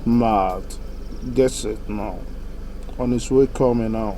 Mad. Gets it now. On his way coming out.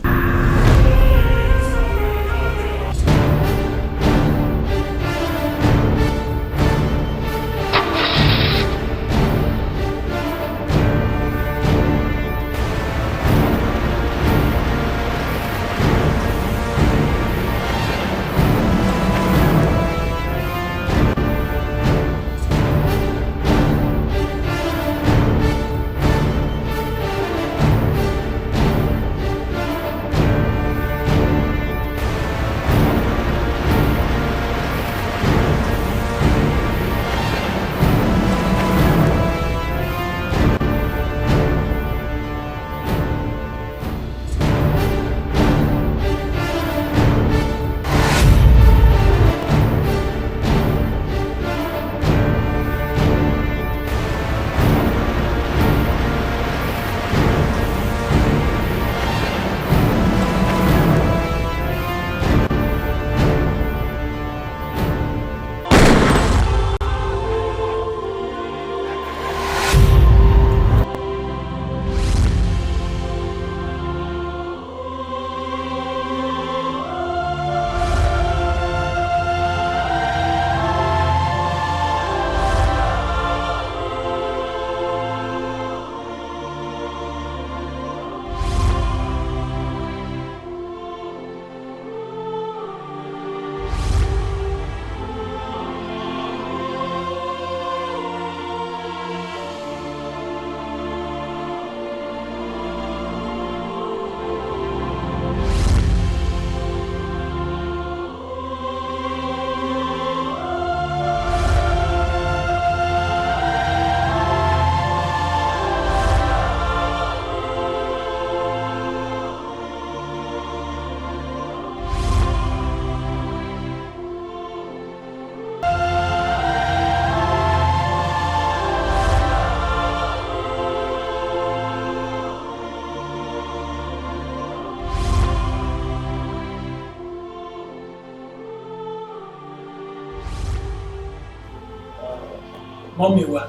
Mọ́mí wa,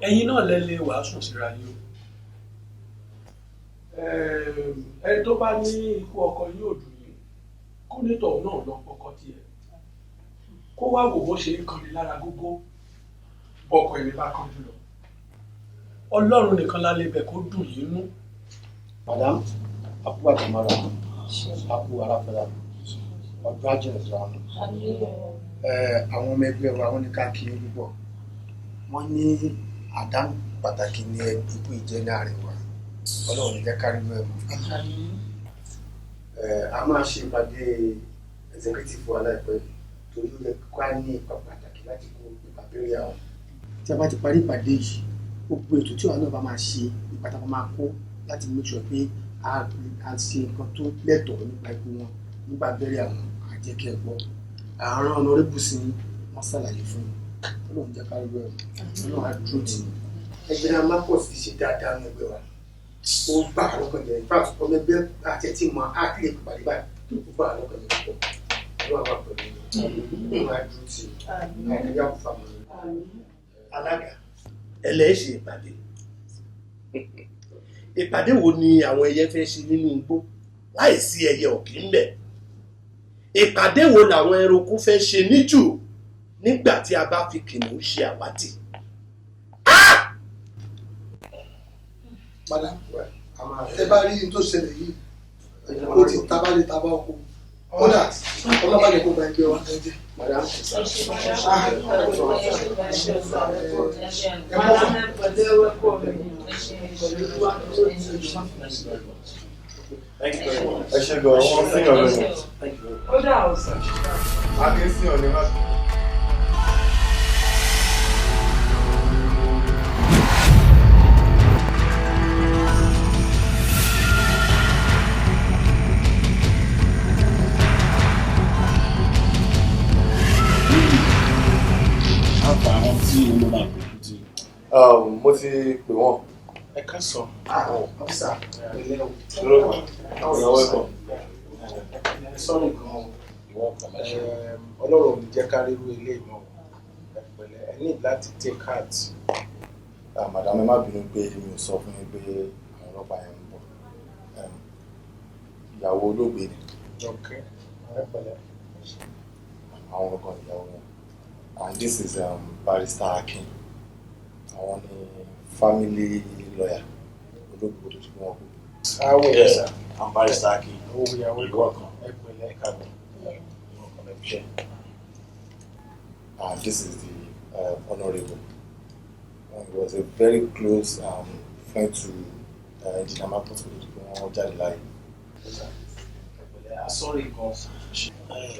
ẹ̀yin náà lẹ́lẹ́ wàásù síra yìí o. Ẹni tó bá ní ikú ọkọ yóò dùn yìí, kó nítọ̀ náà lọ pọkọ tiẹ̀. Kó wá wò bó ṣe ń kanni lára gógó, bọ́kọ ẹni bá kan jùlọ. Ọlọ́run nìkan lálẹ́ bẹ̀ kó dùn yìí nú. Madam, àkú àtàmọ́ra, àkú aráfẹ́ra, ọdún àjẹsà. Àwọn ọmọ ẹgbẹ́ wa wọ́n ní ká kí púpọ̀. Wọ́n ní àdánù pàtàkì ní ikú ìjẹ́ láàrin wa. Ọlọ́run jẹ́ kárí mọ́ ẹ̀mú. A máa ṣe ìpàdé executive wa láìpẹ́ torí ó yẹ ká ní ipa pàtàkì láti kó ipa bẹ́rẹ̀ àwọn. Tí a bá ti parí ìpàdé yìí, gbogbo ètò tí àwọn náà bá máa ṣe ìpàtàkì máa kó láti make sure pé a ṣe nǹkan tó lẹ́tọ̀ọ́ nípa ikú wọn nígbà bẹ́rẹ̀ àwọn àjẹkẹ́ gbọ́. Àwọn ọ̀nàrẹ́bù sí wọ́n ṣàlàyé fún mi. Ọlọ́run jẹ́ kárí mọ́ ẹ̀mú. Ọlọ́run á dúró tì mí. Ẹgbẹ́ náà máa pọ̀ sí ṣe dáadáa ní ẹgbẹ́ wa. Ó bá àlọ́kàn jẹ́ nípa ọmọ ẹgbẹ́ àtẹ̀tí mọ àkílẹ̀ ìpàdé báyìí ó bá àlọ́kàn jẹ́ púpọ̀. Ọlọ́run àwọn pẹ̀lú ọlọ́run á dúró tì mí. Àìníyá kò fà mọ́ mi. Alága ẹlẹ́ṣẹ̀ ìpàdé wo ni àwọn ẹyẹ fẹ́ ṣe nínú igbó láìsí ẹyẹ ọ̀kín ńbẹ̀? Ìpàdé wo làwọn ẹranko fẹ́ ṣe níjù nígbà tí a bá fi kìnnìún ṣe àwátì? Madam, ẹ bá rí tó ṣẹlẹ̀ yìí, ó ti tabalẹ̀ tabá oko. Kódà, ọlọ́pàá lè kó ba ẹgbẹ́ wa jẹ́. Madam, ẹ ṣe gan wọn sí ọ̀rọ̀ yẹn. Ó dà ọ̀sán. A kì í sí ọ̀nà náà. Àtàwọn tí ló máa pè é tí. Mo ti pè wọ́n. Ẹ ká sọ. Ọ́fíìsà, ilé o. You're welcome. Sọ́ọ̀nì gan-an. Ọlọ́run ò ní jẹ́ ká rírú ilé ìmọ̀ ẹ̀pẹ̀lẹ́. Ẹ ní láti take heart. Madam ẹ má bínú pé mi ò sọ fún yín pé àwọn ọlọ́pàá yẹn ń bọ̀. Ìyàwó olóògbé ni. Àwọn ọkàn ìyàwó yẹn. And this is Barrister Akin. Àwọn ni family lawyer. Olóògbé tó ti fún wọn kú. I'm Barrister Akin. And this is the Honorable. He was a very close friend to Engineer Marcus Jadilai. Sorry, boss.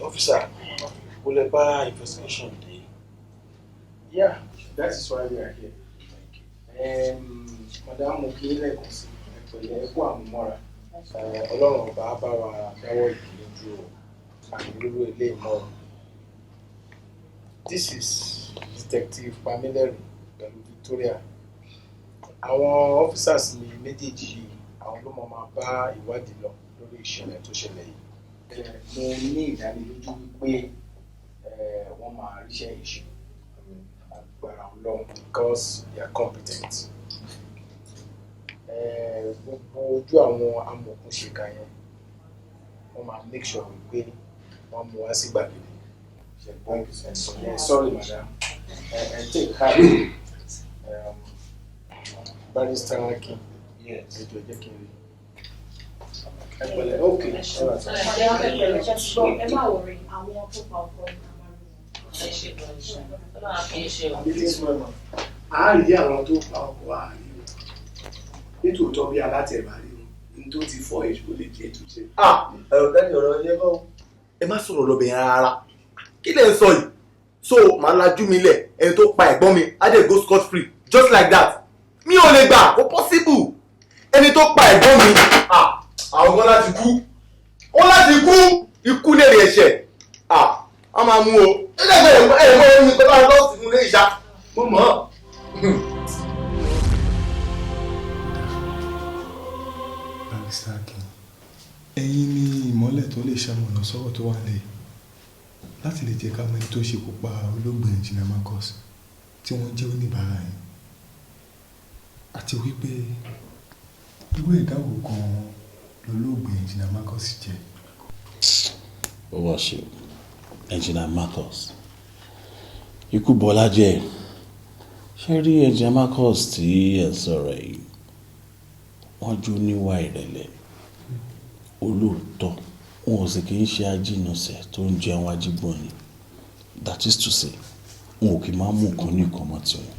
Officer, will I buy investigation day? Yeah, that is why we are here. Madam Okele Kosi, ẹ̀pẹ̀lẹ́ ẹ̀kú àmúmọ́ra. Ọlọ́run ọba bá wa dáwọ́ ìdílé dúró àmúlò ilé ìmọ̀. This is Detective Pamela pẹ̀lú Victoria. Àwọn officers mi méjèèjì yìí, àwọn ló máa bá ìwádìí lọ lórí ìṣẹ̀lẹ̀ tó ṣẹlẹ̀ yìí. Mo ní ìdánilójú wípé wọ́n máa ríṣẹ́ ìṣe agbára Ọlọ́run because they are competent. Gbogbo ojú àwọn amòòkùnṣèkà yẹn wọ́n máa make sure wípé wọ́n mú wá sí gbàgede. Sorry madam, take her. Barrister Akin. Yes. Okay. Àárí àwọn tó pa ọkọ̀ àárí o. Nítòótọ́ bí alátẹ̀bá rí o, ní tó ti fọ́ èso lè jẹ́ tó ṣe. Ẹ̀rọ dájú ọ̀rọ̀ yẹn kọ́. Ẹ má sọ̀rọ̀ lọ́bẹ̀ yẹn rárá. Kí lẹ̀ ń sọ yìí? So màá lajú mi lẹ̀ ẹni tó pa ẹ̀gbọ́n mi á dẹ̀ go scot free just like that. Mi ò lè gbà kó possible. Ẹni tó pa ẹ̀gbọ́n mi àwọn kan láti kú. Ó láti kú ikú lè rí ẹ̀ṣẹ̀. A máa mú o. Ẹ dẹ́gbẹ́ ẹ̀gbọ́n mi kọ́ bá lọ́ọ̀sì fún ilé ìṣá. Mo mọ̀ ọ́. Barrister Akin, ẹ̀yin ni ìmọ́lẹ̀ tó lè ṣamọ̀nà sọ́rọ̀ tó wà lẹ́yìn láti lè jẹ́ ká mọ ẹni tó ṣekú pa olóògbé Engineer Marcus tí wọ́n jẹ́ oníbàárà yẹn àti wípé irú ẹ̀dá wo gan-an lolóògbé Engineer Marcus jẹ́. Ó wá ṣe Engineer Marcus ikú Bọ́lá jẹ́ ṣé rí Engineer Marcus tí ẹ̀ sọ̀rọ̀ yìí wọ́n jó níwà ìrẹ̀lẹ̀ olóòótọ́ wọn ò sì kì í ṣe ajínasẹ̀ tó ń jẹun ajígbọ̀n ni that is to say wọn ò kì í máa mú nǹkan ní nǹkan mọ́ tiwọn.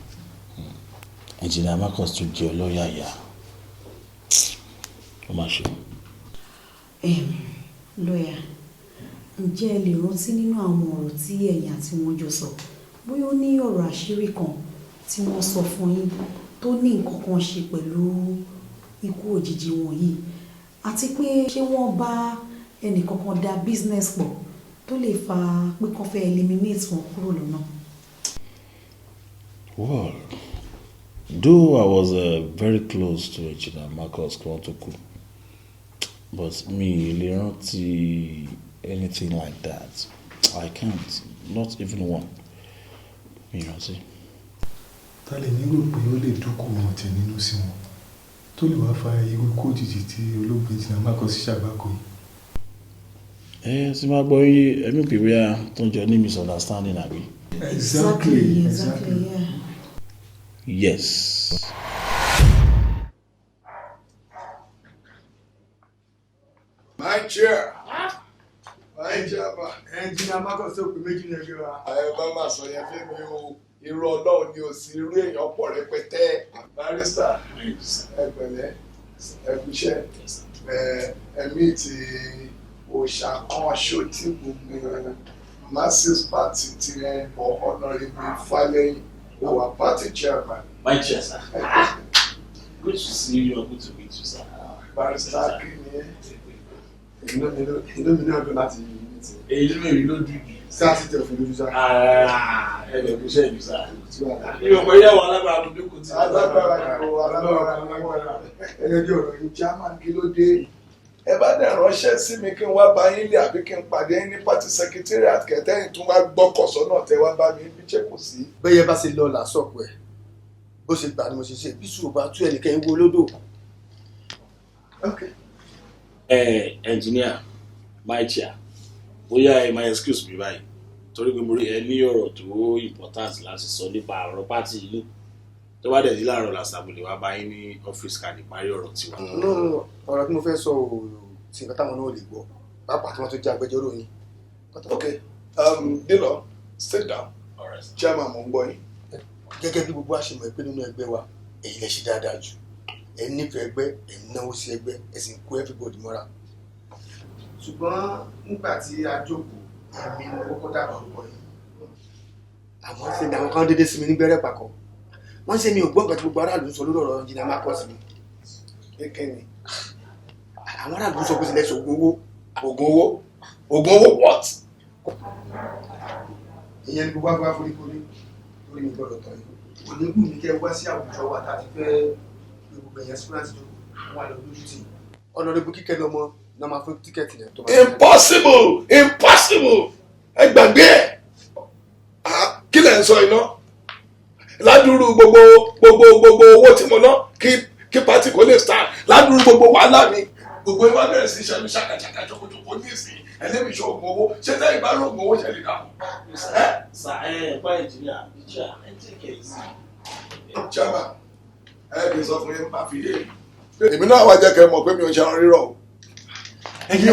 Engineer Marcus tó jẹ́ ọlọ́yàyà ó máa ṣe. Lọ́yà, ǹjẹ́ ẹ lè rántí nínú àwọn ọ̀rọ̀ tí ẹ̀yin àti wọn jọ sọ bóyá ó ní ọ̀rọ̀ àṣírí kan tí wọ́n sọ fún yín tó ní nǹkan kan ṣe pẹ̀lú ikú òjijì wọ̀nyí àti pé ṣé wọ́n bá ẹnìkankan dá business pọ̀ tó lè fa pé kán fẹ́ eliminate wọn kúrò lọ́nà. Well, though I was very close to Engineer Marcus Kwantoku, but me lè rántí anything like that. I can't, not even one. Mi rántí. Ta lè nílò pé ó lè dúnkù wọn tẹ̀ nínú sí wọn tó lè wá fa irú ikú òjijì tí olóògbé Engineer Marcus ṣàgbákò yìí. Tí máa gbọ́ yé ẹ̀mí pé wíyá tó ń jọ ní misunderstanding àbí. Exactly. Yeah. Yes. My chair. Engineer Marcus tó pè méjì ní ẹgbẹ́ wa. Ayọ̀ bá máa sọ yẹn fún mi o. Irú Ọlọ́run ni ò sí irú èèyàn pọ̀ rẹpẹtẹ. Barrister, ẹ pẹ̀lẹ́, ẹ kúṣẹ́, ẹ̀mí ti òòṣà kan ṣó tí gbogbo masses party ti wọn bọ̀ Honorable Fálẹ́yìn, our party chairman. My chair, sir. Good to see you and good to meet you, sir. Barrister kí ni ẹ? Inú mi náà dùn láti yí ní ti. Èyí mi rí lójú yìí. Sáà ti tẹ̀ fún lójú sá. Ẹ̀rẹ̀ kò ṣe ìlú sá. Ìyókò yẹ wà lágbára tó dúkù tí. Alágbára ẹgbẹ́ bí ọ̀rọ̀ yìí German kí ló dé? Ẹ bá dẹ̀ ránṣẹ́ sí mi kí n wá bá yín lé àbí kí n pàdé ní party secretariat kẹtẹ́yìn tún wá gbọ́kọ̀ sọ́nà tẹ wá bá mi bí jẹ́ kò sí. Bẹ́ẹ̀ bá ṣe lọ làásọ̀pọ̀ ẹ̀ bó ṣe gbà ni mo ṣe ṣe bí sùúrù bá tú ẹnìkan ń wo lódò. Engineer my chair bóyá ẹ máa excuse mi báyìí torí pé mo rí ẹ ní ọ̀rọ̀ tó important láti sọ nípa ọ̀rọ̀ pátì yìí tó bá dẹ̀ ní láàárọ̀ làṣàbùlé wa bá yín ní ọ́fíìsì ká ní parí ọ̀rọ̀ tiwa. ọ̀rọ̀ tí mo fẹ́ sọ ò sí nǹkan táwọn náà lè gbọ́ pàápàá tí wọ́n tó jẹ́ agbẹjọ́rò yín. Okay, Dilo, sit down. All right. Chairman mo ń gbọ́ yín. Gẹ́gẹ́ bí gbogbo àṣemọ̀ pé nínú ẹgbẹ́ wa èyí lè ṣe dáadáa jù ẹ nífẹ̀ẹ́ ẹgbẹ́ ẹ náwó sí ẹgbẹ́ ẹ sì ń kó everybody mọ́ra. ṣùgbọ́n nígbà tí a jókòó àmì ní kókó dàgbà ọ̀pọ̀ yìí àwọn ṣe ni àwọn kan dédé sí mi ní gbẹ́rẹ́ pàkọ́ wọ́n ṣe mi ò gbọ́ nǹkan tí gbogbo aráàlú ń sọ lórí ọ̀rọ̀ jìnnà má kọ́ sí mi. Kékeré. àwọn aráàlú sọ pé sílẹ̀ ṣe Oògùn owó what? ìyẹn ni gbogbo agbára foríkorí lórí mi gbọ́dọ̀ tán yìí kò ní kú mi kẹ́ wá sí àwùjọ wa tàbí fẹ́ gbogbo ẹ̀yẹ sípúrásì tó wà lọ lójú tì ọ̀nàdébù kíkẹ́ lọ́mọ náà máa fún tíkẹ́ẹ̀tì rẹ̀ tó máa. Impossible! Ẹ gbàgbé ẹ̀. Kí lẹ̀ ń sọ iná? Ládùúrú gbogbo owó tí mo ná kí pátì kò lè start. Ládùúrú gbogbo wàhálà mi. Gbogbo ìwà bẹ̀rẹ̀ sí ṣẹ́nu ṣàkàṣàkà jókòjókò ní ìsìn. Ẹlẹ́mi ṣe oògùn owó. Ṣé tẹ́yìn bá lóògùn owó ṣe lè dà? Chairman, ẹ bí sọ fún yín máa fi yé. Èmi náà wá jẹ́ kẹ́ mọ̀ pé mi ò ṣe àwọn rírọ̀ o.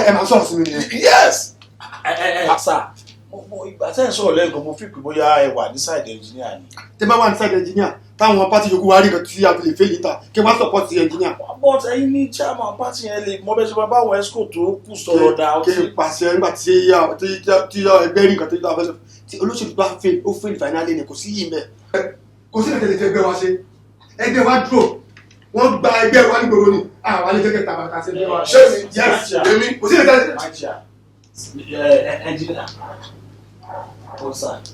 ẹ máa sọ̀rọ̀ sí mi nìyẹn. Yes. Sà ìgbà tẹ́ ẹ̀ sọ̀rọ̀ lẹ́ẹ̀kan mo fi pé bóyá ẹ wà ní side engineer ni. tẹ bá wà ní side engineer táwọn pátì yòókù wá rí nǹkan tí a fi lè fẹ́ yìí ta kí wọ́n support engineer. but ẹ̀yin ní chairman party yẹn lè mọ bẹ́ẹ̀ ṣe máa bá àwọn esco tó kù sọ̀rọ̀ dà. kí n pàṣẹ nígbà tí ẹgbẹ́ rí nǹkan tó yà fẹ́ tí olóṣèlú bá fail ó fail finally ni kò sí yìí mẹ́. kò sí ìrẹ̀lẹ̀ tí ẹgbẹ́ wa ṣe ẹgbẹ́ wa dúró wọ́n gba ẹgbẹ́ wa nígboro ni àwọn alẹ́ jẹ́kẹ́ tàbátà sí ẹgbẹ́ wa. Ṣé mi? Kò sí ìrẹ̀lẹ̀ engineer outside.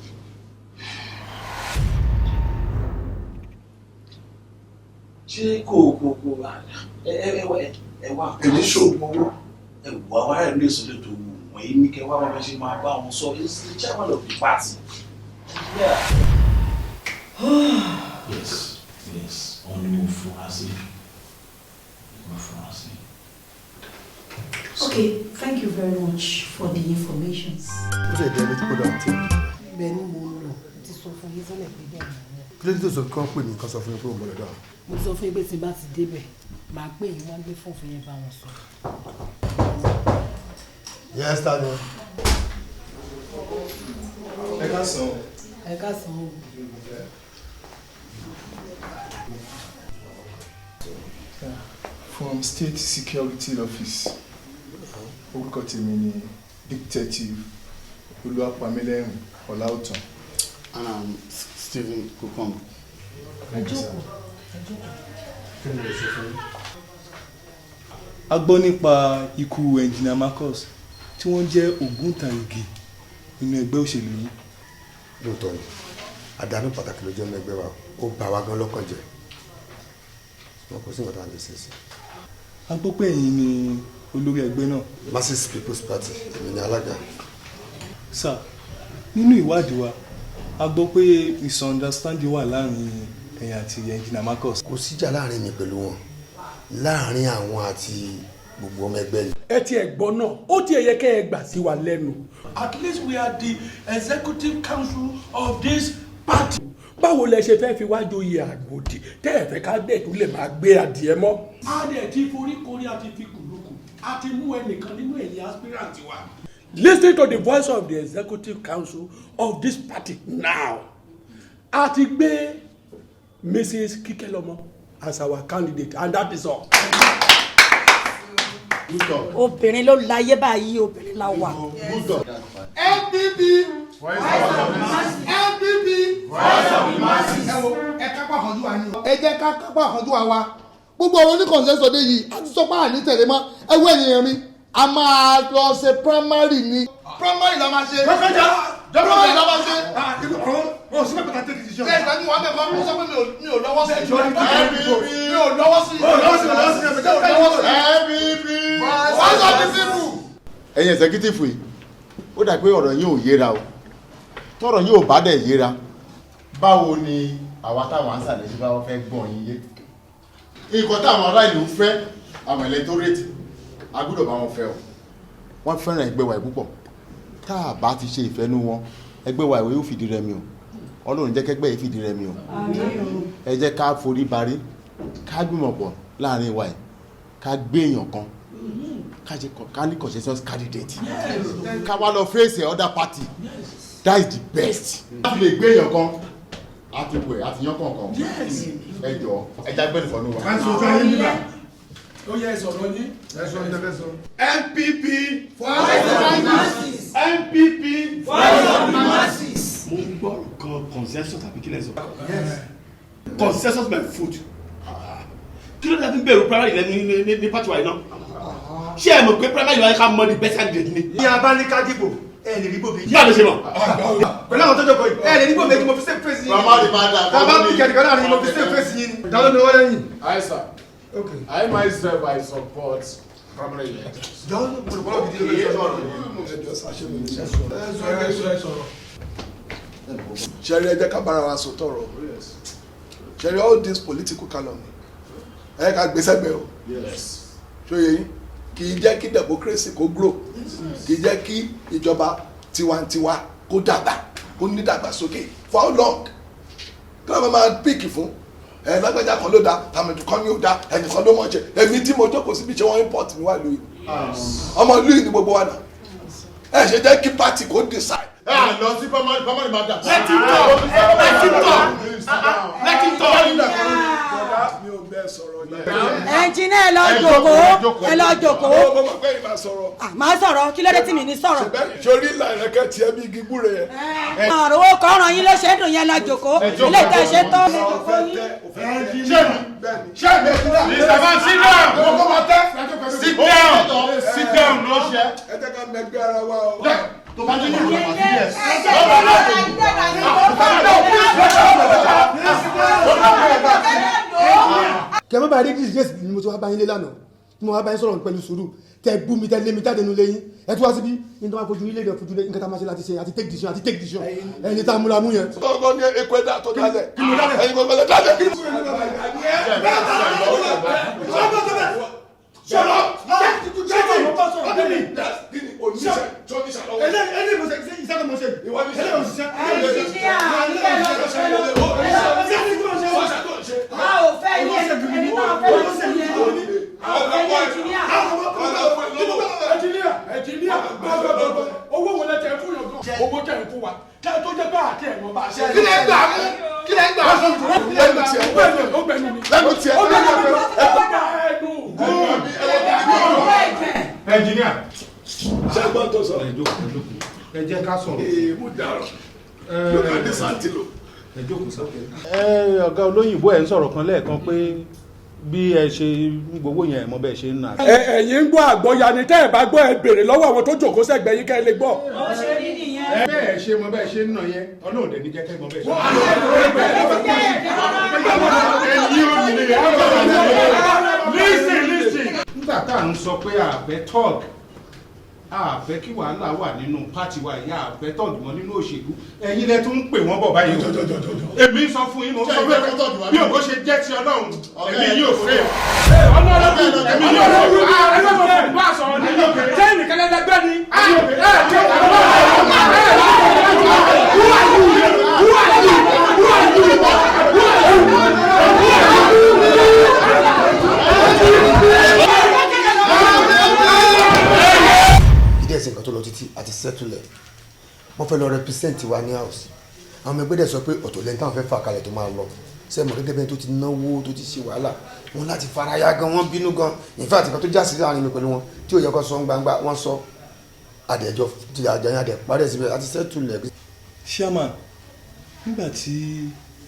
ṣé kò ẹ wá Èmi ṣòògùn owó. ẹ wà wá ẹ lè sọ lè tó wù wọ́n yìí ní kẹ́ wá wọn bẹ ṣe máa bá wọn sọ it's the chairman of the party. Yeah. yes wọn ni mo fura sí. Okay, thank you very much for the information. ó ṣe ìdí ẹni tí kò dọ̀ àti. bẹ́ẹ̀ ni mo lò ti sọ fún yín sọ́lẹ̀ pé bẹ́ẹ̀ ni. kí ló dé tó sọ kí wọ́n pè mí kan sọ fún mi pé òun gbọ́dọ̀ dọ̀. mo sọ fún yín pé tí n bá ti débẹ̀ màá pè yín wọ́n gbé fún yín bá wọn sọ. yes tani. ẹ ká sàn. ẹ ká sàn o. From State Security Office orúkọ tèmi ni Detective Olúwapamílẹ́rìn Ọláòtàn. And I'm Stephen Kukom. ẹ jókòó. A gbọ́ nípa ikú Engineer Marcus tí wọ́n jẹ́ ògbóǹtarìgì nínú ẹgbẹ́ òṣèlú yìí. lóòótọ́ ni àdánù pàtàkì ló jẹ́ nínú ẹgbẹ́ wa ó bà wá gan lọ́kàn jẹ́ wọn kò sí nǹkan tá a lè ṣe sí. A gbọ́ pé ẹ̀yin ni olórí ẹgbẹ́ náà. Masses People's Party èmi ni alága. Sir, nínú ìwádìí wa a gbọ́ pé misunderstanding wà láàrin ẹ̀yin àti Engineer Marcus. kò síjà láàrin mi pẹ̀lú wọn láàrin àwọn àti gbogbo ọmọ ẹgbẹ́ yìí. ẹ ti ẹ̀ gbọ́ náà ó ti ẹ̀yẹ kẹ́ ẹ gbà sí wa lẹ́nu. At least we are the executive council of this party. báwo lẹ ṣe fẹ́ fi wá joyè àgbòdì tẹ́ ẹ fẹ́ ká dẹ̀ tó lè máa gbé adìẹ mọ́. a dẹ̀ ti forí korí àti fi kùlùkù a ti mú ẹnìkan nínú ẹ̀yìn aspirant wa. Listen to the voice of the executive council of this party now. a ti gbé Mrs. Kíkẹ́lọ́mọ as our candidate and that is all. obìnrin ló láyé báyìí obìnrin la wà. MPP ẹ jẹ́ ká kápá àkànjú wa gbogbo ọ̀rọ̀ oníkànṣẹ́sọdé yìí a ti sọ pé àní tẹ̀lé mọ́ ẹ wọ ènìyàn mi a máa lọ ṣe primary ni. primary la máa ṣe. primary la máa ṣe. o sì pẹ́pẹ́ta take decision. ṣé ìgbà tí wọ́n bẹ̀ fọ́ mi sọ pé mi ò lọ́wọ́ sí. mi ò lọ́wọ́ sí. wọ́n sọ ti fífù. ẹ̀yin executive yìí ó dà pé ọ̀rọ̀ yín ò yéra o tọ́rọ̀ yín ò bá dẹ̀ yéra báwo ni àwa táwọn àǹsàlẹ̀ ṣe bá wọ́n fẹ́ gbọ́n yín yé nǹkan táwọn ará ìlú fẹ́ àwọn ẹlẹ́tọ́rẹ́tì a gbọ́dọ̀ bá wọn fẹ́ o wọ́n fẹ́ràn ẹgbẹ́ wa púpọ̀ tá a bá ti ṣe ìfẹ́nú wọn ẹgbẹ́ wa ìwé yóò fìdí rẹmi o Ọlọ́run jẹ́ kẹ́gbẹ́ yìí fìdí rẹmi o ẹ jẹ́ ká forí barí ká gbìmọ̀ pọ̀ láàrin wa yìí ká gbé èèyàn kan ká ní consensus candidate ká wá lọ face other party that is the best. láti lè gbé èèyàn kan àti wẹ̀ àti yán kọ̀ọ̀kan ẹ jọ ẹja gbẹ́ni fọ́nù wa. ká sọ fún yín nígbà ó yẹ sọ̀rọ̀ ní. NPP voice of the masses. NPP voice of the masses. mo ń gbọ́ kan consensus tàbí kílẹ̀ sọ. consensus by food. kí ló dé fi bẹ̀rù primary lẹ́nu ní pàtó àìná. ṣé ẹ mọ̀ pé primary wa ká mọ the best candidate ni. ní abáníká dìbò ẹ lè rí bòbí. báwo ló ṣe mọ̀. pẹ̀lú àwọn tó jókòó yìí ẹ lè rí bòbí tí mo fi save face yín. Ramadi Bada. bàbá mi kẹ̀kẹ́ náà ni mo fi save face yín. ìdájọ́ ni wọ́n lẹ́yìn. Aye, sir. Okay. I myself, I support primary elections. Ṣẹ̀rí ẹ jẹ́ ká bára wa sọ tọrọ. Ṣẹ̀rí all this political calumny. Ẹ ká gbé sẹ́gbẹ̀ẹ́ o. Ṣóye yín kì í jẹ́ kí democracy kó grow. Kì í jẹ́ kí ìjọba tiwantiwa kó dàgbà kó ní dàgbàsókè. For how long? Kí ló máa píìkì fún? Lágbájá kan ló da tàmídù kan ní ó da ẹnìkan ló mọ̀ ṣe èmi tí mo jókòó síbi ṣe wọ́n import mi wá lóyún ọmọ ìlú yìí ni gbogbo wa náà ẹ ṣe jẹ́ kí party kò decide. lọ sí primary Bada. let him talk. mi ò bẹ́ẹ̀ sọ̀rọ̀ yẹn. ẹnjìnà ẹ lọ jòkó mo mọ̀ pé ìmọ̀ sọ̀rọ̀. máa sọ̀rọ̀ kí ló dé tí mi ní sọ̀rọ̀. sori ìlà ìrẹ́kẹ́ tiẹ̀ bí igi gbúre yẹn. àròwó kọ́ran yín ló ṣe é dùn yẹn lọ jòkó ilé ìtẹ́ ṣe tó. Mr. Man, sit down. Sit down, no ṣe. ẹ jẹ́ ká mẹgbẹ́ ara wa o. tó bá ní ìlú àmàlí yẹn. kẹ má bàa rí disgrace ni mo ti wá bá yín lé lánàá mo wá bá yín sọ̀rọ̀ pẹ̀lú sùúrù tẹ bú mi tẹ lé mi jáde nínú lẹ́yìn ẹ tún wá síbí ní tó wá fojú ilé ìdọ̀ fojú lé nǹkan tá a máa ṣe láti ṣe àti take decision ẹni tá a múra mú yẹn. tọ́gọ́ ní ekwe dá tó dálẹ̀ ẹ̀yin gbogbo lè dálẹ̀. owó wo lẹ tẹ fún yàn gan owó tẹ fún wa kí ẹ tó jẹ bá àti ẹ̀wọ̀n bá a ṣe. kí lẹ gbà mú kí lẹ gbà mú. lẹ́nu tiẹ̀ ó gbẹnu mi. lẹ́nu tiẹ̀ ó gbẹnu mi. ó gbà ẹnu. ẹnjìníà ṣé ẹ gbọ́n tó sọ. ẹ jẹ́ ká sọ̀rọ̀. èèmù dàrọ̀ lókè ní sàtìlò. ẹ jókòó sọ. ọ̀gá olóyìnbó ẹ̀ ń sọ̀rọ̀ kan lẹ́ẹ̀kan pé bí ẹ ṣe ń gbowó yẹn mọ bẹ́ẹ̀ ṣe ń nà. ẹ̀yin ń gbọ́ àgbọ́ya ni tẹ́ ẹ bá gbọ́ ẹ béèrè lọ́wọ́ àwọn tó jókòó sẹ́gbẹ̀ẹ́ yín kẹ́ ẹ lè gbọ́. ó ṣe rí nìyẹn. bẹ́ẹ̀ ṣe mọ bẹ́ẹ̀ ṣe ń nà yẹn ọlọ́run dẹ̀ ní jẹ́ kẹ́ mọ bẹ́ẹ̀ ṣe. listen. nígbà tá à ń sọ pé àbẹ tọ́ọ̀g àfẹ́ kí wàhálà wà nínú pátì wa ìyá àfẹ́ tọ́ọ̀gì mọ́ nínú òṣèlú ẹ̀yin lẹ tún ń pè wọ́n bọ̀ báyìí o èmi sọ fún yín mo sọ pé bí òkú ṣe jẹ́ ti ọlọ́run èmi yóò fẹ́ èmi yóò fẹ́ bá a sọ̀rọ̀ ní sẹ́yìn nìkan lẹ́gbẹ́ ni ẹ̀sìn kan tó lọ títí àti sẹ́tùlẹ̀ wọ́n fẹ́ lọ represent wa ní house àwọn ọmọ ẹgbẹ́ dẹ̀ sọ pé ọ̀tọ̀ lẹ́ni táwọn fẹ́ fà kalẹ̀ tó máa lọ sẹ́mọ̀ gẹ́gẹ́ bẹ́ẹ̀ tó ti náwó tó ti ṣe wàhálà wọn láti faraya gan wọ́n bínú gan in fact kan tó já sí láàrin mi pẹ̀lú wọn tí ò yẹ kó sọ gbangba wọ́n sọ àdẹ̀jọ́ ti àjàyàn àdẹ̀ parẹ́ síbẹ̀ àti sẹ́tùlẹ̀. chairman nígbà tí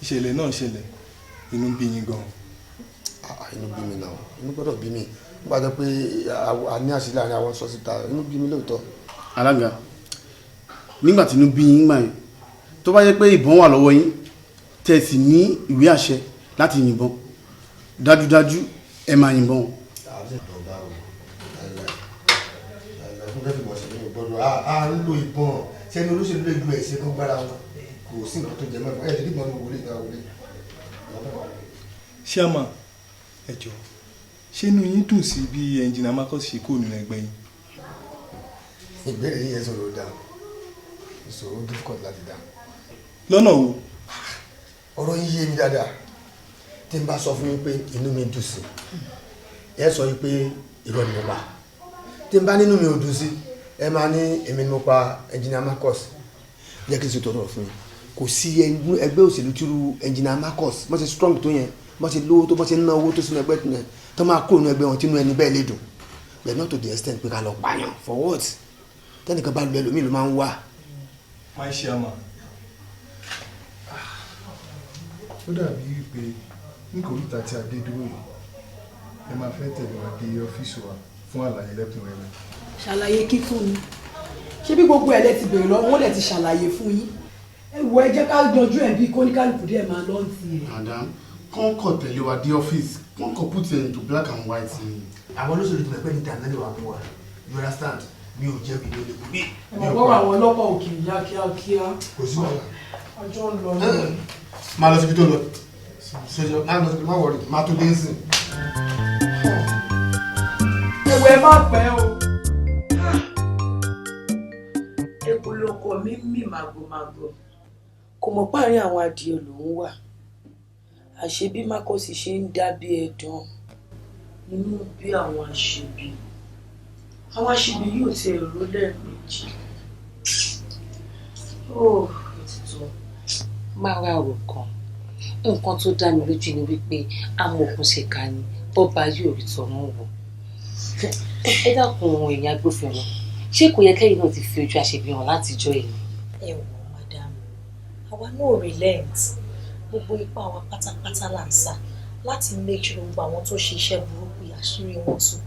ìṣẹ̀lẹ̀ náà ṣẹlẹ̀ inú bí yín gan. inú bí mi náà inú gbọ́dọ̀ bí mi nígbà tó pé a ní àṣírí àárín àwọn sọ síta inú bí mi lóòótọ́. alága nígbà tí inú bí yín gbà yín tó bá yẹ pé ìbọn wà lọ́wọ́ yín tẹ́ sì ní ìwé àṣẹ láti yìnbọn dájúdájú ẹ máa yìnbọn. a ń lo ìbọn sẹ́ni olóṣèlú lè lu ẹ̀ṣẹ̀ kan gbára wọn kò sí nǹkan tó jẹ mọ́ ẹ̀ lè dìbò ní wọlé ìgbà wọlé. Ṣáàmà ẹ jọ̀ọ́ ṣé inú yín dùn sí bí ẹnjìnà Marcus ṣe kúrò nínú ẹgbẹ́ yín? Ìbéèrè yìí yẹn sọ̀rọ̀ dá ìṣòro difficult láti dá. Lọ́nà wo? Ọ̀rọ̀ yín yé mi dáadáa tí n bá sọ fún yín pé inú mi dùn sí ẹ sọ yín pé irọ́ ni mo pa tí n bá nínú mi ò dùn sí ẹ máa ní èmi ni mo pa ẹnjìnà Marcus. Jẹ́ kí n ṣe tọrọ fún yín kò sí ẹgbẹ́ òṣèlú tí irú ẹnjìnà Marcus bó ṣe strong tó yẹn bó ṣe lówó tó bó ṣe ná owó tó sínú ẹgbẹ́ tó yẹn tó máa kúrò nínú ẹgbẹ́ wọn tí inú ẹni bẹ́ẹ̀ lè dùn but not to the extent pé ká lọ pààyàn for what tẹ́nìkan bá lu ẹlòmíì ló máa ń wà. My chairman, ó dàbí wípé nítoríta tí a dé dúró yìí ẹ máa fẹ́ tẹ̀lé wa dé ọ́fíìsì wa fún àlàyé lẹ́kùnrẹ́rẹ́. Ṣàlàyé kíkún ni ṣé bí gbogbo ẹ̀ lẹ ti bèrè lọ́wọ́ wọ́n lẹ̀ ti ṣàlàyé fún yín ẹ wo ẹ jẹ́ ká yanjú ẹ̀ bí kóníkálùkù díẹ̀ máa lọ́ọ́ ti ẹ̀. Madam, kàn kọ̀ tẹ̀lé wa dé ọ́fíìsì kàn kọ̀ put it into black and white. Àwọn olóṣèlú ti mẹ́pẹ́ ní ìdáná lè wà fún wa you understand mi ò jẹ́ ìlú olè bí. ẹ mọ̀ àwọn ọlọ́pàá òkè ìyá kíákíá. Kò sí wàhálà. Ọjọ́ ń lọ ní. Máa lọ síbi tó lọ ṣèjọ máa lọ síbi má wọrí máa tó dé ń sìn. Ẹ̀wẹ̀ má pẹ́ o. Epo lọkọ mi ń mì màgòmágò kò mọ̀ páàrin àwọn adìẹ lòún wà àṣé bí Marcus ṣe ń dá bí ẹ̀dán inú bí àwọn àṣebí yóò ti èrò lẹ́ẹ̀mejì. Ó òtítọ́ máa wá ọ̀rọ̀ kan nǹkan tó dá mi lójú ni wípé amòòkùn ṣèkà ni bọ́ba yóò rí tọ̀run wò. Ẹ dákun ohun ẹ̀yìn agbófinró ṣé kò yẹ kẹ́yìn náà ti fi ojú àṣebí hàn látijọ́ yìí? Ẹ wò madam àwa náà relent gbogbo ipá wa pátápátá là ń sà láti make sure gbogbo àwọn tó ṣe iṣẹ́ burúkú àṣírí wọn tú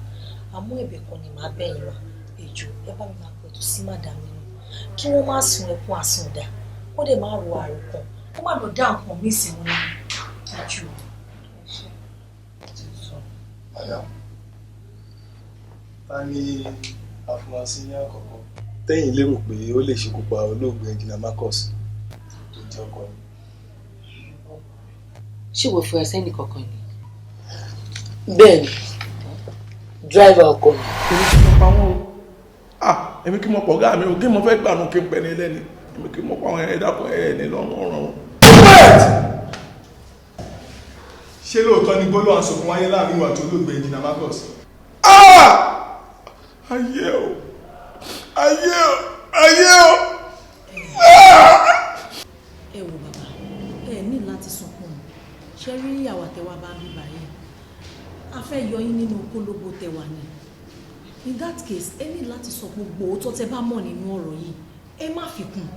àmọ́ ẹ̀bẹ̀ kan ni màá bẹ̀yìn wa ẹjọ́ ẹ bá mi máa pẹ̀tù sí madam nínú kí wọ́n má sun ẹkún àsundà wọ́n dẹ̀ máa ro àròkàn wọ́n má lọ dá nǹkan mí sí wọn nínú ẹjọ́. Madam, ta ni afurasí ní àkọ́kọ́ tẹ́yìn lérò pé ó lè ṣekú pa olóògbé ẹnjìnà Marcus tó jẹ́ ọkọ ni? Ṣé wọ́n fura sẹ́ni kankan ni? Bẹ́ẹ̀ni driver ọkọ mi. Èmi kí mo pa wọ́n o èmi kí mo pọ̀ gá mi o kí mo fẹ́ gbà nù kí n pẹ́ ní ẹlẹ́ni èmi kí mo pa àwọn ẹ̀dá kan ní lọ́rùn ọ̀rọ̀. Ṣé lóòótọ́ ni gbólóhùn àsopọ̀ wáyé láàrin ìwà tó olóògbé ẹnjìnà Marcus? Ayé o ayé o ayé o. Ẹ wo bàbá ẹ ní láti sunkún ṣe rí àwàtẹwà bá ń bí báyìí a fẹ́ yọ yín nínú kólóbó tẹwà ni in that case ẹ ní láti sọ gbogbo òótọ́ tẹ bá mọ̀ nínú ọ̀rọ̀ yìí ẹ má fi kún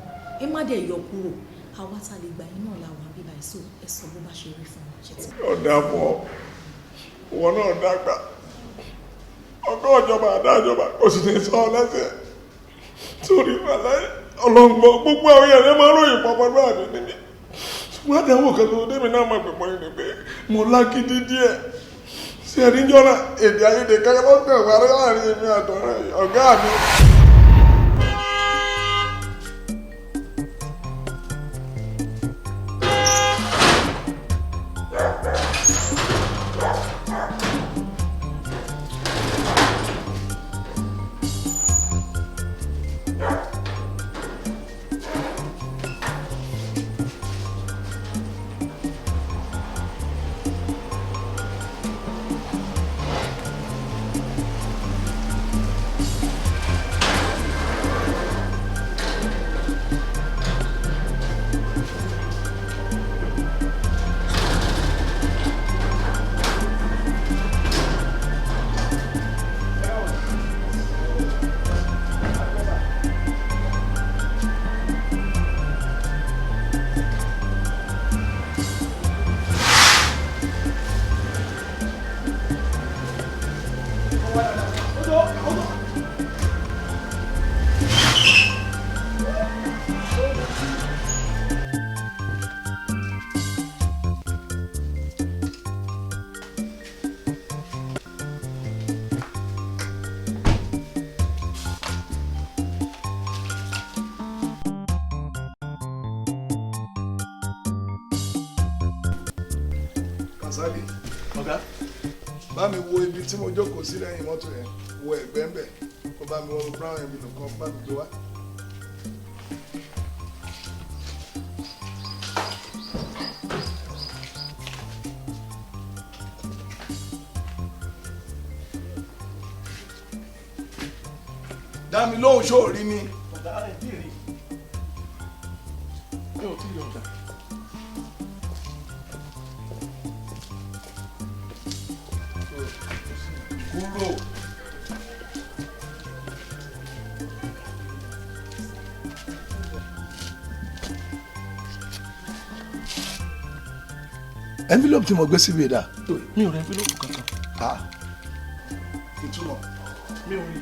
ẹ má dẹ̀ yọ kúrò àwa tá lè gbà yín náà la wà bí báyìí so ẹ sọ bó bá ṣe rí fún wa ṣe tí. Ọ̀dà fún ọ wọn náà dàgbà ọgọ́ ìjọba àdájọba kò sì ní sọ ọ lẹ́sẹ̀ torí wàláyé ọlọ́ngbọ́n gbogbo àwọn èèyàn máa ń ròyìn pọpọ náà ní níbi ṣùgbọ́n àdéhùn kan tó débi náà máa gbẹ̀mọ́ yìí ni pé mo lágídí díẹ̀ sí ẹni jọ́nà èdè ayédè kẹ́kẹ́ lọ́gbẹ̀ wà láàrin èmi àtọ̀rẹ́ ọ̀gá mi. Kasali. Ọ̀gá. Bá mi wo ibi tí mo jókòó sí lẹ́yìn mọ́tò yẹn, wo ẹ̀gbẹ́ ń bẹ̀, kó bá mi wọ brown envelope kan bá mi gbé wá. Dá mi lóhùn sóòrí ni. Ọ̀gá rẹ̀ bí rí. Mi ò tí ì yọ̀ǹda. Kúrò. Envelope tí mo gbé síbi ìdá. Mi ò rẹ envelope kankan. Ìtumọ̀. Mi ò rí.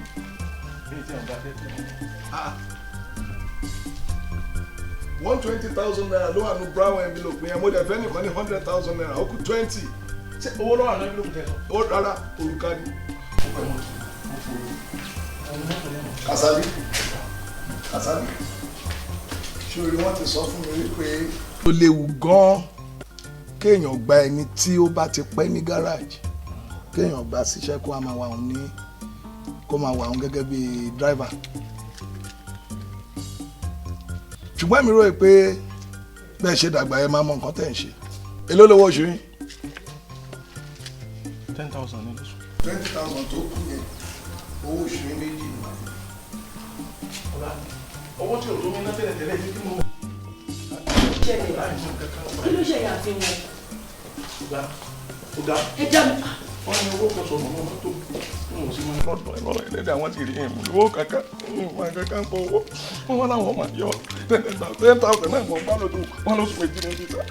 Mi ò tí ọ̀gá tẹ́tẹ́. 120,000 naira ló wà ní brown envelope yẹn mo dẹ̀ fẹ́ nìkan ní 100,000 naira ó kù 20. Ṣé owó lọ́wọ́ àná envelope tẹ̀ sọ? Ó rárá òrùka ni. Kasali Kasali ṣòrí wọ́n ti sọ fún mi wípé ó léwu gan-an kéèyàn gba ẹni tí ó bá ti pẹ́ ní gáràjì kéèyàn gba síṣẹ́ kó máa wà òun gẹ́gẹ́ bí dráìvà. Ṣùgbọ́n mi rò pé bẹ́ẹ̀ ṣe dàgbà ẹ máa mọ nǹkan tẹ̀ ń ṣe. Èló lówó oṣù yín? 10,000 ní lóṣù. 20,000 tó kù yẹn owó oṣù yín méjì. Ọ̀gá owó tí ò tó mi ná tẹ́lẹ̀ tẹ́lẹ̀ ní kí mo. Kí ló ṣe yà fi wọn? Ọ̀gá ẹ já mi. Wọ́n ní owó kan sọ̀rọ̀ mọ́ tó mo sì máa lọ́dọ̀ ẹ̀rọ ẹlẹ́dẹ̀ àwọn ti rí ẹ̀mú owó kankan máa kankan pọ̀ owó wọ́n wọ́n láwọn máa yọ 10,000 náà mọ̀ bá lọ́dún wọn lóṣù méjì ní títà.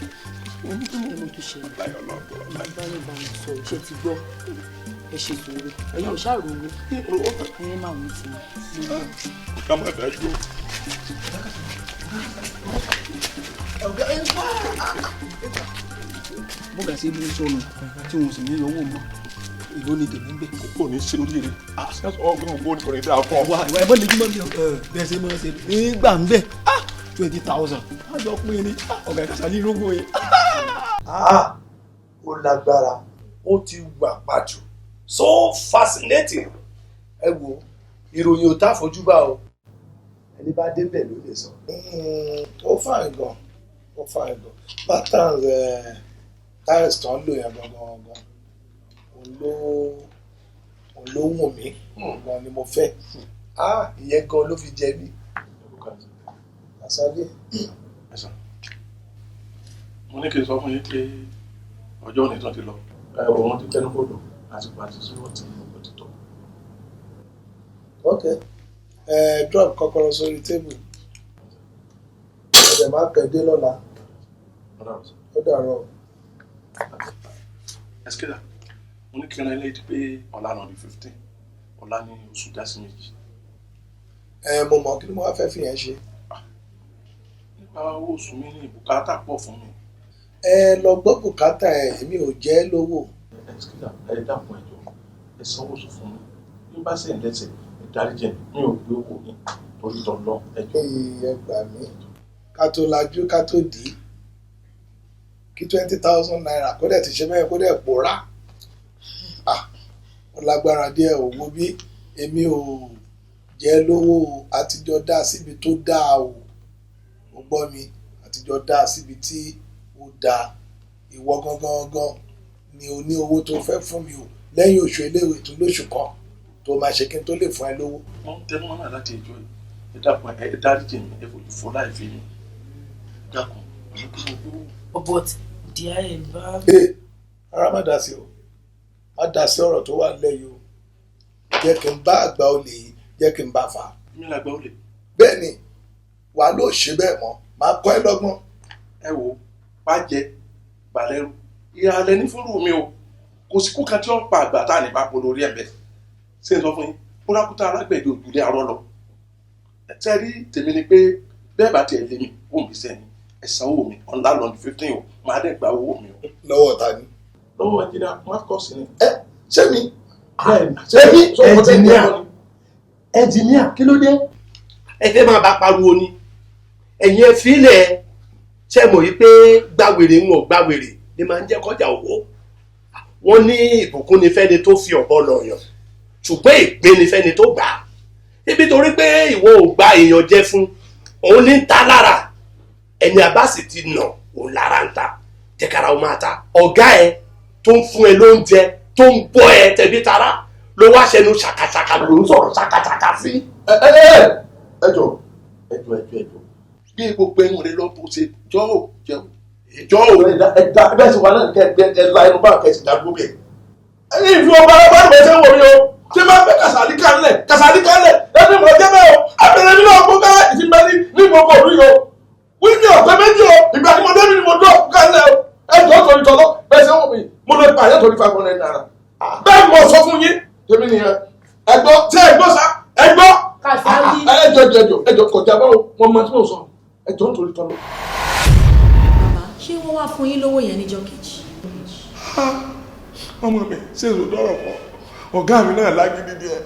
Mo tún ṣe báyìí bá mi sọ ìṣe ti gbọ́ ẹ ṣe sòrò ẹ̀yin ò ṣàrò owó ẹ̀yin máa wọ́n ti mọ̀. Ká má dájú. bọ́gà sí ibi sọnù tí wọn sì ní owó mọ́ ìlú ni tèmi ń gbé. Kò ní sí oríire. Ọgbọ́n ògbó ni kò ní dáa fún ọ. Ìwà ẹ̀bọ́n lè gbọ́n mi bẹ́ẹ̀ ṣe máa ṣe nígbà ń bẹ̀ 20,000 á jọ pín ní ọ̀gá Kasali lógún yẹn. Ó lágbára ó ti wà pàjù so fascinating. Ẹ wo ìròyìn ò tá fojú bá o ẹni bá débẹ̀ ló lè sọ. Ó fàìn gan patterns tiles tán lò yẹn gangan òun ló wù mí gan ni mo fẹ́. Ìyẹn gan ló fi jẹ mí. Kasali. Mo ní kí n sọ fún yín pé ọjọ́ òní tán ti lọ òun ti tẹnu bọ̀dọ̀ àti pàtí sí ọtí òtítọ́. Ok drop kọ́kọ́rọ́ sórí tébù ẹ̀dẹ̀ má pẹ́ dé lọ́la ó dàrọ̀. Ẹsikẹ́dà mo ní kí n rán ilé pé ọ̀la náà di 15 ọ̀la ní oṣù jásí méjì. Mo mọ̀ kí ni mo wá fẹ́ fi yẹn ṣe. Nípa owó oṣù mi ní bùkátà pọ̀ fún mi. Lọ gbọ́ bùkátà èmi ò jẹ́ lówó. Ẹsikẹ́dà ẹ dákun ẹjọ́ ẹ sanwó oṣù fún mi bí bá sì ń lẹ́sẹ̀ ìdáríjẹ mi ò gbé owó mi torí tọ̀lọ́ ẹjọ́. Ẹ gbà mí ká tó lajú ká tó dì í kí 20,000 naira kó dẹ̀ ti ṣe bẹ́ẹ̀ kó dẹ̀ pòórá. Ó lágbára díẹ̀ owó bí èmi ò jẹ́ lówó àtijọ́ dá síbi tó dáa o gbọ́ mi àtijọ́ dá síbi tí ó dáa ìwọ gangan ni o ní owó tó fẹ́ fún mi o lẹ́yìn oṣù eléwé tó lóṣù kan tó máa ṣe kí n tó lè fún ẹ lówó. Wọ́n ń tẹnu mọ́ náà láti ìjọ yìí ẹ dákun ẹ dáríjì mi ẹ fojú fọ́ láì fi mi dákun ọ̀nà kí mo gbówó. But díẹ̀ ẹ̀ bá. Ara má dá sí o má dá sí ọ̀rọ̀ tó wà nílẹ̀ yìí o jẹ́ kí n bá àgbà olè yìí jẹ́ kí n bá fà á. Mi làgbà olè. Bẹ́ẹ̀ ni wà ló ṣe bẹ́ẹ̀ mọ́ máa kọ́ ẹ lọ́gbọ́n. Ẹ wo bàjẹ́ balẹ̀rù ìhàlẹ̀ ní fúnrú mi o kò sí kú kan tí wọ́n pa àgbà tá à ní bá polo orí ẹ̀ bẹ́ẹ̀ ṣé n sọ fún yín kúrákútà alágbẹ̀dẹ òjúlé arọ́ lọ. Tẹ́rí tèmi ni pé bẹ́ẹ̀ bá tiẹ̀ lé mi wò mí sẹ́ni ẹ san owó mi ọ̀nà lọ́nà 15 o máa dẹ̀ gba owó mi o. Lọ́wọ́ ta ni. Lọ́wọ́ ẹnjìnìá Marcus ni. Ṣé mi. Ẹnjìníà kí ló dé ẹ fẹ́ máa bá pariwo ni ẹ̀yin ẹ fílẹ̀ ṣe mọ̀ yìí pé gbàwèrè ń wọ̀ gbàwèrè ni máa ń jẹ́ kọjá owó wọ́n ní ìbùkún ni fẹ́ni tó fi ọ̀bọ lọ̀yàn ṣùgbọ́n ègbé ni fẹ́ni tó gbà á ibi torí pé ìwọ ò gba èèyàn jẹ fún òun ní ta lára ẹni àbá sì ti nà òun lára ń ta jẹkara ó máa ta ọ̀gá ẹ tó ń fún ẹ lóúnjẹ tó ń bọ́ ẹ tẹ̀bí tara ló wá ṣẹnu ṣàkàṣàkà ló ń sọ̀rọ̀ ṣàkàṣàkà sí. ẹjọ bí gbogbo ẹ̀hún rẹ lọ bó ṣe jọ ò ẹdá bẹ́ẹ̀ sì wà náà kẹ la ẹnu bá kẹ sì dá gbogbo ẹ. ẹni ìfi ọba ọba ìgbà ṣe ń wò mí o ṣé máa fẹ́ kàṣàlí kan lẹ̀ ẹni mọ̀ jẹ́ bẹ́ẹ̀ o abẹ́rẹ́ mi náà gbọ́ ká ìsìn bá ní gbogbo òru yìí o wí ní ọ̀pẹ méjì o ìgbà tí mo débi ni mo dọ̀ kan lẹ̀ o ẹjọ́ torí tọ́lọ́ bẹ́ẹ̀ ṣe ń wò mí mo lè pààyàn torí 500 naira bẹ́ẹ̀ mo sọ fún yín tèmi nìyẹn ẹgbọ́ tí ẹgbọ́ sá ẹgbọ́ ẹjọ́ kọjá báwo wọn máa tí mo sọ ẹjọ́ nítorí tọ́lọ́. bàbá ṣé wọ́n wá fún yín lówó yẹn níjọ́ kejì. ọmọ mi ṣe èso dọ́rọ̀ pọ̀ ọ̀gá mi náà lágídí díẹ̀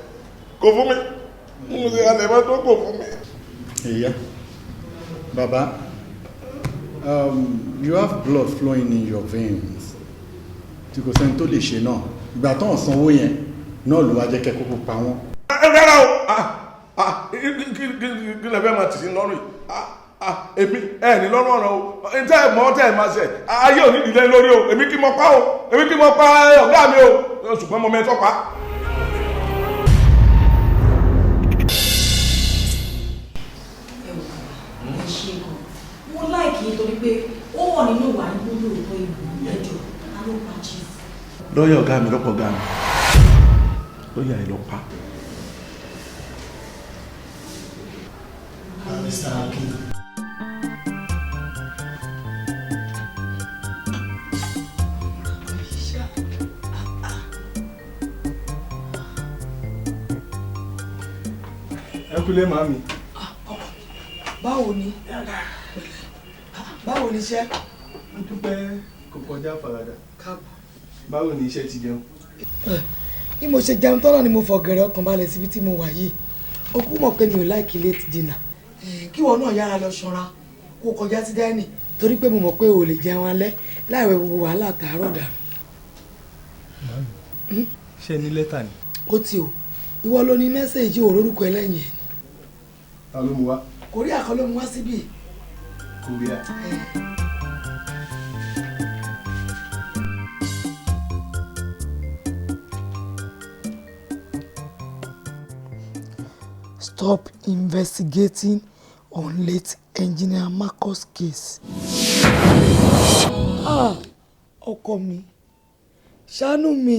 kò fún mi mo ṣe alẹ́ bá tó kò fún mi. ìyá bàbá you have blood flowing in your veins tí kò sẹ́ni tó lè ṣe náà ìgbà tó ń sanwó yẹn náà ló wá jẹ́ kẹ́ kókó pa wọ́n. rárá o kí lè fẹ́ máa tì sí lọ́rùn èmi ní lọ́rùn ọ̀rọ̀ o tẹ́ ẹ̀ mọ́ tẹ́ ẹ̀ máa ṣe ayé ò ní ìdílé lórí o èmi kí mo pa o èmi kí mo pa ọ̀gá mi o ṣùgbọ́n mo mẹ́tọ́ pa. mo láìkì nítorí pé ó wọ̀ nínú ìwà ìgbódò òkú ìlú ẹjọ́ alópa chief. lọ́yà ọ̀gá mi lọ́pọ̀ ọ̀gá mi lọ́yà ìlọ́pàá. Mr. Akin. ẹ kúlé màmí. báwo ni báwo ni iṣẹ́. mo dúpẹ́ kò kọjá àfaradà. báwo ni iṣẹ́ ti jẹun. bí mo ṣe jẹun tọ́nà ni mo fọ̀gẹ̀rẹ̀ ọkàn balẹ̀ síbi tí mo wà yìí ó kú mọ̀ pé mi ò láìkí late dinner kí wọn náà yára lọ ṣọ́ra kó kọjá sí dání torí pé mo mọ̀ pé o lè jẹun alẹ́ láìwẹ̀ gbogbo wàhálà tààrọ̀ dànù. ṣé ní lẹ́tà ni. ó ti o ìwọ ló ní mẹ́sẹ̀gì òrórúkọ ẹlẹ́yìn ẹ̀. ta ló mú wá. Korea kan ló mú wá síbí. Korea. Stop investigating on late engineer Marcus case. Ọkọ mi ṣàánú mi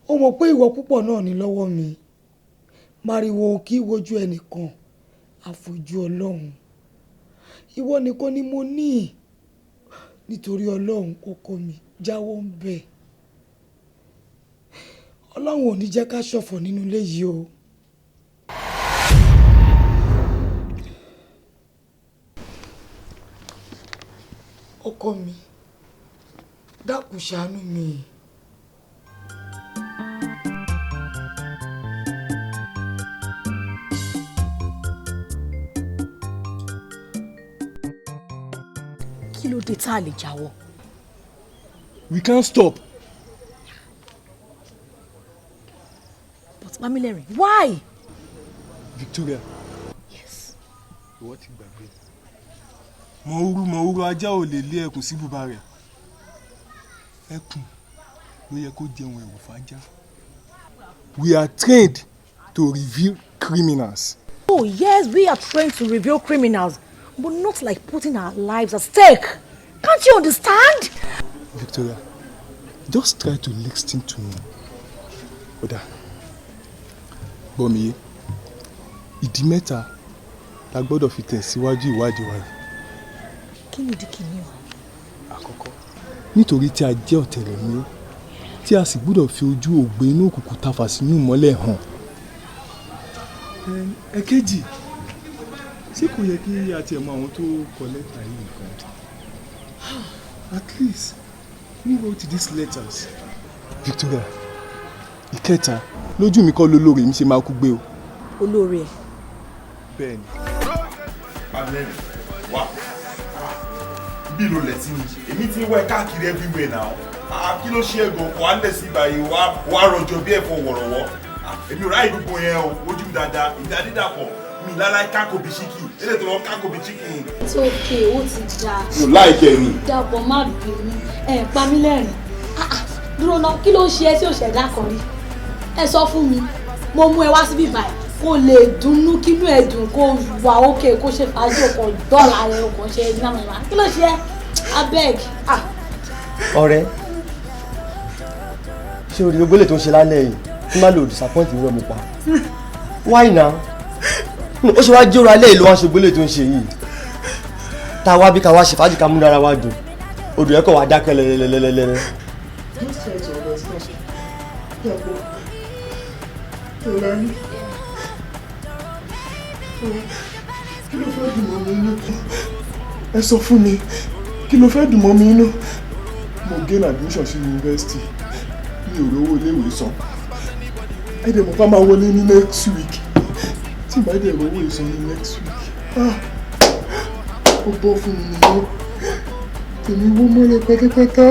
ó mọ̀ pé ìwọ púpọ̀ náà ní lọ́wọ́ mi mariwo kí wojú ẹnìkan àfojú Ọlọ́run ìwọ nìkan ni mo ní nítorí Ọlọ́run ọkọ mi jáwọ́ ń bẹ̀ Ọlọ́run ò ní jẹ́ ká ṣọ̀fọ̀ nínú ilé yìí o. ọkọ mi dákun ṣàánú mi. kí ló dé tá a lè jáwọ́. we can't stop. but Mamilerin why. Victoria. yes. ìwọ ti gbàgbé mọ̀ọ́rú ajá ò lè lé ẹkùn sí bùbá rẹ̀ ẹkùn ló yẹ kó jẹun ẹ̀wò fàájà. we are trained to reveal criminals. oh yes, we are trained to reveal criminals but not like putting our lives at stake. Can't you understand? Victoria, just try to listen to me. Oda, gbọ́ mi yé, ìdí mẹ́ta la gbọ́dọ̀ fi tẹ̀síwájú ìwádìí wa. Kí ni ìdí kìíní o? Àkọ́kọ́, nítorí tí a jẹ́ ọ̀tẹlẹ̀múyẹ́ tí a sì gbọ́dọ̀ fi ojú ògbé inú òkùnkùn tafà sínú ìmọ́lẹ̀ hàn. Ẹ̀kejì, ṣé kò yẹ kí a tiẹ̀ mọ àwọn tó kọ lẹ́tà yìí nìkan? At least, who wrote these letters? Victoria, ìkẹta, lójú mi kọ́ lólórí mi ṣe máa kú gbé o. Olórí ẹ̀. Bẹ́ẹ̀ni. Amen. Wá. Bí ló lẹ̀ sí mi, èmi ti ń wá káàkiri everywhere now. Kí ló ṣe ẹ̀gàn kó á lẹ̀ sí báyìí wá rọjò bí ẹ̀fọ́ wọ̀rọ̀wọ́. Èmi ò ráyè gbogbo yẹn o, ojú dáadáa, ìdá dídàpọ̀. Mi láláì kákò bí ṣíkì, eléyìí tó lọ kákò bí ṣíkì. It's okay, ó ti dáa. Mo láìkẹ́ ni. Dàpọ̀ má bínú, pa mí lẹ́rìn. Dúró náà, kí ló ṣe ẹ́ tí ò ṣẹ̀dá kan rí? Ẹ sọ fún mi, mo mú ẹ wá síbí báyìí, kó lè dunnú kínú ẹ dùn, kó wà ókè, kó ṣe fàájì ọkàn dọ́là rẹ ọkàn ṣe gbàmọ̀lá. Kí ló ṣe ẹ́? Abeg. Ọ̀rẹ́, ṣé o rí gbogbo lè tó ń ṣe lálẹ́ yìí? Tí má lò disappoint mi lọ́mọ pa. Why now? Ó ṣe wá jóró alẹ́ ìlú wọn ṣe gbólé tó ń ṣe yìí. Tá a wá bí ká wá ṣe fàájì ká mú dára wá dùn. Odò ẹ̀kọ́ wá dákẹ́ lẹ́lẹ́lẹ́lẹ́lẹ́. Just try to understand. Dàpọ̀. Ọ̀rẹ́. Kí ló fẹ́ dùn mọ́ mi inú? Ẹ sọ fún mi, kí ló fẹ́ dùn mọ́ mi inú? Mo gain admission sí yunifásitì. Mi ò rówó iléèwé san. Ẹ dẹ̀ mọ̀ ká máa wọlé ní next week. Tí ìbá dẹ̀ rówó ìsan ní next week. Ó bọ́ fún mi nìyẹn. Tèmi wó mọ́lẹ̀ pátápátá.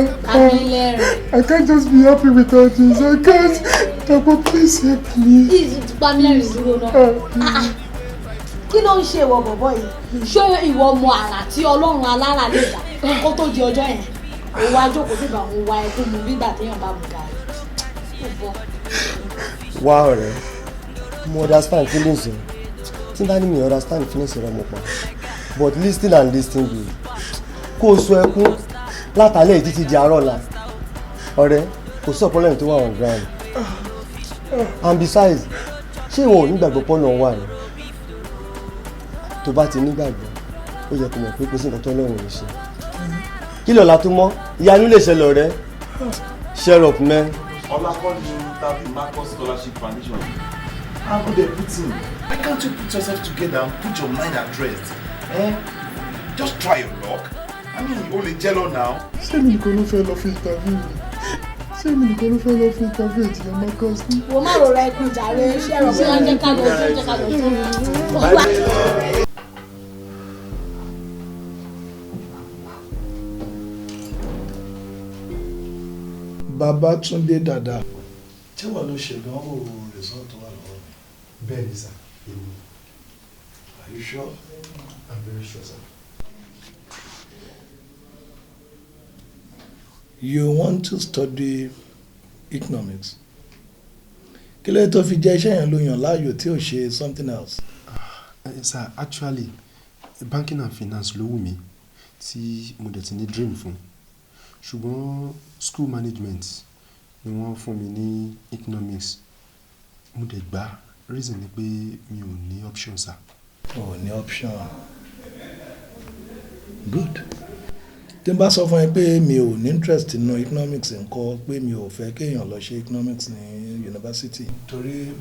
I can't just be happy without this. I can't. Dàpọ̀, please help me. Pamílẹ́rìn dúró náà. Kí ló ń ṣe ìwọ bọ̀bọ̀ yìí? Ṣé ìwọ mọ àrà tí Ọlọ́run alára lè dá kó tó di ọjọ́ yẹn? Òun wá jókòó síbà òun wá ẹkún mu nígbà téèyàn bá bù gàrí. Wá ọ̀rẹ́, mo understand feelings yẹn. Tí bá ní mi understand feelings rẹ mo pa. But listen and listen good. Kó o sọ ẹkún látàlẹ́ títí di àárọ̀ la. Ọ̀rẹ́, kò sí problem tó wà on ground. And besides, ṣé ìwọ ò nígbàgbọ́ pọ́nà wà ní? Tó bá ti nígbàgbọ́, ó yẹ kó mọ̀ pé kò sí nǹkan tó Ọlọ́run ò ṣe. Kí lọ́la tó mọ́, ìyanu lè ṣẹlẹ̀ ọ̀rẹ́. Share up, man. Ọlákọ́ni tàbí Marcus Scholarship Foundation. How could they put in? Why can't you put yourself together and put your mind at rest? Just try your luck. I mean, o lè jẹ́ lọ now. Ṣé mi nìkan ló fẹ́ lọ fún interview? Ṣé mi nìkan ló fẹ́ lọ fún interview ìjìnlẹ̀ Marcus? Wo má rọra ẹkún jàre, ṣé ẹ̀rọ bí wọ́n jẹ́ ká lọ sí jẹ́ ká lọ sí. Babátúndé Dàda. Ṣé wọ́n ló ṣe ìdánwò result tó wà lọ́wọ́ mi? Bẹ́ẹ̀ ni sà, èmi. Are you sure? I'm very sure, sir. You want to study economics? Kí ló tó fi jẹ́ iṣẹ́ yẹn ló yàn láàyò tí ò ṣe something else? Sir, actually, banking and finance ló wù mí tí mo dẹ̀ ti ní dream fún. Ṣùgbọ́n school management ni wọ́n fún mi ní economics. Mo dẹ̀ gbà reason ni pé mi ò ní option, sir. Oh, ní option. Good. Tí n bá sọ fún ẹ pé mi ò ní interest nínú economics ńkọ́ pé mi ò fẹ́ kéèyàn lọ ṣe economics ní university. Torí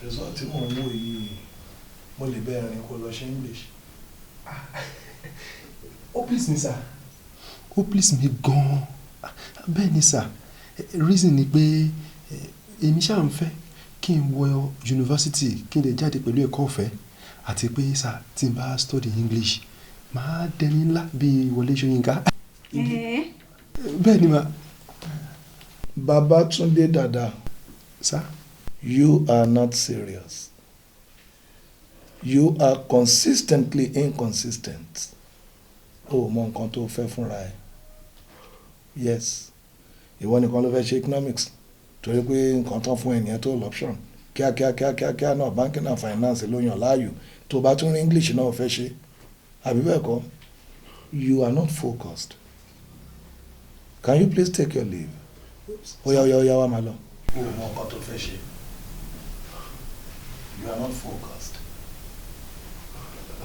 result tí mò ń wò yìí mo lè bẹ́ẹ̀ rìn kó lọ ṣe English. Ó please mi, sir. Ó please mi gan-an. Bẹ́ẹ̀ ni, sir. Reason ni pé èmi ṣáà ń fẹ́ kí n wọ university kí n lè jáde pẹ̀lú ẹ̀kọ́ ọ̀fẹ́ àti pé, sir, tí n bá study English màá dẹni ńlá bíi Wọlé Ṣóyínká. Bẹ́ẹ̀ ni ma. Babátúndé Dàda. Sir? You are not serious. You are consistently inconsistent. O mọ nǹkan tó fẹ́ fúnra ẹ̀. Yes. Ìwọ nìkan ló fẹ́ ṣe economics. Torí pé nǹkan tán fún ẹnìyẹn tó l'option. Kíákíá náà banking and finance ló yàn láàyò. Tó bá tún ní English náà fẹ́ ṣe. Àbí bẹ́ẹ̀ kọ́? You are not focused. Can you please take your leave? Oya wá máa lọ. O mọ nǹkan tó fẹ́ ṣe. You are not focused.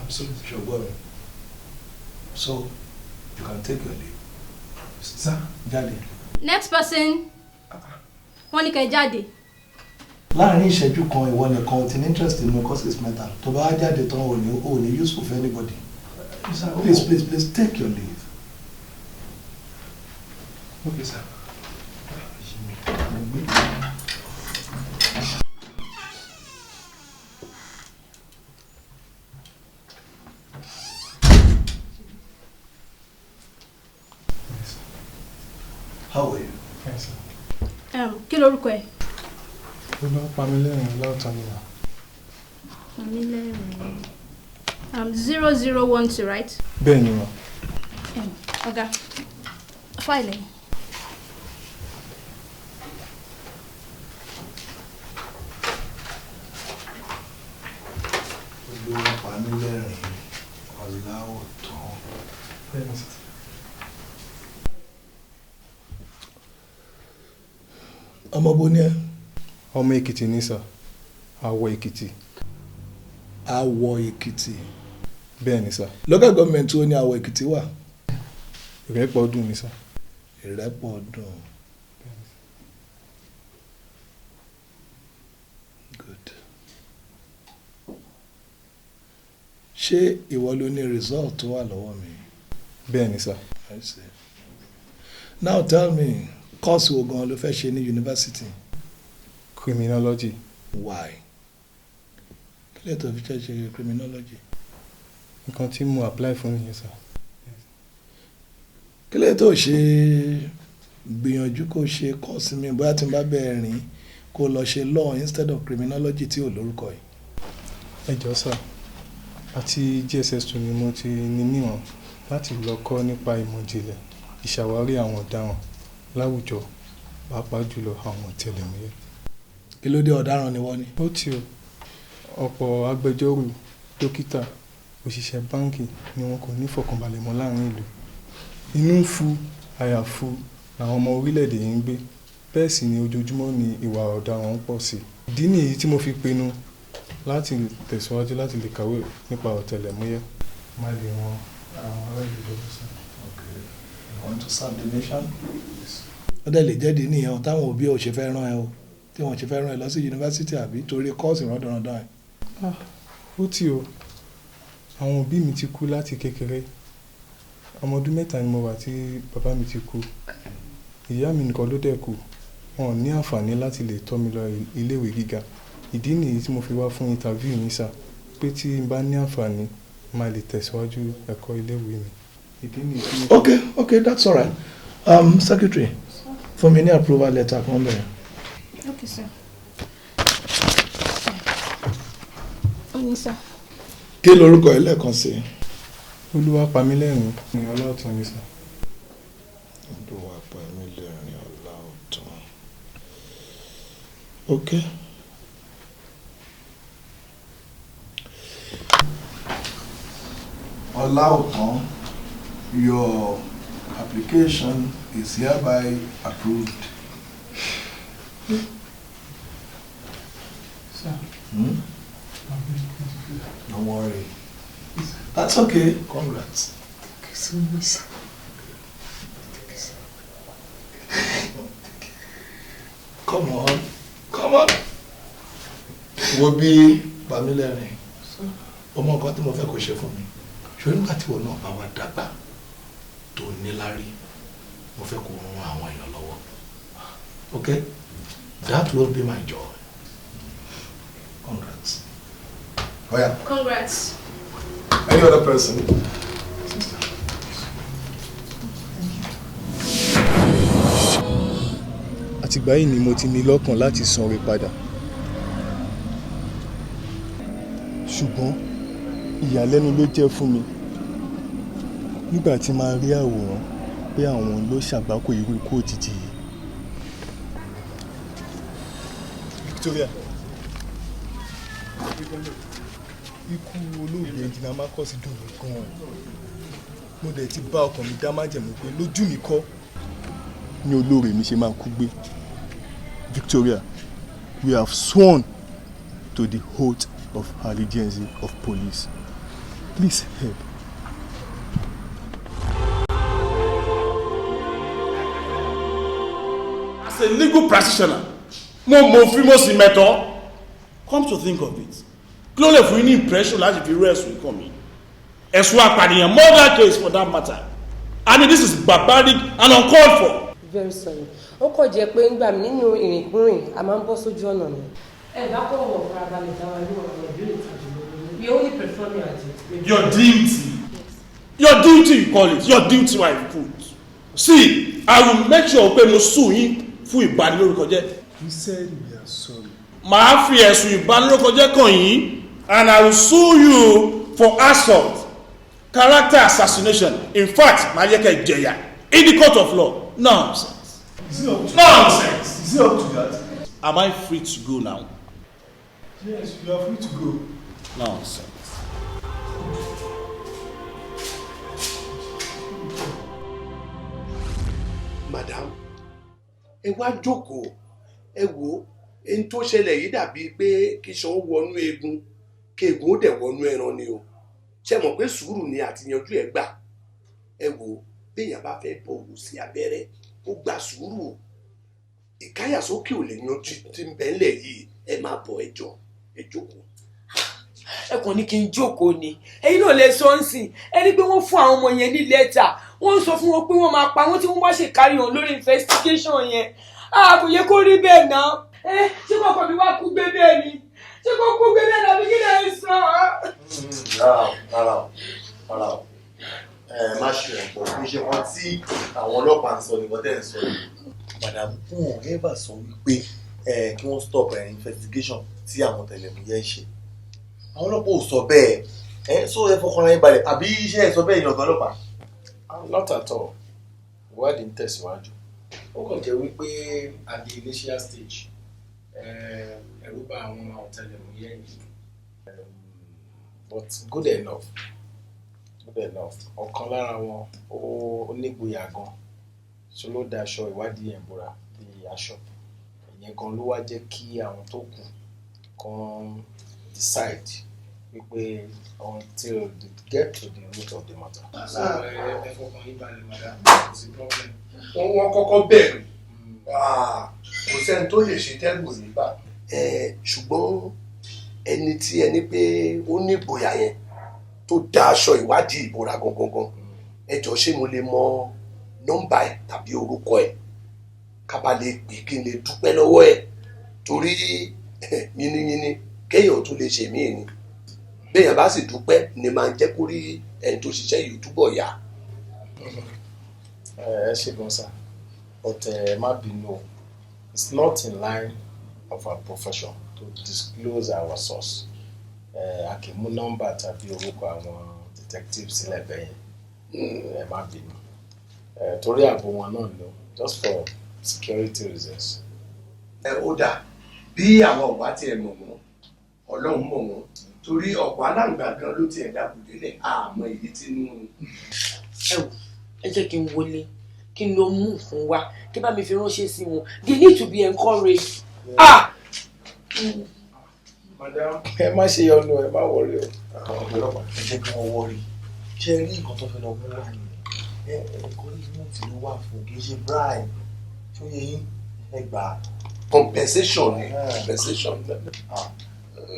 I'm sorry. Ṣùgbọ́n so you can take your leave. Sir? Jáde. Next person. Wọ́n ní kẹ́ jáde. Láàárín ìṣẹ́jú kan ìwọ nìkan o ti ní interest nínú courses mẹ́ta. Tó bá jáde tán ò ní useful for anybody. Please take your leave. Okay, sir. How are you? Fine, sir. Kí lorúkọ ẹ? Olúwapamílẹ́rìn Ọláòtánìyàn. Pamílẹ́rìn. 0012, right? Bẹ́ẹ̀ ni ma. Ọ̀gá, fáìlì. Olúwapamílẹ́rìn Ọláòtán. Bẹ́ẹ̀ ni sir. Ọmọ bo ni ẹ? Ọmọ Èkìtì ni sir. Àwọ̀ Èkìtì. Àwọ̀ Èkìtì. Bẹ́ẹ̀ ni sir. Local government wo ni Àwọ̀ Èkìtì wà? Ìrẹ́pọ̀dùn ni sir. Ìrẹ́pọ̀dùn. Good. Ṣé ìwọ ló ní result tó wà lọ́wọ́ mi? Bẹ́ẹ̀ ni sir. I see. Now tell me, course wo gan ló fẹ́ ṣe ní university? Criminology. Why? Kí lè tó fi ṣe criminology? Nǹkan tí mo apply fún nìyẹn sir. Kí lè tó ṣe gbìyànjú kó ṣe course mi bóyá tí n bá bẹ̀rẹ̀ rìn kó lọ ṣe law instead of criminology tí ò lórúkọ yìí? Ẹ jọ̀ọ́ sir, àti JSS2 ni mo ti ní níwọ̀n láti lọ kọ́ nípa ìmọ̀ ìjìnlẹ̀ ìṣàwárí àwọn ọ̀daràn láwùjọ, pàápàá jùlọ àwọn ọ̀tẹlẹ̀múyẹ́. Kí ló dé ọ̀daràn ni wọ́n ní? Ó ti o, ọ̀pọ̀ agbẹjọ́rò, dókítà, òṣìṣẹ́ báńkì ni wọn kò ní fọkànbalẹ̀ mọ́ láàrin ìlú. Inú ń fu, àyà fu làwọn ọmọ orílẹ̀-èdè yìí ń gbé, bẹ́ẹ̀ sì ni ojoojúmọ́ ni ìwà ọ̀daràn ń pọ̀ sí. Ìdí nìyí tí mo fi pinnu láti tẹ̀síwájú láti lè kàwé nípa ọ̀tẹlẹ̀múyẹ́. Má lè wọn àwọn ará ìlú lọ́wọ́ sí. Okay. You want to serve the nation? Ó dẹ̀ lè jẹ́dí nìyẹn táwọn òbí ò ṣe fẹ́ rán ẹ o, tí wọ́n ṣe fẹ́ rán ẹ lọ sí yunifásitì àbí torí kọ́ọ̀sì rọ́dọ̀rọ̀dọ̀ ẹ̀. Ó ti o, àwọn òbí mi ti kú láti kékeré. Ọmọ ọdún 3 ni mo wà tí bàbá mi ti kú. Ìyá mi nìkan ló dẹ̀ kú. Wọn ò ní àǹfààní láti lè tọ́ mi lọ iléèwé gíga. Ìdí nìyí tí mo fi wá fún interview yìí sà, pé tí n bá ní àǹfààní máa lè tẹ̀síwájú ẹ̀kọ́ iléèwé mi. Ìdí nìyí tí mo fi. Okay, that's all right. Secretary, fún mi ní approval letter kan bẹ̀rẹ̀. Okay, sir. Sir. Kí lorúkọ ẹ lẹ́ẹ̀kan sí? Olúwapamílẹ́rìn Ọláòtán ni sir. Olúwapamílẹ́rìn Ọláòtán. Okay. Ọláòtán, your application is hereby approved. Sir. Don't worry. That's okay. Congrats. Thank you so much, sir. Come on. Wo bí Pamílẹ́rìn. Ọmọ nǹkan tí mo fẹ́ kó ṣe fún mi. Ṣé nígbà tí wọn náà bá wá dàgbà tó níláárí, mo fẹ́ kó ran àwọn èèyàn lọ́wọ́. Okay? That will be my joy. Congrats. Oh yeah. Congrats. Any other person? Àtìgbà yìí ni mo ti ní lọ́kàn láti san oore padà. Ṣùgbọ́n ìyàlẹ́nu ló jẹ́ fún mi nígbà tí máa rí àwòrán pé àwọn ló ṣàgbákò irú ikú òjijì yìí. Victoria, ikú olóògbé ẹnjìnà Marcus dùn mí gan-an. Mo dẹ̀ ti bá ọkàn mi dá májẹ̀mú pé lójú mi kọ́ ni olóore mi ṣe máa kú gbé. Victoria, we have sworn to the oath of allegiance of police. Please help. As a legal practitioner, mo òfin mo sì mẹ́tọ́. Come to think of it, kí ló lè fún yín ní impression láti fi rú ẹ̀sùn ikọ̀ mi? Ẹ̀sùn apànìyàn, murder case for that matter. I mean, this is barbaric and uncalled for. Very sorry. Ó kọ̀ jẹ́ pé ńgbà mí nínú ìrìnkúrìn a máa ń bọ́ sójú ọ̀nà ni. Ẹ bá kọ̀ wọ̀ fún abalẹ̀ dáwà ní ọ̀rọ̀ ìbílẹ̀ ìtàjù lórí. We only prefer me at it. Your duty. Your duty, you call it. Your duty, my recruit. See, I will make sure pé mo sue yín fún ìbanilórúkọjẹ́. You said we are sorry. Màá fi ẹ̀sùn ìbanilórúkọjẹ́ kàn yín and I will sue you for assault, character assassination. In fact, màá yẹ kẹ́ jẹ̀yà in the court of law. Nonsense. Is it up to Nonsense. Is it up to that? Am I free to go now? Yes, you are free to go. Nonsense. Madam, ẹ wá jókòó, ẹ wò ẹni tó ṣẹlẹ̀ yìí dàbí pé kí ṣan wọnú eegun kí eegun ó dẹ̀ wọnú ẹran ni o. Ṣé mọ̀ pé sùúrù ni àtìyànjú ẹ̀ gbà? Ẹ wò béèyàn bá fẹ́ bọ̀ òwú sí abẹ́rẹ́ ó gba sùúrù. Ìkáyàsókè ò lè yanjú tí ń bẹ ńlẹ̀ yìí, ẹ máa bọ̀ ẹ jókòó. Ẹ kàn ní kí n jókòó ni ẹ̀yin náà lè sọ ń sìn ẹni pé wọ́n fún àwọn ọmọ yẹn ní lẹ́tà wọ́n sọ fún wọn pé wọ́n máa pa wọ́n tí wọ́n bá ṣe kárí hàn lórí investigation yẹn kò yẹ kó rí bẹ́ẹ̀ náà ṣé kọ̀ọ̀kan mi wá kú gbé bẹ́ẹ̀ ni ṣé kò kú gbé bẹ́ẹ̀ nàbí kí lè sọ. rárá o má ṣe ọ̀pọ̀ kí ṣe wọ́n tí àwọn ọlọ́pàá ń sọ nìkan tẹ́ ń sọ yìí. Madam wọn ẹ́bà sọ wípé kí wọ́n stop investigation tí àwọn tẹlẹmúyẹ́ ṣe. Àwọn ọlọ́pàá ò sọ bẹ́ẹ̀ so ẹ fọkànra yín balẹ̀ àbí iṣẹ́ ẹ sọ bẹ́ẹ̀ ní ọ̀gá ọlọ́pàá. Not at all. Ìwádìí ń tẹ̀síwájú. Ó kàn jẹ́ wípé at the initial stage ẹ̀rù bà àwọn ọ̀tẹlẹ̀múyẹ́ yìí. But good enough. Ọ̀kan lára wọn ó nígboyà gan. Ṣé ló daṣọ ìwádìí ẹ̀ bóra bí aṣọ. Ìyẹn gan ló wá jẹ́ kí àwọn tó kù kan decide wípé until they get to the root of the matter. Ẹ fọkàn yín balẹ̀ madam, kò sí problem. Wọ́n kọ́kọ́ bẹ̀rù kò sẹ́ni tó lè ṣe tẹ́gbò nígbà. Ṣùgbọ́n ẹni tí ẹni pé ó ní ìgboyà yẹn tó dá aṣọ ìwádìí ìbora gangan ẹ jọ̀ọ́ ṣé mo lè mọ nọ́mbà ẹ̀ tàbí orúkọ ẹ̀ ká bá lè pè kí n lè dúpẹ́ lọ́wọ́ ẹ̀ torí yínníyínní kéèyàn tó lè ṣe míì ni béèyàn bá sì dúpẹ́ ni máa ń jẹ́ kó rí ẹni tó ṣiṣẹ́ yìí túbọ̀ yá. Ẹ ṣe gan sa but má bínú it's not in line of our profession to disclose our source. A kì í mú nọ́mbà tàbí orúkọ àwọn detectives sílẹ̀ bẹ́yẹn ẹ má bínú torí ààbò wọn náà lò just for security reasons. Ó dà bí àwọn ọ̀wá tiẹ̀ mọ̀ wọ́n Ọlọ́run mọ̀ wọ́n torí ọ̀pọ̀ aláǹgbá gan ló tiẹ̀ dàbò délẹ̀ àmọ́ ìdí tí nínú. Ẹ jẹ́ kí n wọlé kí n lọ mú fún wa kí bá mi fi ránṣẹ́ sí wọn they need to be encouraged. Madam ẹ má ṣe yọnu ẹ má wọrí o. Àwọn ọlọ́pàá ẹ jẹ́ kí wọ́n wọrí ṣe rí nǹkan tó fẹ́ lọ mú wá ni encouragement ló wà fún kì í ṣe bribe tó yẹ yín ẹ gbà compensation ni compensation.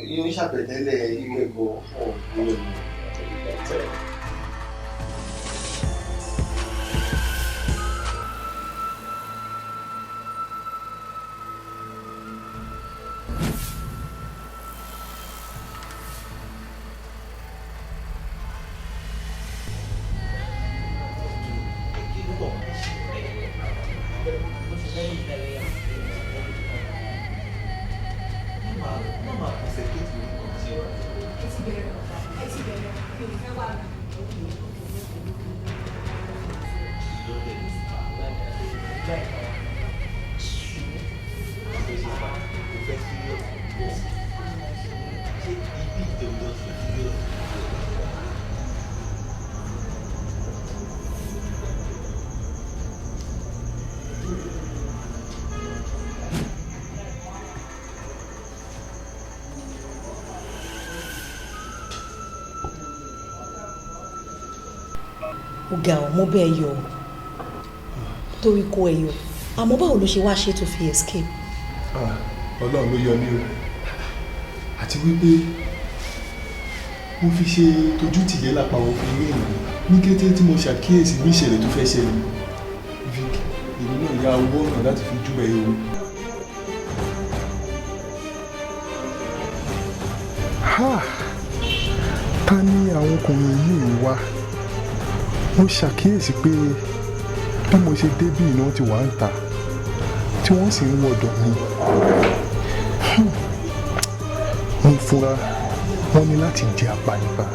Yín ṣàbẹ̀tẹ́lẹ̀ ilé ẹ̀kọ́ ọ̀gbìn ọ̀gá ọmọ bẹ́ẹ̀ yọ torí kó ẹ yọ àmọ́ báwo ló ṣe wá ṣe tó fi escape. Ọlọ́run ló yọ mí o àti wípé mo fi ṣe tójú tìyẹ́ lápá òfin ní ìlú ní kété tí mo ṣàkíyèsí ní ìṣẹ̀lẹ̀ tó fẹ́ ṣẹlẹ̀ Vic èmi náà ya owó ọ̀nà láti fi júbẹ̀ ewu. Ta ni àwọn ọkùnrin yìí wá? Mo ṣàkíyèsí pé bí mo ṣe débí iná ti wà ń ta tí wọ́n sì ń wọ̀dọ̀ mi. Mo fura wọ́n ní láti jẹ́ apanipa.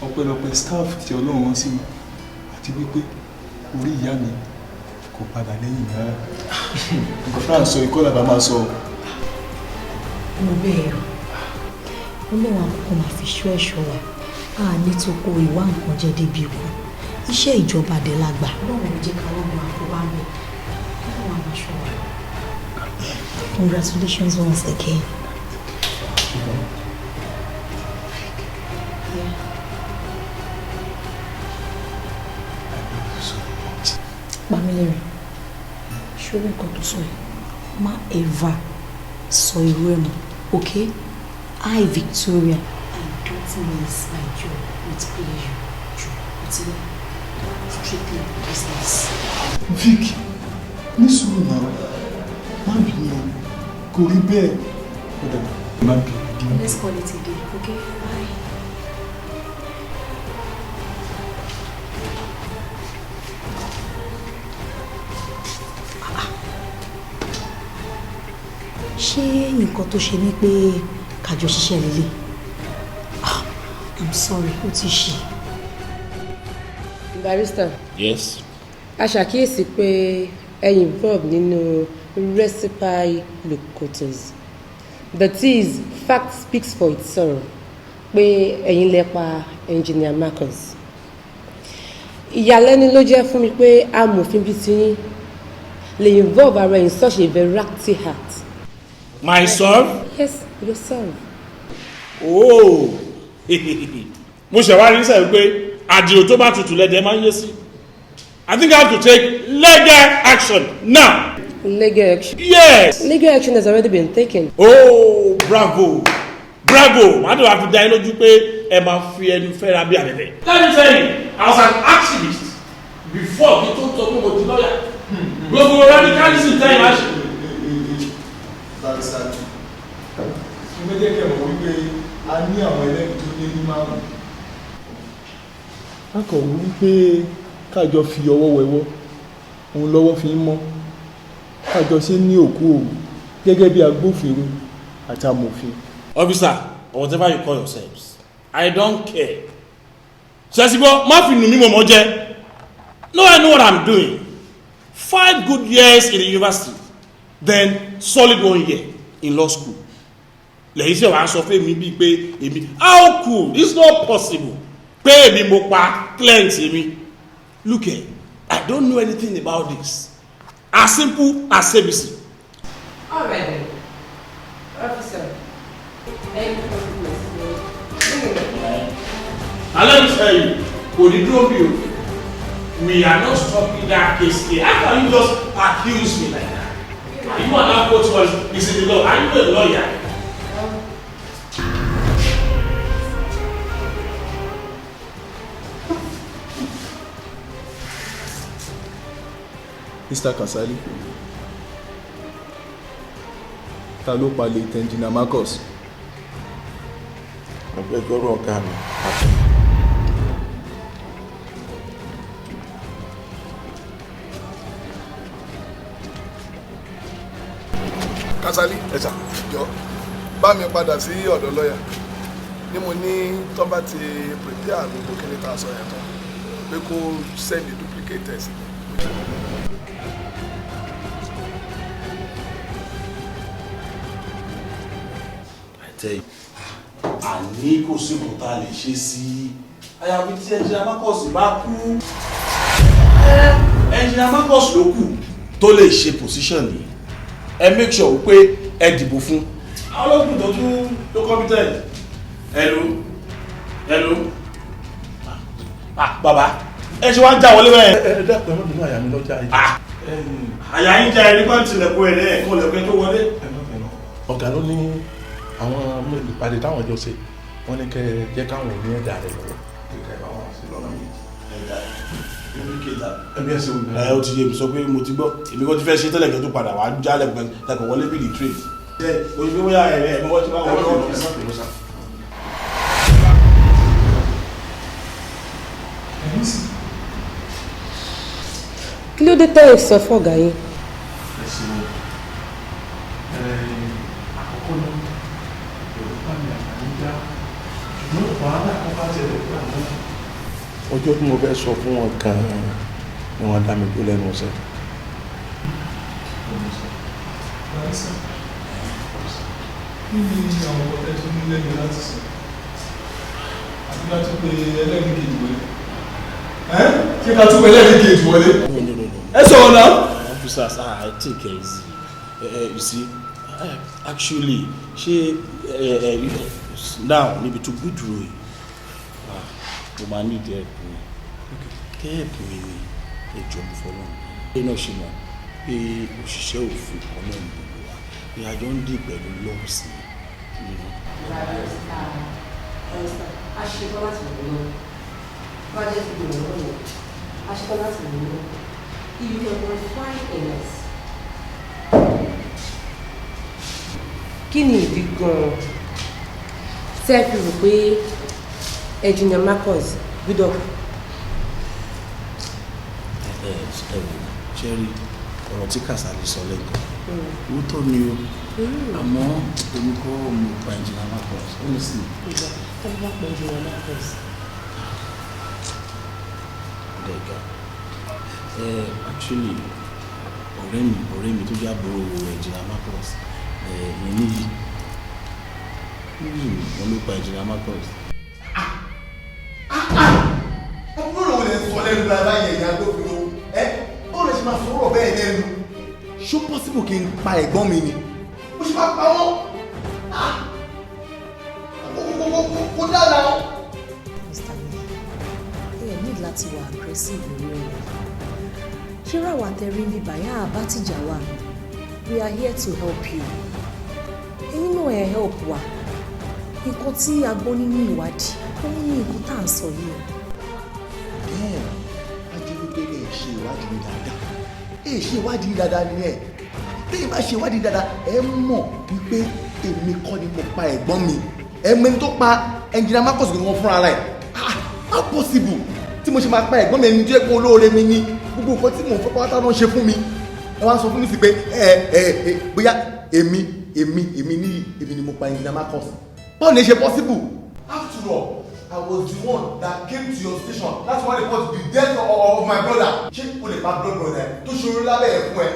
Ọpẹ́lọpẹ́ staff tí Ọlọ́run rán sí mi àti wípé orí ìyá mi kò padà lẹ́yìn rárá. Nǹkan tá à ń sọ ikọ́ làbá máa sọ. Mo bẹ́ẹ̀ rò Ọlọ́run àkókò máa fi ṣọ́ ẹ̀ṣọ́ wa a ní tó kó ìwà nǹkan jẹ́ débi ikú iṣẹ́ ìjọba dẹ̀ la gbà. Ọlọ́run jẹ́ ká lọ́gbọ̀n àkóbá ń bẹ̀ Ọlọ́run àmọ́ ṣọ́ wa. Congratulations once again. Bamilere, ṣórí nǹkan tó sọ yìí, má ever sọ irú ẹ̀ mọ́, okay? I, Victoria, I don't miss my job with pleasure. Strictly business. Vic, ní sùúrù náà, má bínú, kò rí bẹ́ẹ̀. Má bínú. Let's call it a day, okay? Bye. Ṣé nǹkan tó ṣe ní pé kájọ ṣiṣẹ́ líle? I'm sorry, ó ti ṣe. Barrister. Yes. A ṣàkíyèsí pé ẹ involve nínú recipe locutus. That is, fact speaks for itself. Pé ẹ̀yin lẹ pa engineer Marcus. Ìyàlẹ́nu ló jẹ́ fún mi pé amòfin bíi ti yín lè involve ara in such a veracity act. Myself? Yes, yourself. Oh, mo ṣe wá ní sẹ́yìn pé àdìrò tó bá tutù lẹ́dẹ̀ẹ́ máa ń yé sí. I think I have to take legal action now. Legal action? Yes. Legal action has already been taken. Oh, bravo. Bravo. Màá tó wá fi dá yín lójú pé ẹ máa fi ẹnu fẹ́ra bí àbẹ̀bẹ̀. Let me tell you, I was an activist before kí tó ń sọ pé mo di lọ́yà. Gbogbo radicalism tẹ́yìn wá ṣe. Mo jẹ́ kẹ́ mọ̀ wípé a ní àwọn ẹlẹ́rìí tó lé ní márùn-ún. A kàn wú wípé kájọ fi ọwọ́ wẹwọ́, òun lọ́wọ́ fi ń mọ́. Kájọ ṣe ní òkú òwú gẹ́gẹ́ bí agbófinró àti amòfin. Officer, or whatever you call yourselves, I don't care. Ṣẹ́sìgbọ́, má fi nù mí mọ̀mọ́ jẹ́. No, I know what I'm doing. 5 good years in the university, then solid 1 year in law school. Lẹ́yìn tí wàá sọ fún mi bíi pé èmi how cool, it's not possible pé èmi mo pa client èmi. Look here, I don't know anything about this. As simple as ABC. All right then, officer. And let me tell you, Odidrobio, we are not stopping that case here. How can you just accuse me like that? Are you an advocate? Is it the law? Are you a lawyer? Mr. Kasali, ta ló pa late engineer Marcus? Agbẹjọ́rò ọ̀gá mi. Kasali ẹ̀sà jọ bá mi padà sí ọ̀dọ̀ lọ́yà ni mo ní tó bá ti prepare gbogbo kí ni ta sọ yẹn tán pé kó send the duplicate test. Àní kò sí nǹkan tá a lè ṣe sí àyàfi tí ẹnjìnà Marcus bá kú. Ẹnjìnà Marcus ló kù tó lè ṣe position yìí. Ẹ make sure pé ẹ dìbò fún. Àwọn olókùn tó tún tó competent. Hello. Bàbá ẹ ṣe wá ń já wọlé bẹ́ẹ̀. ẹ dákun ẹ má bínú àyà mi lọ́jà yìí. àyà yín já ẹni kan tilẹ̀kùn ẹ̀ lẹ́yìn kó lẹ̀kùn tó wọlé. ọ̀gá ló ní àwọn ìpàdé táwọn jọ ṣe wọ́n ní kẹ́ jẹ́ káwọn ní ẹ̀dà rẹ̀ lọ́wọ́. ẹ o ti yé mi sọ pé mo ti gbọ́ èmi kò ti fẹ́ ṣe tẹ́lẹ̀ kẹ́ tó padà wá jálẹ̀ kẹ́kọ̀ọ́ wọlé bí the trade. ṣe òyìnbó bóyá ẹ̀ mọ́ ti bá wọlé ọ̀rọ̀ kí ló dé tẹ́ ẹ sọ fún ọ̀gá yín. àkọ́kọ́ náà yorùbá mi àgbàlíjà ṣùgbọ́n wàhálà kan bá tẹ̀lé pé àwọn ọjọ́ tí mo fẹ́ sọ fún wọn gan-an ni wọ́n dá mi tó lẹ́nu ọ̀sẹ̀. kí ni àwọn ọ̀tẹ́ tó ní lẹ́nu láti sọ àti láti pé ẹlẹ́rìí kejì wọlé ṣé ká tún pé ẹlẹ́rìí kejì wọlé. ẹ sọ̀rọ̀ náà. officers I take it easy you see actually ṣé now níbi tó gbúdúró yìí mo máa ní ìdí ẹ̀kú kẹ́ẹ̀pù mi ni ẹjọ́ mi fọlọ́ ẹ náà ṣe mọ̀ pé òṣìṣẹ́ òfin kan náà ń gbogbo wa ni àjọ ń dì pẹ̀lú lọ́ọ̀sì nínú. a ṣe bọ́ láti wọ̀ lọ bá jẹ́ fi gbìyànjú lọ́wọ́ a ṣe bọ́ láti wọ̀ lọ you can find ns. kí ni ìdí gan-an tẹ́ ẹ fi rò pé engineer Marcus gbúdọ̀. Jerry ọ̀rọ̀ tí Kàsálí sọ lẹ́kọ̀ọ́ lóòótọ́ ni o àmọ́ èmi kọ́ mo pa engineer Marcus honestly. ìgbà tó bá pa engineer Marcus. Actually ọ̀rẹ́ mi tó jẹ́ àbúrò engineer Marcus ìyẹn níyì wọn ló pa engineer Marcus. ọkùnrin wo lè sọ lẹ́nu lára yẹ̀yẹ́ agbófinró ó lè ṣe máa sọ̀rọ̀ bẹ́ẹ̀ lẹ́nu ṣó possible kí n pa ẹ̀gbọ́n mi ni ó ṣe máa pa wọ́n kó dára. Mr. Lee ẹ ní láti wà aggressive lórí ẹ̀ ṣé ráwa tẹrí ní bàyá àbátìjà wa we are here to help you ẹ̀yin náà ẹ help wa nǹkan tí a gbọ́ nínú ìwádìí ó ní nǹkan tá à ń sọ yìí. a jẹ́ wípé ẹ ṣe ìwádìí dáadáa ẹ ṣe ìwádìí dáadáa ni ẹ bẹ́ẹ̀ bá ṣe ìwádìí dáadáa ẹ mọ̀ wípé èmi kọ́ ni mo pa ẹ̀gbọ́n mi ẹ̀mẹ́ni tó pa engineer Marcus gangan fúnra rẹ̀ how possible tí mo ṣe máa pa ẹ̀gbọ́n mi ẹni tó yẹ kó olóore mi ní gbogbo nǹkan tí mò ń fẹ́ pátá náà ṣe fún mi ẹ wá sọ fún mi sí pé bóyá èmi ni mo pa engineer Marcus báwo ni ẹ ṣe possible. After all, I was the one that came to your station. That's why they report the death of my brother. Ṣé o lè pa blood brother tó ṣòro lábẹ́ ẹ̀ fún ẹ?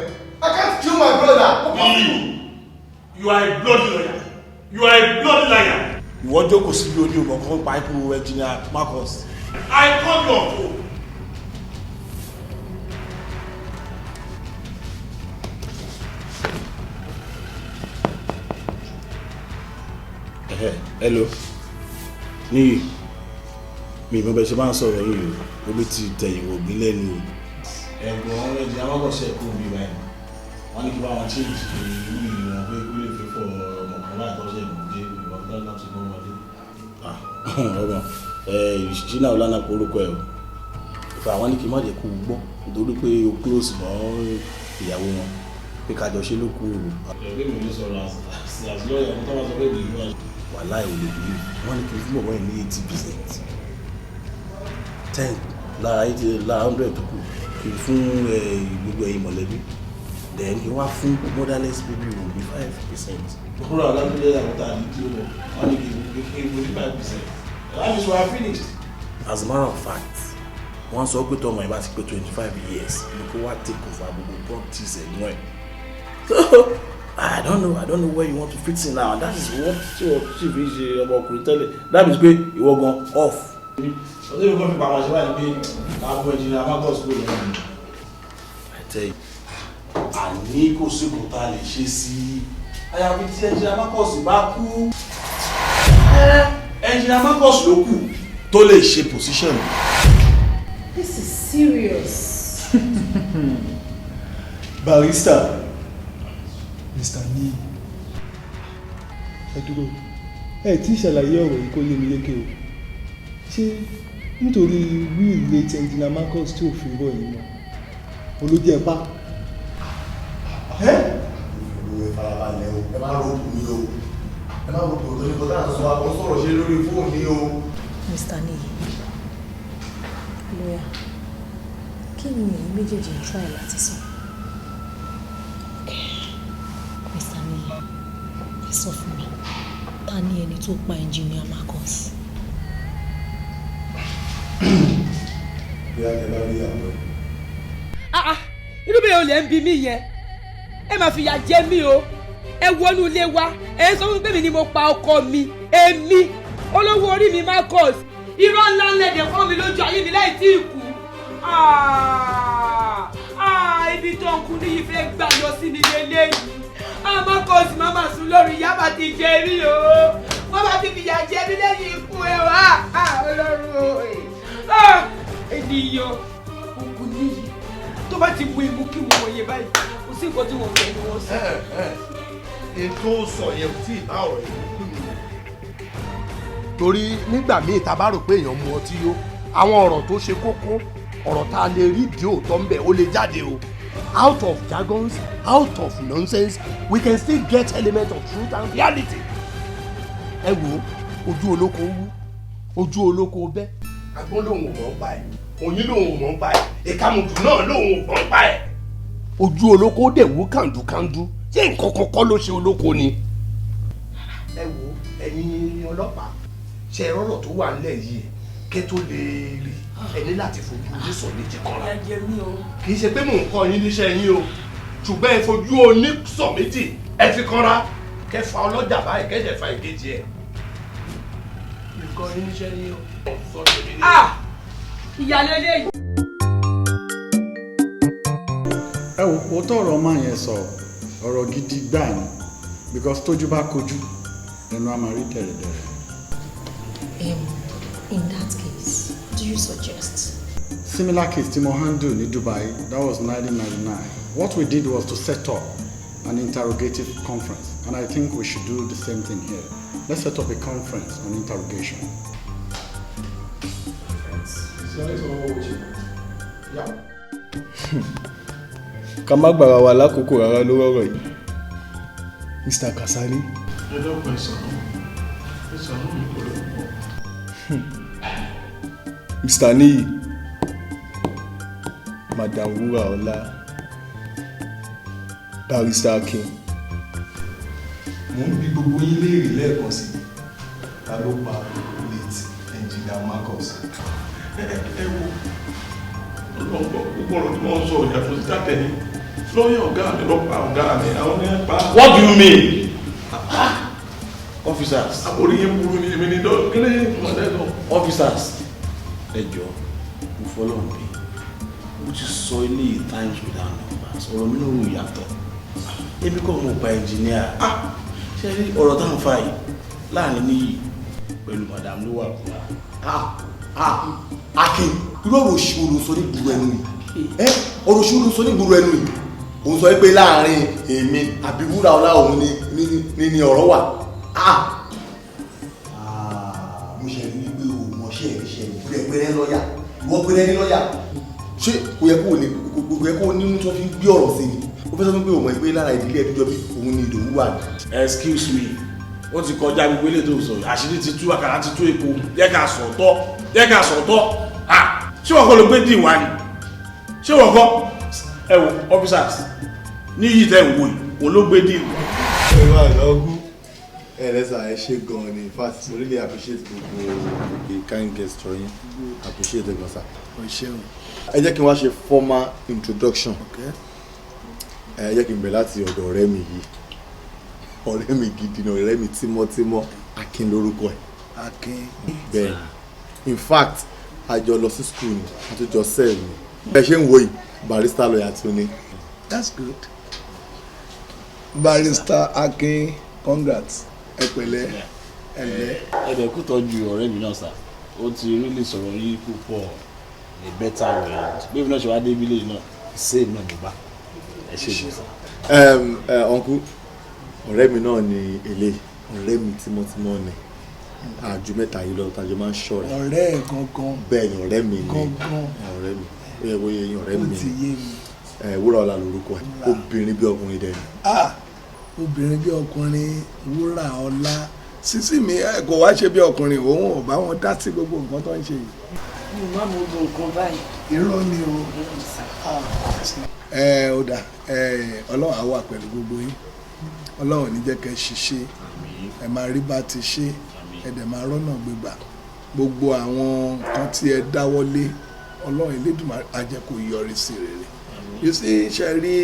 I can't kill my brother. You are a bloody lawyer. You are a bloody liar. Ìwọ jókòó sí lórí ọmọ kan pa ikú engineer Marcus. I call your phone. Hello. Níyì. Mi ìmọ̀ bẹ́ẹ̀ ṣe máa ń sọ̀rọ̀ yìí o omi ti tẹ̀yìn wò mí lẹ́nu o. ẹ̀gbọ́n ọ̀rọ̀ ẹ̀jẹ̀ amákọ̀ṣẹ́ kò bí báyìí wọ́n ní kí wọ́n máa change ìlú ìran pé kó lè fi fọ ọmọ kan láì tọ́jú ìmọ̀dé ìwọ̀n tó náà ti mọ́ wọlé. ọmọ ìṣínà ọ̀lànà orúkọ ẹ̀ o ìfẹ́ àwọn ní kí n má jẹ́ kó gbọ́ nítorí pé o close mọ́ ìyàwó wọn pé kájọ ṣe ló kú o. ẹgbẹ́ mi ò ní sọ̀rọ̀ àṣìlọ́yà mo tọ́ bá sọ pé mi ìlú wàhálà ìwòlè bí wọ́n ní kí n fún ọ̀wọ́ ẹ̀ ní 80%. 10 lára 100 tó kù kí n fún gbogbo ẹ̀yin mọ̀lẹ́bí then kí wá fún motherless baby will be 5%. Kúrò alágbélé àwọ̀tá ní tí ó lọ wọ́n ní kí n fún 5%. That is why I finished. As a matter of fact wọ́n sọ pé tọmọ ẹ̀ bá ti pé 25 years ní kó wá take over gbogbo properties ẹ̀gbọ́n ẹ̀. So I don't know where you want to fit in now and that is what she fi ṣe ọmọkùnrin tẹ́lẹ̀ that means pé ìwọ gan off. ọdún yìí kò fi pàmò àṣewáyé pé àwọn engineer Marcus kò lọ ní. I tell you àní kò sí kò tá a lè ṣe sí àyàfi tí engineer Marcus bá kú engineer Marcus ló kù tó lè ṣe position. This is serious. Barrister. Mr. Ni. Ẹ dúró. Ẹ tí ṣàlàyé ọ̀rọ̀ yìí kó yé mi lékè o. Ṣé nítorí will late engineer Marcus tí ò fi rọ̀ yìí mọ́? Olójú ẹ̀ pa. Ìwé farabalẹ̀ o, ẹ má rògbò mi o. Ẹ má rògbò tó ní kó dáhùn sọ àwọn sọ̀rọ̀ ṣe lórí fóònù ní o. Mr. Niyi, lawyer, kí ni èyí méjèèjì ń try láti sọ? Mr. Niyi, ẹ sọ fún mi, ta ni ẹni tó pa engineer Marcus? Bí a kẹ bá rí àwọn. Irú bẹ́ẹ̀ olè ń bi mí yẹn. Ẹ máa fìyà jẹ mí o. Ẹ wọnú ilé wa. Ẹ sọ fún mi pé mi ni mo pa ọkọ mi. Èmi olówó orí mi Marcus. Irọ́ ńlá ńlá ẹ̀dẹ̀ fún mi lójú ayé mi láì tí ì kú. Ibi tó ń kú níyì fẹ́ gbà lọ sí mi lélẹ́yìí. Marcus máma sùn lórí ìyá bá ti jẹ rí o. Wọ́n bá ti fìyà jẹ mí lẹ́yìn ikú ẹ wá. Ọlọ́run o. Ènìyàn ògùn níyì tó bá ti mú imú kí mo wòye báyìí kò sí nǹkan tí wọ́n fẹ́ ni wọ́n sọ. Ètò sọ yẹn ò tí ì bá ọ̀rọ̀ yìí kú mi. Torí nígbà míì tá a bá rò pé èèyàn mu ọtí yó àwọn ọ̀rọ̀ tó ṣe kókó ọ̀rọ̀ tá a lè rí di òótọ́ ńbẹ̀ ó lè jáde o. Out of jargons, out of nonsense, we can still get element of truth and reality. Ẹ wo ojú olóko wú ojú olóko bẹ́ agbọ́n lòun ò mọ̀ ń pa ẹ̀ òyìn lòun ò mọ̀ ń pa ẹ̀ ìkàmùdù náà lòun ò mọ̀ ń pa ẹ̀. Ojú olóko dẹ̀ wú kàndúkàndú ṣé nǹkan kan kọ́ ló ṣe olóko ni. Ẹ wo ẹ̀yin ọlọ́pàá ṣe rọ́rọ̀ tó wà nílẹ̀ yìí kẹ́ tó lè rí ẹni láti fojú oníṣọ̀ méjì kanra. Kì í ṣe pé mò ń kọ́ yín níṣẹ́ yín o ṣùgbọ́n ẹ fojú oníṣọ̀ méjì ẹ fi kanra kẹ́ fa ọlọ́jà báyìí kẹ́ dẹ̀ fa ìkejì ẹ̀. Nǹkan yín níṣẹ́ yín o. Ìyàlélẹ́ yìí. Ẹ wò ó tọrọ máa yẹn sọ ọ̀rọ̀ gidi gbáà ni because tójú bá kojú ẹnu a máa rí dẹ̀rẹ̀dẹ̀rẹ̀. In that case, what do you suggest? Similar case tí mo handle ní Dubai, that was 1999. What we did was to set up an interrogative conference, and I think we should do the same thing here. Let's set up a conference on interrogation. Ká má gbàrà wa lákòókò rárá ló rọrọ̀ yìí. Mr. Kasari. Ẹ dọ́kun ìsọ̀nù mi kò lè pọ̀. Mr. Niyi, Madam Wuraola, Barrister Akin. Mo ń bi gbogbo yín léèrè lẹ́ẹ̀kan sí ta ló pa late engineer Marcus. Ẹ wo gbogbo ọ̀rọ̀ tí wọ́n sọ ìyàtọ̀ sí tàtẹ̀lé lọ́yẹ̀ ọ̀gá mi lọ́pàá ọ̀gá mi àwọn ní pa. What do you mean? Officers. Àbórí yẹn burú ni èmi ní dọ́ọ̀ kílẹ̀ mọ̀lẹ́dọ̀. Officers. Ẹ jọ̀ọ́ mo fọlọ́ mi mo ti sọ ilé times without numbers ọ̀rọ̀ mi náà wò yàtọ̀ èmi kọ́ mo pa engineer ṣe rí ọ̀rọ̀ táwọn fa yìí láàrin níyì pẹ̀lú madam ló wà kúrò. Akin irú ọ̀rọ̀ òṣìwò ló sọ ní gbùrù ẹnu yìí ọ̀rọ̀ òṣìwò ló sọ ní gbùrù ẹnu yìí òun sọ pé láàrin èmi àbí Wúràọlá òun ni ọ̀rọ̀ wà. Mo ṣe rí wípé o mọ̀ ṣe ẹ̀ṣẹ̀ pẹ̀rẹ̀ lọ́yà wọ́n pẹ̀rẹ̀ ní lọ́yà ṣé kò yẹ kó nínú tó fi ń gbé ọ̀rọ̀ sí ni ó fẹ́ sọ pé o mọ̀ pé lára ìdílé ẹ̀dújọ́ bí òun ni Ìdòwú wà. Excuse me ó ti kọjá gbogbo ilé tó sọ àṣírí ti tú àkàrà ti tú epo jẹ́ ká sọ̀tọ̀ ṣé wọ́n kọ́ ló gbé dì wá ni ṣé wọ́n kọ́ ẹ wo officers ní yìí tẹ́ ń wò yìí òun ló gbé dì. ẹ wá lọ́gùn ẹlẹ́sà ẹ ṣe gan-an ni in fact mo really appreciate gbogbo the kind gesture yín appreciate it gan-an sir. ẹ jẹ́ kí n wá ṣe formal introduction ẹ jẹ́ kí n bẹ̀rẹ̀ láti ọ̀dọ̀ ọ̀rẹ́ mi yìí ọ̀rẹ́ mi gidi ni ọ̀rẹ́ mi tímọ́tímọ́ Akin lórúkọ ẹ̀. Akin. Bẹ́ẹ̀ in fact a jọ lọ sí school ni a tún jọ sẹ́ẹ̀ ni ẹ ṣe ń wo yìí barrister lawyer tún ni. That's good. Barrister Akin, congrats. Ẹ pẹ̀lẹ́ ẹ̀dẹ̀ kú tọ́jú ọ̀rẹ́ mi náà sà ó ti rí lè sọ̀rọ̀ yìí púpọ̀ a better world bí ìfúnná ṣe wá dé village náà same náà ló bá ẹ ṣe jù sá. Uncle ọ̀rẹ́ mi náà ni eléyìí ọ̀rẹ́ mi tímọ́tímọ́ ni àjù mẹ́ta yìí lọ tàjọ máa ń ṣọ̀rẹ́. ọ̀rẹ́ ẹ̀ gangan. bẹ́ẹ̀ ni ọ̀rẹ́ mi ni gangan. ọ̀rẹ́ mi ó yẹ kó yẹ yín ọ̀rẹ́ mi ni. ó ti yé mi. Wúrà ọlá lorúkọ ẹ̀ obìnrin bí ọkùnrin dẹ̀ ni. obìnrin bí ọkùnrin Wúrà ọlá sísí mi kò wá ṣe bí ọkùnrin òun ò bá wọn dá sí gbogbo nǹkan tó ń ṣe yìí. mi ò má mọ ogun nǹkan báyìí. irọ́ ni o. ó dà Ọlọ́run á wà pẹ̀lú gbogbo yín Ọlọ́run ní jẹ́ kẹ́ ṣiṣẹ́ ẹ máa rí bá ti ṣe ẹ dẹ̀ máa rọ́nà gbégbà gbogbo àwọn nǹkan tí ẹ dáwọ́lé Ọlọ́run Elédùmarè á jẹ́ kó yọrí sí rere you see ṣe rí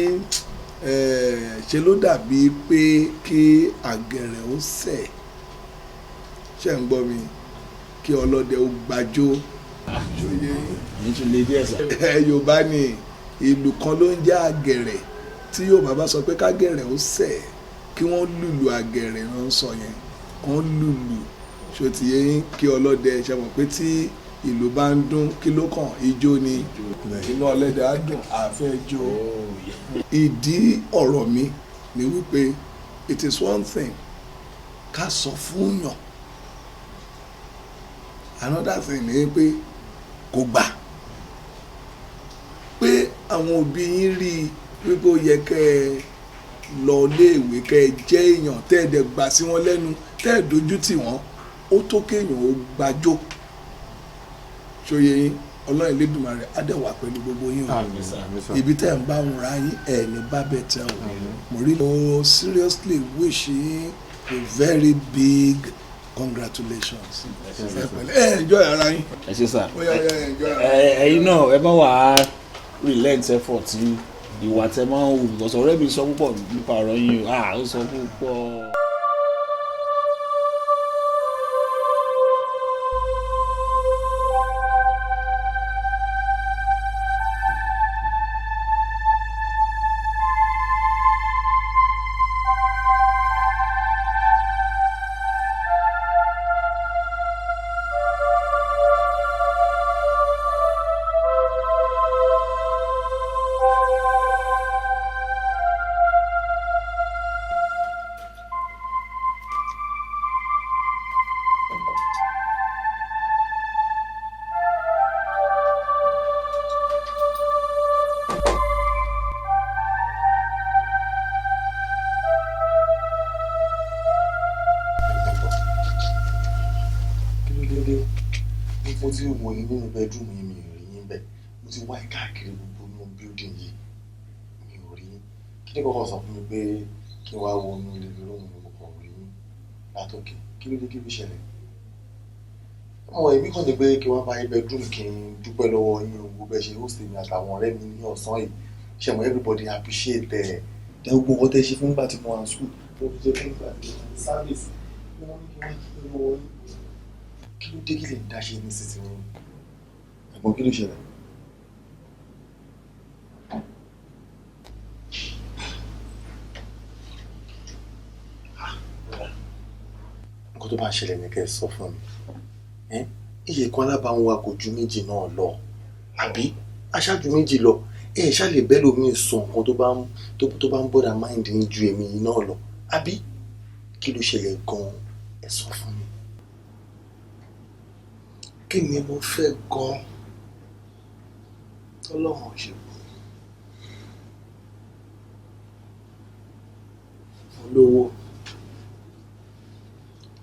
ṣe ló dàbí pé kí àgẹ̀rẹ̀ ó sẹ̀ ṣe ń gbọ́ mi kí ọlọ́dẹ ó gbàjó ṣòye Yorùbá ni ìlú kan ló ń jẹ́ àgẹ̀rẹ̀ tí Yorùbá bá sọ pé kágẹ̀rẹ̀ ó sẹ̀ kí wọ́n lùlù àgẹ̀rẹ̀ náà ń sọ yẹn kàn lùlù ṣòtìyẹ kí ọlọ́dẹ ṣe mọ̀ pé tí ìlú bá ń dún kí ló kàn ijó ni inú ọlọ́dẹ á dùn àfẹ́ jó ìdí ọ̀rọ̀ mi ni wípé it is one thing ká sọ fún yàn another thing ni pé kò gbà pé àwọn òbí yín rí i wípé ó yẹ kẹ́ ẹ lọ iléèwé kẹ́ ẹ jẹ́ èèyàn tẹ́ ẹ dẹ̀ gbà sí wọn lẹ́nu tẹ́ ẹ dojú tì wọ́n ó tó kéèyàn ó gbàjó ṣòye yín Ọlọ́run Elédùmarè á dẹ̀ wà pẹ̀lú gbogbo yín o ibi tẹ́ ẹ ń bá wọn ra yín ẹ̀ ní bá bẹ̀ tẹ́ o mo rí o seriously wish yín a very big congratulations enjoy ara yín. ẹ ṣe sá ẹ̀yin náà ẹ bá wà á relent effort tí ìwà tẹ máa ń wù because ọ̀rẹ́ mi sọ púpọ̀ nípa ọ̀rọ̀ yín ó sọ púpọ̀. mo ti wò ní nínú bedroom yìí mi ò rí yín bẹ́ẹ̀ mo ti wá káàkiri gbogbo inú building yìí mi ò rí yín kí ni kọ́kọ́ sọ fún mi pé kí n wá wo inú living room mi mo kàn rí yín látòkè kí ló dé kí ló ṣẹlẹ̀ àwọn èmi kàn ní pé kí wọ́n bá yín bedroom kí n dúpẹ́ lọ́wọ́ yín gbogbo bẹ́ẹ̀ ṣe host mi àtàwọn ọ̀rẹ́ mi ní ọ̀sán yìí ṣe mọ̀ everybody appreciate ẹ̀ gbogbo nǹkan tẹ́ ṣe fún nígbà tí mo wà ní school mo fi ṣe fún nígbà tí mo wà ní service wọ́n ní kí wọ́n kí lọ́wọ́ yín kí ló dé kí lè dá ṣe ní sísìn yín ẹ̀gbọ́n kí ló ṣẹlẹ̀. nǹkan tó bá ń ṣẹlẹ̀ ní kẹ́ ẹ sọ fún mi iye kan alábàáwọn wa kò ju méjì náà lọ àbí aṣáájú méjì lọ ṣáàlè bẹ́ẹ̀ lómi sọ nǹkan tó bá ń bọ́dà mind ní ju èmi yìí náà lọ àbí kí ló ṣẹlẹ̀ gan-an ẹ sọ fún mi. kí ni mo fẹ́ gan-an tọ́lọ́run ṣe fún mi. mo lówó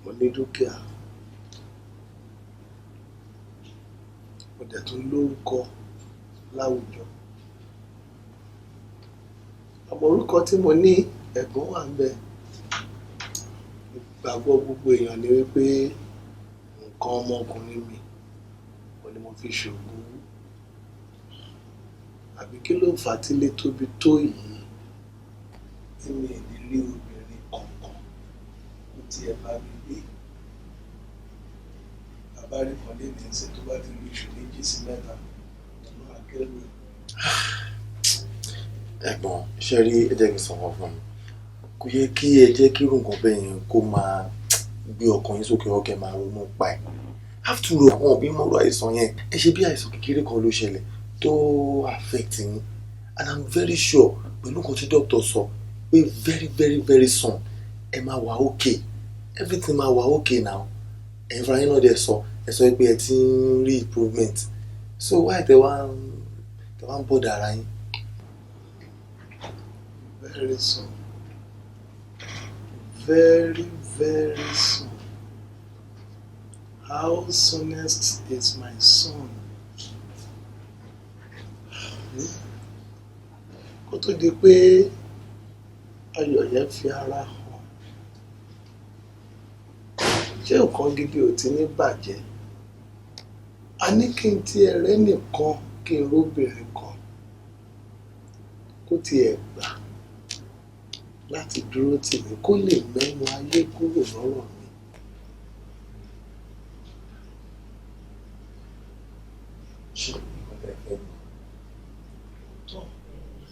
mo ní dúkìá mo dẹ̀ tún lórúkọ láwùjọ àmọ́ orúkọ tí mo ní ẹ̀gbọ́n wà ń bẹ ìgbàgbọ́ gbogbo èèyàn ni wípé nǹkan ọmọkùnrin mi wọ́n ni mo fi ṣògùn àbí kí ló fà á tí lè tóbi tó yìí tí mi ì ní rí obìnrin kankan kó tiẹ̀ bá mi gbé abárí kan lè ní ẹsẹ̀ tó bá ti rí oṣù 2 sí 3 nínú akẹ́rù. ẹ̀gbọ́n ṣe rí ẹ jẹ́ kí n sọ̀rọ̀ fún mi kò yẹ kí ẹ jẹ́ kí irú nǹkan bẹ́ẹ̀ yẹn kó máa gbé ọkàn yín sókè ọkẹ́ máa ronú pa ẹ̀ after all àwọn òbí mọ́rọ̀ àìsàn yẹn ẹ ṣe bí àìsàn kékeré kan ló ṣẹlẹ̀ tó affect yín and I'm very sure pẹ̀lú nǹkan tí doctor sọ pé very soon ẹ máa wà okay everything máa wà okay now ẹ fúnra yín náà dẹ̀ sọ ẹ sọ pé ẹ ti ń rí improvement so why tẹ wá ń bọ̀dà ara yín. Very soon. Very soon. How soonest is my son? Kó tó di pé ayọ̀ yẹn fi ara hàn. Ṣé nǹkan gidi ò ti ní bàjẹ́? A ní kí n ti ẹ̀rẹ́ nìkan kí n róbìnrin kan kó tiẹ̀ gbà láti dúró tì mí kó lè mẹ́nu ayé kúrò lọ́rọ̀ mi.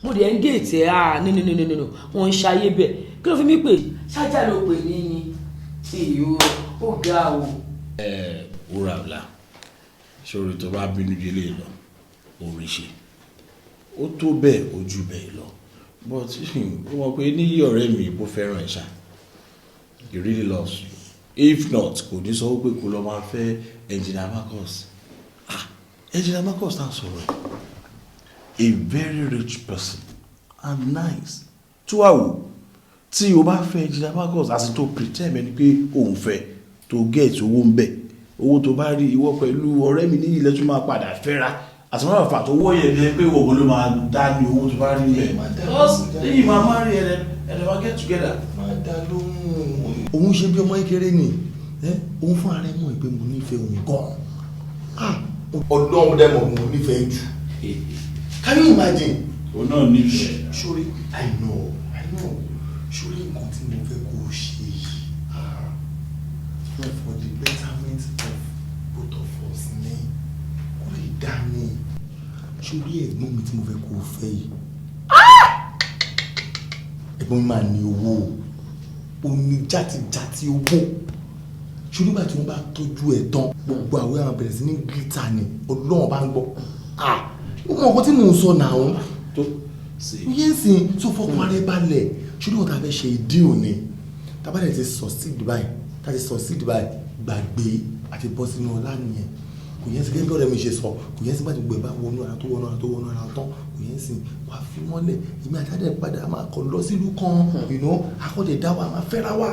mo dẹ̀ ń gèètì ẹ̀ nínú wọn ń ṣayé bẹ́ẹ̀ kí ló fi mí pè ṣájà ló pè ní ni tí ó ga o. wúrà ọ̀la ṣòro tó bá bínú délé lọ orí ṣe ó tó bẹ́ẹ̀ ojú bẹ́ẹ̀ lọ but ó mọ̀ pé níyì ọ̀rẹ́ mi bó fẹ́ràn ẹ̀ ṣá he really loves you if not kò ní sọ pé kó lọ máa fẹ́ engineer Marcus engineer Marcus náà sọ̀rọ̀ a very rich person and nice tó wà wò tí o bá fẹ́ engineer Marcus àti tó pretend ẹni pé òun fẹ́ tó get owó ń bẹ̀ owó tó bá rí ìwọ pẹ̀lú ọ̀rẹ́ mi ní ilẹ̀ tó máa padà fẹ́ra àtúnwá àfà tó wọ́yẹ̀ ní pé òun ló máa dá ní owó tó bá rí bẹ̀ lẹ́yìn máa má rí ẹ̀rẹ̀ máa get together. òun ṣe bí ọmọ kékeré ni òun fún ara ẹ̀ mọ̀ pé mo nífẹ̀ẹ́ òun gan-an ọlọ́run dẹ̀ mọ̀ mo nífẹ̀ẹ́ jù. Can you imagine? òun náà nífẹ̀ẹ́. sori I know sori nǹkan tí mo fẹ́ kó o ṣe yìí for the betterment of both of us ni kó lè dá ní sori ẹ̀gbọ́n mi tí mo fẹ́ kó o fẹ́ yìí ẹ̀gbọ́n mi máa ní owó o ní játijàti owó sori nígbà tí wọ́n bá tọ́jú ẹ̀ tán gbogbo àwọn àwọn bẹ̀rẹ̀ sí ní gíta ni ọlọ́run bá ń gbọ́ ó mọ̀ ọkọ tí mò ń sọ náà tó yé sìn tó fọkàn ara ẹ balẹ̀ ṣùgbọ́n wọn ta fẹ́ ṣe ìdí òní tábàdẹ̀ ti succeed báyìí táti succeed báyìí gbàgbé àti bọ́ sínú ọlá nìyẹn kò yẹn sì gẹ́gẹ́ bí ọ̀rẹ́ mi ṣe sọ kò yẹn sì bá ti gbẹ̀ bá wọnú ara tó wọnú ara tó wọnú ara tán kò yẹn sì wàá fi mọ́lẹ̀ èmi àtàdé padà máa kọ̀ lọ sílùú kan akọ́dẹ̀ dá wa máa fẹ́ra wa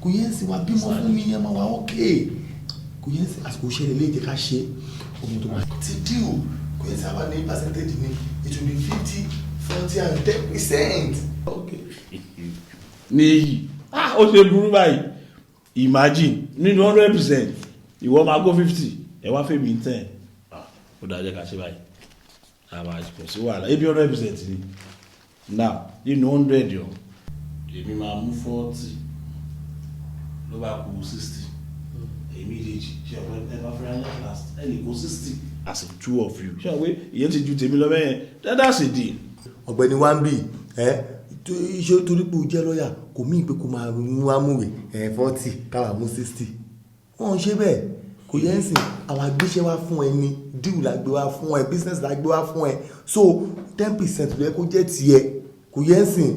kò yẹn sì wàá bímọ fún mi yẹn máa wà ókè kò yẹn sì àsìkò ṣẹlẹ̀ léèjẹ ká ṣe ọmọ tó máa ti díò kò yẹn sábà ní percentage ní it will be 50, 40 and 10%. Okay. Níyì ó ṣe burú báyìí imagine nínú 100% ìwọ máa kó 50 ẹ wá fèmí 10 ó dájẹ́ ká ṣe báyìí àmà kò sí wàhálà ebi 100% ni now nínú 100 yọ èmi máa mú 40 ló bá kú 60 èmi ìdíjì ṣe ọ̀pọ̀ ẹ̀fà fẹ́ràn yẹn last ẹnì kó 60 as in two of you ṣe àwọn ìyẹn ti ju tèmi lọ bẹ́yẹn that's a deal. ọ̀gbẹ́ni wambi iṣẹ́ torí pé o jẹ́ lọ́ọ̀yà kò mí pé kò máa mú amúwe 40 káwà mú 60 wọ́n ṣe bẹ́ẹ̀ kò yẹ ń sìn àwọn agbéṣẹ́ wá fún ẹ ní deal la gbé wá fún ẹ business la gbé wá fún ẹ so 10% ló yẹ kó jẹ́ tiẹ̀ kò yẹ ń sìn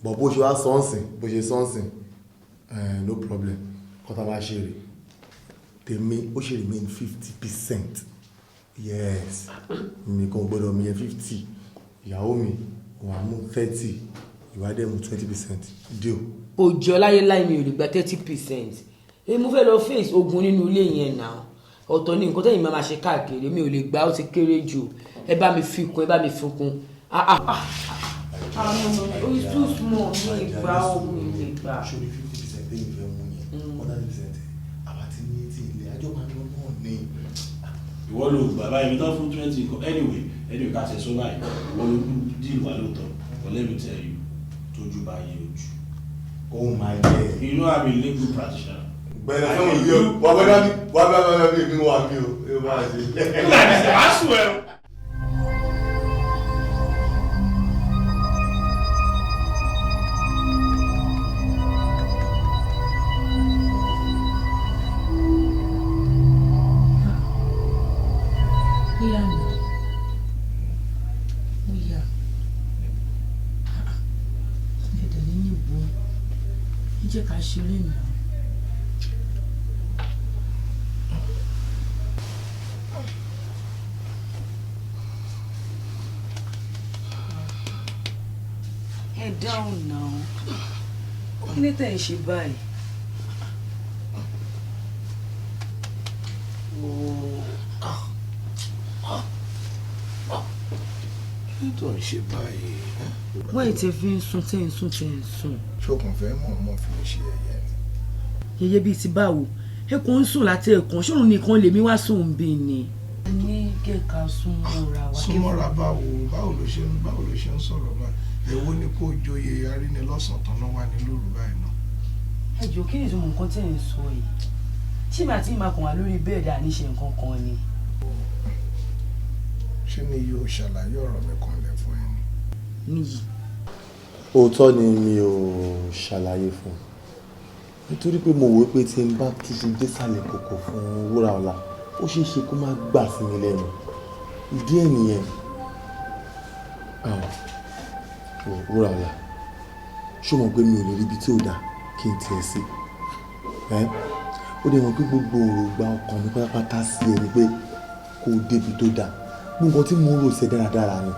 bọ̀ bó ṣe wá sọ́ọ̀sìn bó ṣe sọ́ọ̀sìn no problem kọ́ta máa ṣe rè tèmi ó ṣe remain 50%. Yes, mi kò gbọ́dọ̀ mi yẹ 50 ìyàwó mi wà mú 30 ìwádẹ́ mú 20% deal. òjò láyéláyé mi ò lè gba 30%. èmi mo fẹ́ lọ face ogun nínú ilé yẹn náà ọ̀tọ̀ ní nǹkan tẹ́yìn máa ṣe káàkiri mi ò lè gbà ó ti kéré jù ẹ bá mi fi kún ẹ bá mi fi kún. ó yí too small ní ìgbà ohun ìlè gbà. ṣòrí 50% lẹ́yìn fẹ́ mú yẹn 100% àwa ti ní ti ilé ajọ́ máa ń lọ náà ní. ìwọ ló bàbá ibi tán fún 20 anyway ká ṣe sọ báyìí ìwọ ló kú díìlù wà lóòótọ́ but let me tell you tójú bá yé ojú. Oh my God. You know I'm a legal practitioner. Bẹ́ẹ̀ni fún mi yóò wà bẹ́ẹ̀ bí mi wà mí o ẹ bá ṣe. Nígbà tí ṣe wá sùn ẹ. yà nà ó yà ẹ̀dẹ̀ ní níbo ẹ jẹ́ ká ṣeré nà. ẹ dáhùn náà kí ni tẹ̀ ń ṣe báyìí. kí tó ń ṣe báyìí. wọ́n ì tẹ́ fi ń sùn tẹ́ ń sùn tẹ́ ń sùn. ṣókùn fẹ́ mọ̀ fi ń ṣe ẹ̀yẹ ni. yẹyẹ bíi ti báwo ẹkùn ń sùn láti ẹ̀kan ṣòro nìkan lèmi wá sùn bí ni. a ní kẹ́ka súnmọ́ra wa. súnmọ́ra báwo ló ṣe ń sọ̀rọ̀ báyìí èwo ni kò joyè arínilọ́sàn tán náà wà ní lóru báyìí náà. ẹ jọ kí ni ìtumọ̀ nǹkan tẹ̀ ń sọ yìí ṣé màá tí màá kàn wá lórí bẹ́ẹ̀dì àníṣe nǹkan kan ni. ṣé ni yóò ṣàlàyé ọ̀rọ̀ mi kan lẹ̀ fún ẹ ni. níyì. òótọ́ ni mi ò ṣàlàyé fún un nítorí pé mo wò pé tí n bá túṣu désàlẹ̀ kòkò fún Wúràọlá ó ṣeé ṣe kó má gbà sí mi lẹ́nu ìdí ẹ̀ nìyẹn. Wúràọlá ṣó mọ̀ pé mi ò lè rí ibi tí ò dáa kí n tiẹ̀ sí ó dẹ̀ mọ̀ pé gbogbo òrògbà ọkàn mi pátápátá sí ẹ ni pé kó o débi tó dáa gbogbo tí mo rò ṣe dáradára ni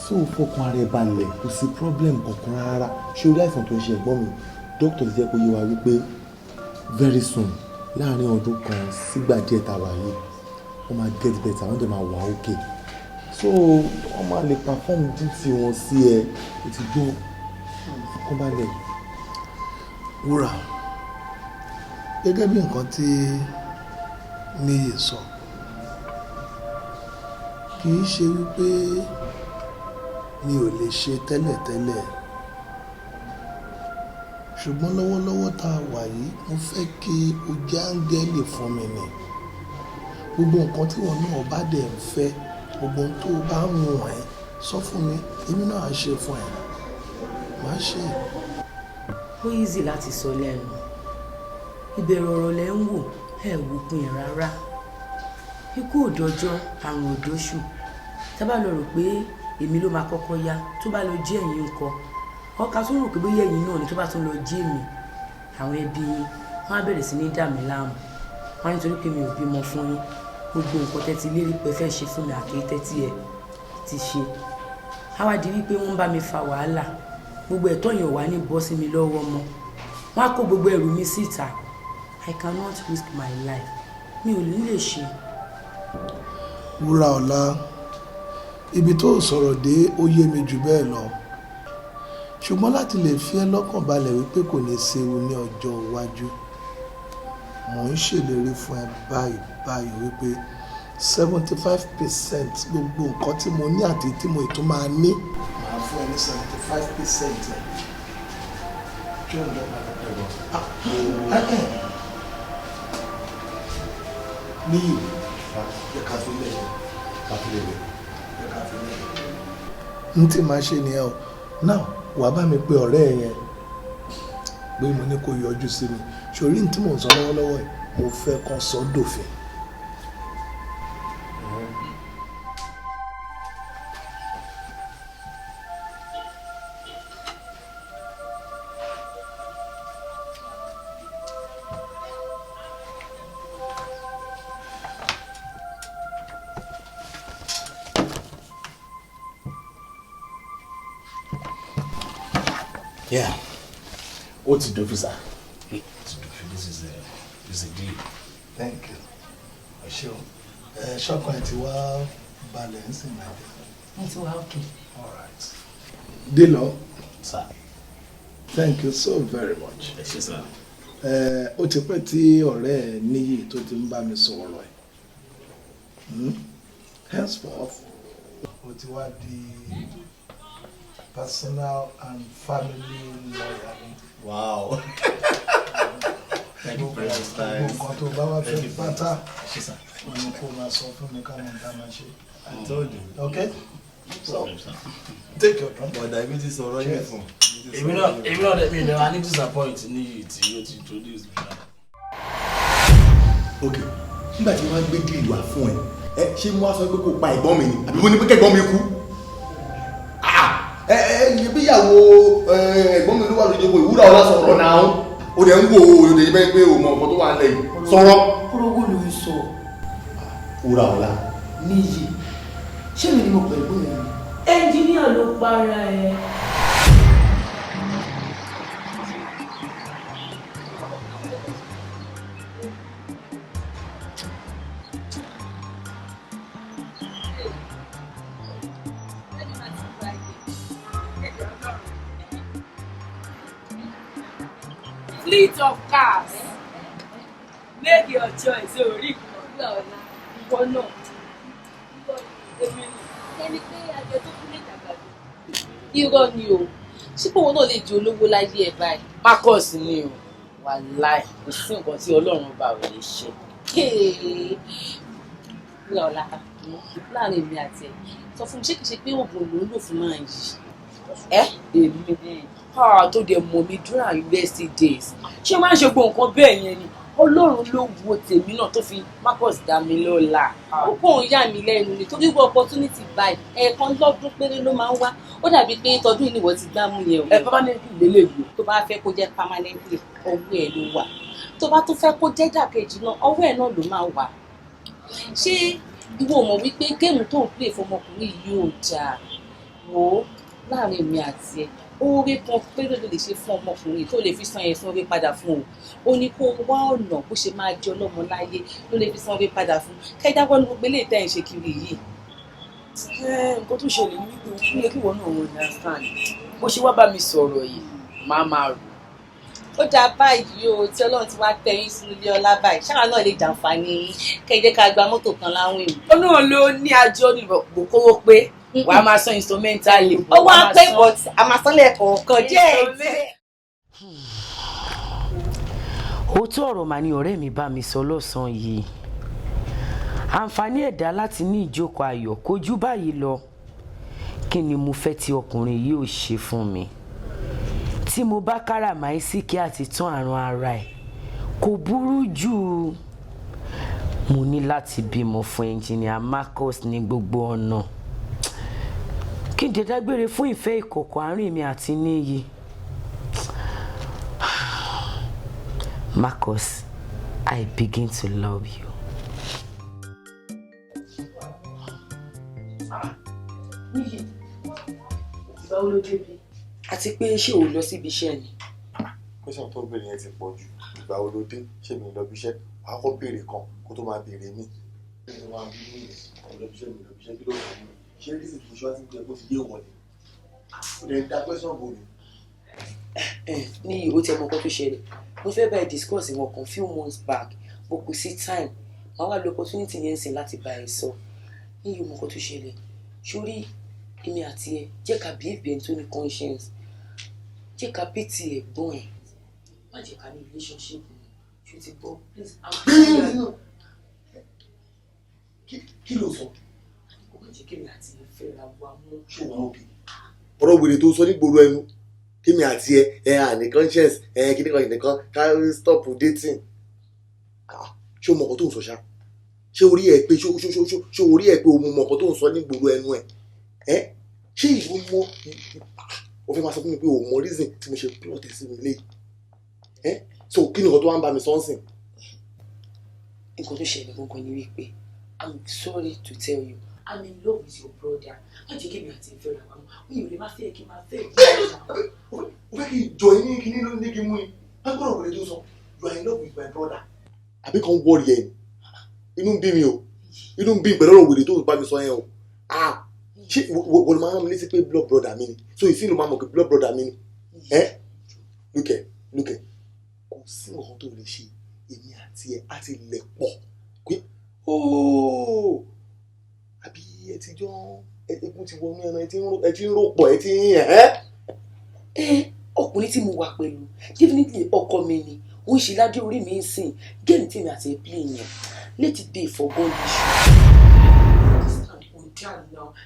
so fọkàn ara ẹ balẹ̀ kò sí problem kankan rárá ṣé orí àìsàn tó ń ṣe ẹ̀gbọ́n mi dókítà ti jẹ́ kó yé wa wípé very soon láàárín ọdún kan sígbà díẹ̀ tá a wà yìí wọ́n máa get better wọ́n dẹ̀ máa wà okay so wọ́n máa lè perform duty wọn sí ẹ ètò gbọ́ fọkàn balẹ̀. Wúrà gẹ́gẹ́ bí nǹkan tí níyì sọ kì í ṣe wípé mi ò lè ṣe tẹ́lẹ̀tẹ́lẹ̀ ṣùgbọ́n lọ́wọ́lọ́wọ́ tá a wà yìí mo fẹ́ kí o jẹ́ áńgẹ́lì fún mi ni gbogbo nǹkan tí wọn náà bá dẹ̀ ń fẹ́ gbogbo ohun tó bá ń wọ̀n ẹ́ sọ fún mi èmi náà á ṣe fún ẹ má ṣe. ó easy láti sọ lẹ́nu ìbẹ̀rù ọ̀rọ̀ lẹ́ ń wò ẹ̀ wò pin rárá ikú òdòjọ́ àrùn òdòṣù tá bá lọ rò pé èmi ló máa kọ́kọ́ yá tó bá lọ jẹ́ ẹ̀yin ńkọ́ ọkà tó rò pé bóyá ẹ̀yin náà ni tó bá tún lọ jẹ́ mi àwọn ẹbí wọn á bẹ̀rẹ̀ sí ní dà mí láàmú wọn á nítorí pé mi ò bímọ fún yín gbogbo nǹkan tẹ́tí lérí pé fẹ́ ṣe fún mi àkèé tẹ́tí ẹ̀ ti ṣe á wá di wípé wọ́n ń bá mi fa wàhálà gbogbo ẹ̀tọ́ yẹn ò wá ní bọ́ sí mi lọ́wọ́ mọ́ wọ́n á kó gbogbo ẹrù mi síta I cannot risk my life mi ò ní lè ṣe. Wúràọlá ibi tó sọ̀rọ̀ dé ó yé mi jù bẹ́ẹ̀ lọ ṣùgbọ́n láti lè fi ẹ́ lọ́kàn balẹ̀ wípé kò ní séwu ní ọjọ́ iwájú mò ń ṣèlérí fún ẹ báyìí wípé 75% gbogbo nǹkan tí mo ní àti tí mo ètò máa ní màá fún ẹ ní 75% ẹ tí ó ń lọ níyì yẹ ká fi lẹ̀ n tí màá ṣe nìyẹn o now wàá bá mi pe ọ̀rẹ́ ẹ yẹn pé mo ní kó yọjú sí mi ṣòrí tí mò ń sọ lọ́wọ́lọ́wọ́ ẹ̀ mo fẹ́ kàn sọ dòfin. Yeah. What is the officer? This is a deal. Thank you. Sure. Ṣọ́kàn ẹ̀ ti wá balẹ̀ ń sìn náà. It's okay. All right. Dilo. Sir. Thank you so very much. Yes, sir. Ó ti pẹ́ tí ọ̀rẹ́ ẹ̀ níyì tó ti ń bá mi sọ̀rọ̀ ẹ̀. Henceforth, ó ti wá di personal and family lawyer. Wow. Thank you very much. Nǹkan tó bá wá fẹ́ pátá, òun kò máa sọ fún mi káwọn ọ̀dà máa ṣe. I told you. Okay? So, take your drink. But diabetes ọ̀rọ̀ yẹn fún. Èmi náà dẹ̀ mi I need to disappoint níyì tí ó ti introduce mi. Okay, nígbà tí wọ́n gbé díìlù wá fún ẹ ṣé mo wá sọ pé kò pa ẹ̀gbọ́n mi ni àbí mo ní pé kẹ́gbọ́n mi kú bí ìyàwó ẹ̀gbọ́n mi ló wà lójú ìwúrà ọlá sọ̀rọ̀ náà ó dẹ̀ ń wo òyòdè bẹ́ẹ̀ pé òmò ọ̀pọ̀ tó wà lẹ́yìn sọ̀rọ̀. kúrógó ló ń sọ. wúrà ọlá. níyì ṣé mi ni mo pẹ̀lú yẹn. ẹnjíníà ló para ẹ. Fleet of cars. Make your choice. So, Rick, ìwọ náà. Ẹni pé àjọ tó kú lè dàgbà jù. Irọ́ ni o. Ṣé pé òun náà lè di olówó láyé ẹ̀ báyìí? Marcus ni o. Wàláì, kò sí nǹkan tí Ọlọ́run bá ò lè ṣe. Ní ọ̀la, láàrin èmi àti ẹ̀, sọ fún mi ṣé kìí ṣe pé oògùn ló ń lò fún máa yìí? Èmi tó dẹ̀ mọ̀ mi during university days. Ṣé máa ń ṣe gbogbo nǹkan bẹ́ẹ̀ yẹn ni? Ọlọ́run ló wo tèmi náà tó fi Marcus dá mi lọ́lá. Ó kàn ń yà mí lẹ́nu ni torí wọ́n opportunity báyìí ẹ̀ẹ̀kan lọ́dún péré ló máa ń wá. Ó dàbí pé tọdún yìí nìwọ ti gbá mú yẹn o. Permanently lélẹ́gbẹ̀ẹ́. Tó bá fẹ́ kó jẹ́ permanently ọwọ́ ẹ̀ ló wà. Tó bá tún fẹ́ kó jẹ́ dàkejì náà ọwọ́ ẹ̀ náà ló máa wà. Ṣé ìwọ mọ̀ wípé géèmù tó ń play fọmọkùnrin yìí ò dáa? Wò ó láàrin èmi àti ẹ̀ oore kan péré ló lè ṣe fún ọmọkùnrin tó lè fi san ẹ̀san oore padà fún o. Ó ní kó wá ọ̀nà bó ṣe máa jẹ ọlọ́mọ láyé ló lè fi san oore padà fún. Kẹ́dáwọ́ ní gbogbo eléyìí tẹ́ ẹ̀ ń ṣe kiri yìí. Nǹkan tó ṣẹlẹ̀ ní wípé ó yẹ kí ìwọ náà understand. Bó ṣe wá bá mi sọ̀rọ̀ yìí, máa máa rò. Ó dáa báyìí o tí Ọlọ́run ti wá tẹ̀yìn sínú ilé ọlá báyìí ṣáà náà lè jàǹfààní kẹ́jẹ́ ká gba mọ́tò kan láwìn. Ó náà ló ní àjọ ìbòkówó pé wà á máa san instrumentally. Ó wá pé but àmàsánlẹ̀ kọ̀ọ̀kan díẹ̀. Òótọ́ ọ̀rọ̀ mà ni ọ̀rẹ́ mi bá mi sọ lọ́sàn-án yìí. Àǹfààní ẹ̀dá láti ní ìjókòó ayọ̀ kò jù báyìí lọ. Kí ni mo fẹ́ tí ọkùnrin yìí ò ṣe fún mi? Tí mo bá káràmáìsìkí àti tán àrùn ara ẹ̀ kò burú jù. Mo ní láti bímọ fún ẹnjìnìà Marcus ní gbogbo ọ̀nà. Kí n dágbére fún ìfẹ́ ìkọ̀kọ̀ àárín mi àti Níyì. Marcus, I begin to love you. Níyì, ìgbà wo ló débi? Àti pé ṣé o lọ síbi iṣẹ́ ni? Question tó ń béèrè yẹn ti pọ̀ jù. Ìgbà wo ló dé? Ṣé mi lọ bí iṣẹ́? Wàá kọ́ béèrè kan kó tó máa béèrè mí. Ṣé mi lọ bí iṣẹ́ kí ló wà nínú? Ṣé rí ìsìnkú ṣọ́ àti ìgbẹ́ kó ti yé wọlé? Ó lè dá question bò mí. Níyì, ó ti ọmọ kan tó ṣẹlẹ̀. Mo fẹ́ bá ẹ discuss ìwọ̀n kan few months back but kò sí time. Màá wá lo opportunity yẹn sìn láti bá ẹ sọ. Níyì, ọmọ kan tó ṣẹlẹ̀. Sórí èmi àti ẹ jẹ́ ká behave bí ẹni tó ní conscience. Jẹ́ ká pity ẹ̀gbọ́n ẹ̀. Má jẹ́ ká ní relationship ṣe ti gbọ́ please. Kí ló sọ? Kò má jẹ́ kémi àti ẹ fẹ́ra wa mọ́. Ṣé wàá òbí? Ọ̀rọ̀ wèrè tó sọ nígboro ẹnu. Kémi àti ẹ àní conscience kíní kan ìnìkan ká stop dating. Ṣé o mọ̀ ọkọ tó ń sọ ṣá? Ṣé orí ẹ pé ṣé orí ẹ pé o mọ̀ ọkọ tó ń sọ nígboro ẹnu ẹ? Ṣé ìwọ mọ̀ o fẹ́ máa sọ fún mi pé o mọ̀ reason tí mo ṣe plot sí mi lé? So kí ni nǹkan tó wá ń bá mi sọ́nsìn? Nǹkan tó ṣẹlẹ̀ gangan ni wípé I'm sorry to tell you I'm in love with your brother. Má jẹ́ kémi àti ìfẹ́ rẹ̀ wá mọ́. Mi ò lè máa fẹ́ kí n máa fẹ́ ìgbà. O fẹ́ kí n jọ ẹ ní kíní ló ní kí n mú ni? Má gbọ́dọ̀ wọlé tó sọ you are in love with my brother. Àbí kan wọ́ọ̀rì ẹ̀ ni? Inú ń bí mi o. Inú ń bí pẹ̀lú ọ̀rọ̀ wèrè tó bá mi sọ yẹn o. Ṣé wọ́n ló máa ń rán mi létí pé blood brother mi ni? So ìsìn ló máa mọ̀ pé blood brother mi ni? Lúkẹ̀. Kò sí nǹkan tó lè ṣe èmi àti ẹ á ti lẹ̀ pọ̀ pé àbí ẹ ti jọ ẹkún ti wọnú ẹran ẹ ti ń rò pọ̀ ẹ ti ń ọkùnrin tí mo wà pẹ̀lú definitely ọkọ mi ni ó ń ṣe ládé orí mi ń sìn géèmù tí mi àti ẹ play yẹn let it be for God issue.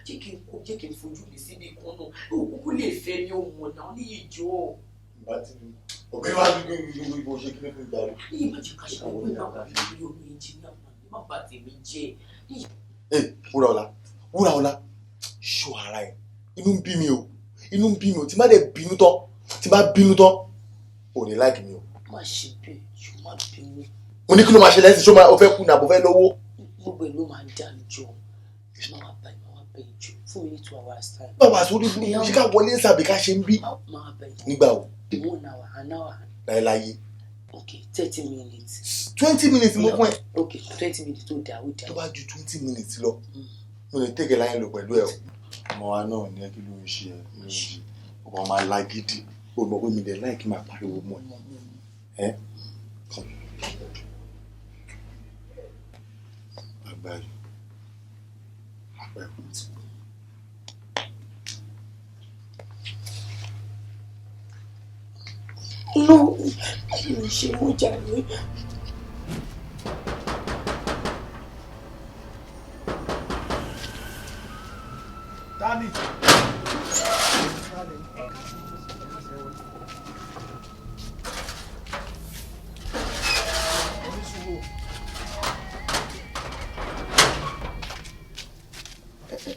Jẹ́ kí n fojú mi síbi kan náà òkúkú lè fẹ́ ní ohun ọ̀nà ní ìjọ. Ọ̀gbẹ́ wá gbígbé ìbò ṣe kí ní fún ìgbàlú. Yìí má jẹ́ ká ṣe àwọn ìgbà wà ní orí ẹnjìnìá má bà tèmi jẹ́. Wúràọlá ṣọ́ ara ẹ̀ inú ń bí mi o tí má dẹ̀ bínú tán ò ní láìkì mi o. má ṣe bẹ́ẹ̀ yóò má bínú. mo ní kí ló máa ṣẹlẹ̀ sí ṣó o fẹ́ kú ní àbò fẹ́ lówó. gbogbo ẹ̀ ló máa dá jọ máa bá ìjọ fún mi ní 2 hours time. báwo àsórí fún mi ṣé ká wọlé sàbí ká ṣe ń bí. nígbà wo. 1 hour an hour. láéláyé. okay 30 minutes. 20 minutes mo fún ẹ. okay 20 minutes tó dáa ó dáa. tó bá ju 20 minutes lọ mo lè tẹ̀gẹ̀ láyé lọ pẹ̀lú ẹ o. ọmọ wa náà ní kí ló ń ṣe ẹ ọmọ máa la gidi o mọ̀ pé mi dẹ̀ láì kí máa pariwo mọ́ ẹ. agbáyé apẹ̀kùn ti gbọ́. no kí ló ṣe mú jàre. Dani.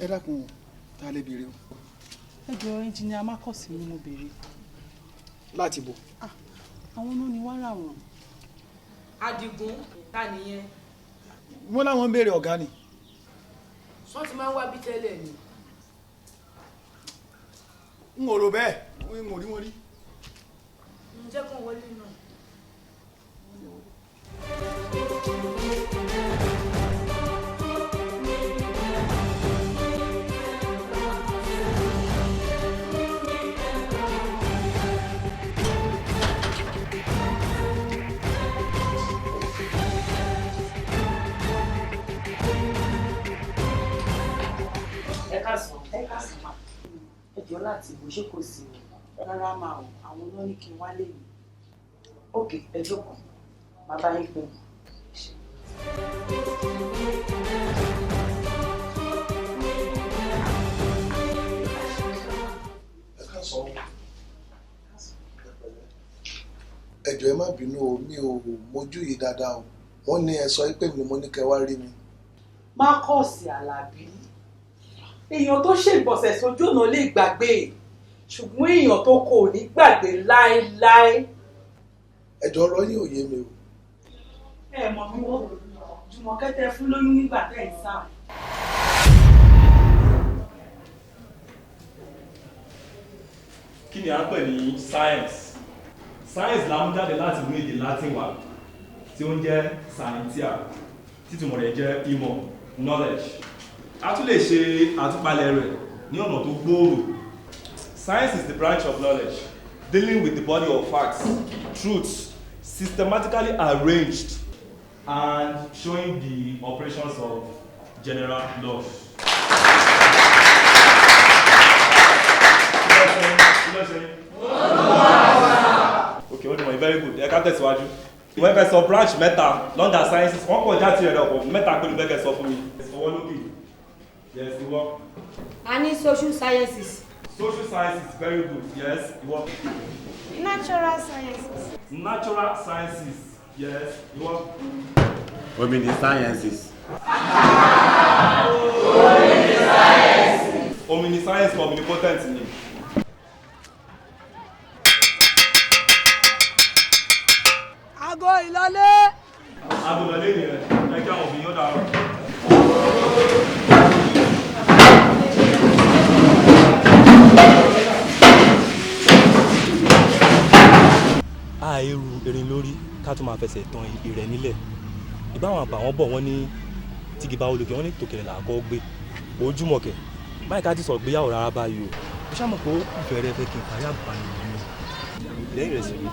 ẹ dákun ta lè béèrè o. ẹ jọ ẹnjìnìá Marcus ni mo béèrè. láti bò. àwọn náà ni wàá rà wọn. Adigun ta nìyẹn. wọ́n láwọn ń béèrè ọ̀gá ni. wọ́n ti máa ń wá bí tẹ́lẹ̀ ni. n ò rò bẹ́ẹ̀ n ò rí wọn rí. ǹjẹ́ kàn wọlé náà. ẹjọ́ láti bó ṣe kò sí o rárá máa o àwọn ló ní kí n wálé mi òkè ẹjọ́ kan bàbá yín pé. ẹjọ́ ẹ má bínú o mi ò mójú yìí dáadáa o wọ́n ní ẹ sọ pé mi mo ní kẹ́ wá rí mi. Marcus Alábí èèyàn tó ṣègbọ̀nsẹ̀ sójú ọ̀nà lè gbàgbé ṣùgbọ́n èèyàn tó kò ní gbàgbé láéláé. ẹjọ́ ọ̀rọ̀ yìí ò yé mi o. ẹ mọ̀ mi wọ́n Jùmọ̀kẹ́ tẹ fún lóyún nígbà tẹ̀ ń sá. kí ni a ń pè ní science la mú jáde láti inú èdè Latin wa tí ó ń jẹ́ scientia títúmọ̀ rẹ̀ jẹ́ ìmọ̀ knowledge a tún lè ṣe àtúpalẹ̀ rẹ̀ ní ọ̀nà tó gbòòrò. Science is the branch of knowledge dealing with the body of facts, truths, systematically arranged and showing the operations of general laws. Okay, what do you very good. Ẹ ká tẹ̀síwájú. Ìwọ́n fẹ́ sọ branch mẹ́ta London sciences wọ́n pọ̀ jáde rẹ̀ ọ̀pọ̀ mẹ́ta pẹ̀lú bẹ́ẹ̀ sọ fún mi. Ọwọ́ lókè. Yes, you work. I need social sciences. Social sciences, very good. Yes, you work. Natural sciences. Natural sciences, yes, you work. Omini sciences. Omini science for omnipotent ni. Ago ìlọlé. Ago ìlọlé ni ẹ kí àwọn òbí yóò dára. àìrù erin lórí ká tó máa fẹsẹ̀ tán ìrẹ̀ nílẹ̀ ìbáwọn àbàwọ́n bọ̀ wọ́n ní tígi bá olùkẹ́ wọ́n ní tòkèrè làákọ́ gbé ojúmọ̀kẹ́ báyìí ká ti sọ̀rọ̀ gbéyàwó rárá báyìí o ó ṣàmọ̀ pé ìfẹ́ rẹ fẹ́ kí n parí àbùbáyé mi lẹ́yìn rẹ̀ sì rí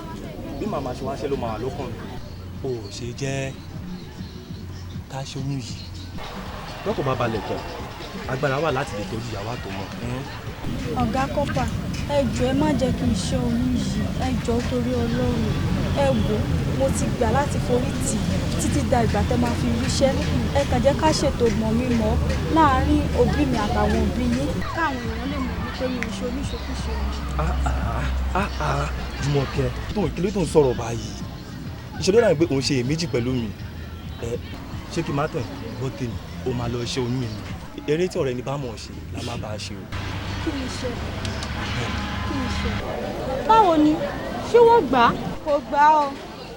bí màmá ṣe wáṣẹ́ ló máa lọ́kàn mi ò ṣe jẹ́ ká ṣe oyún yìí lọ́kọ̀ bá balẹ̀ tán agbára wà láti lè tọ́jú ìyàwó àtọmọ. ọ̀gá kọ́pà ẹ jọ̀ọ́ ẹ má jẹ́ kí n ṣe oyún yìí ẹ jọ̀ọ́ torí Ọlọ́run ẹ wò mo ti gbà láti forí tì títí da ìgbà tẹ́ máa fi ríṣẹ́ ẹ kàn jẹ́ ká ṣètò mọ̀ mi mọ́ láàárín òbí mi àtàwọn òbí yín káwọn èèyàn lè mọ̀ wípé mi ò ṣe oníṣekúṣe. Jùmọ̀kẹ́ kí ló tó ń sọ̀rọ̀ báyìí ìṣòro náà pé òun ṣe èméjì pẹ̀lú mi ṣé kí n má tàn gbọ́ tèmi ó máa lọ ṣe oyún yẹn eré tí ọ̀rẹ́ ní bá mọ̀ ṣe la má bàa ṣe o. kí ni ṣe báwo ni ṣé wọ́n gbà á. kò gbà á o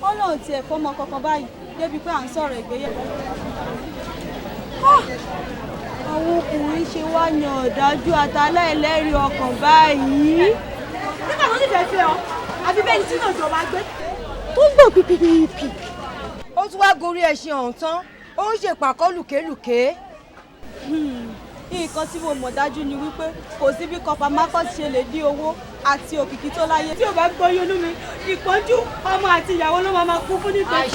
ó lóun tiẹ̀ fọmọ kankan báyìí débi pé à ń sọ̀rọ̀ ìgbéyàwó. àwọn ọkùnrin ṣe wá yan ọ̀dájú àtàlẹ́ ẹlẹ́rìí ọkàn báyìí. nígbà tó ti fẹ́ fẹ́ ọ àfi bẹ́ẹ̀ ni tí náà jọba gbé. tó ń gbọ́ pípípípì. ó tún wá gorí ẹṣin ọ̀hún tán ó ń ṣèpàkọ́ lùkélùké. nǹkan tí mo mọ̀ dájú ni wípé kò sí bí kọfà Marcus ṣe lè dín owó àti òkìkí tó láyé tí ò bá gbóyún inú mi ìpọ́njú ọmọ àti ìyàwó ló máa kú fún nítorí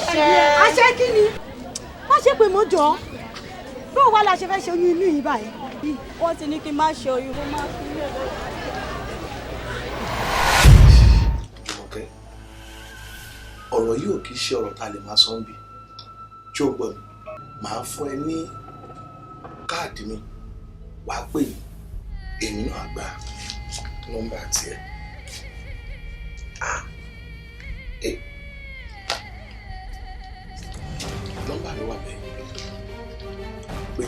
àṣẹ kí ni. má ṣe pé mo jọ bí òun wá la ṣe fẹ́ ṣe oyún inú yìí báyìí. wọ́n ti ní kí n má ṣe oyún mo máa fi lè lọ. Jùmọ̀kẹ́ ọ̀rọ̀ yìí ò kì í ṣe ọ̀rọ̀ tá a lè máa sọ ń bì tí ó gbọ́ mi màá fún ẹ ní káàdì mi wàá pè mí èmi náà gba nọ́mbà tiẹ̀ nọ́mbà mi wà bẹ́ẹ̀ pè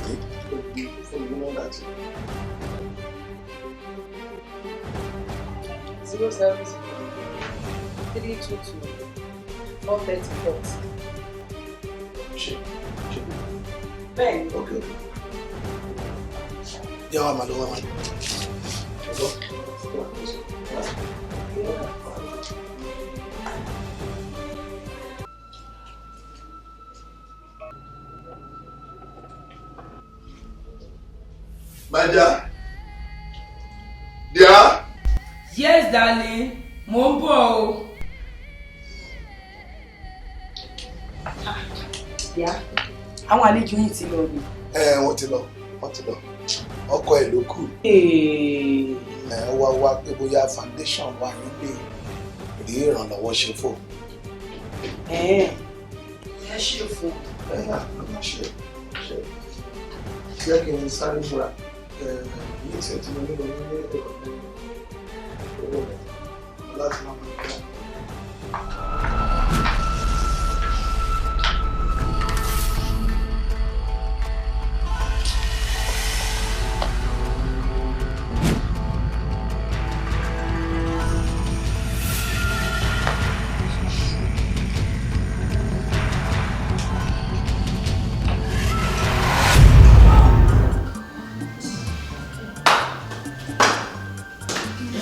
mí fún mi nọ́mbà tiẹ̀. 070 322 434. Bẹ́ẹ̀ni. Okay. Ya wa malo wa malo. Maja. Dear. Yes, darling. Mo ń bọ̀ o. Yá. Àwọn àlejò yìí ti lọ ni. Wọ́n ti lọ. Ọkọ ẹ̀ ló kù. Wá pé bóyá foundation wà nílé rí ìrànlọ́wọ́ ṣe fò. Ẹ ṣe fún. Ṣé kí n sáré múra? Ní ìṣẹ́ tí mo nílò nílé ẹ̀rọ láti máa mú un.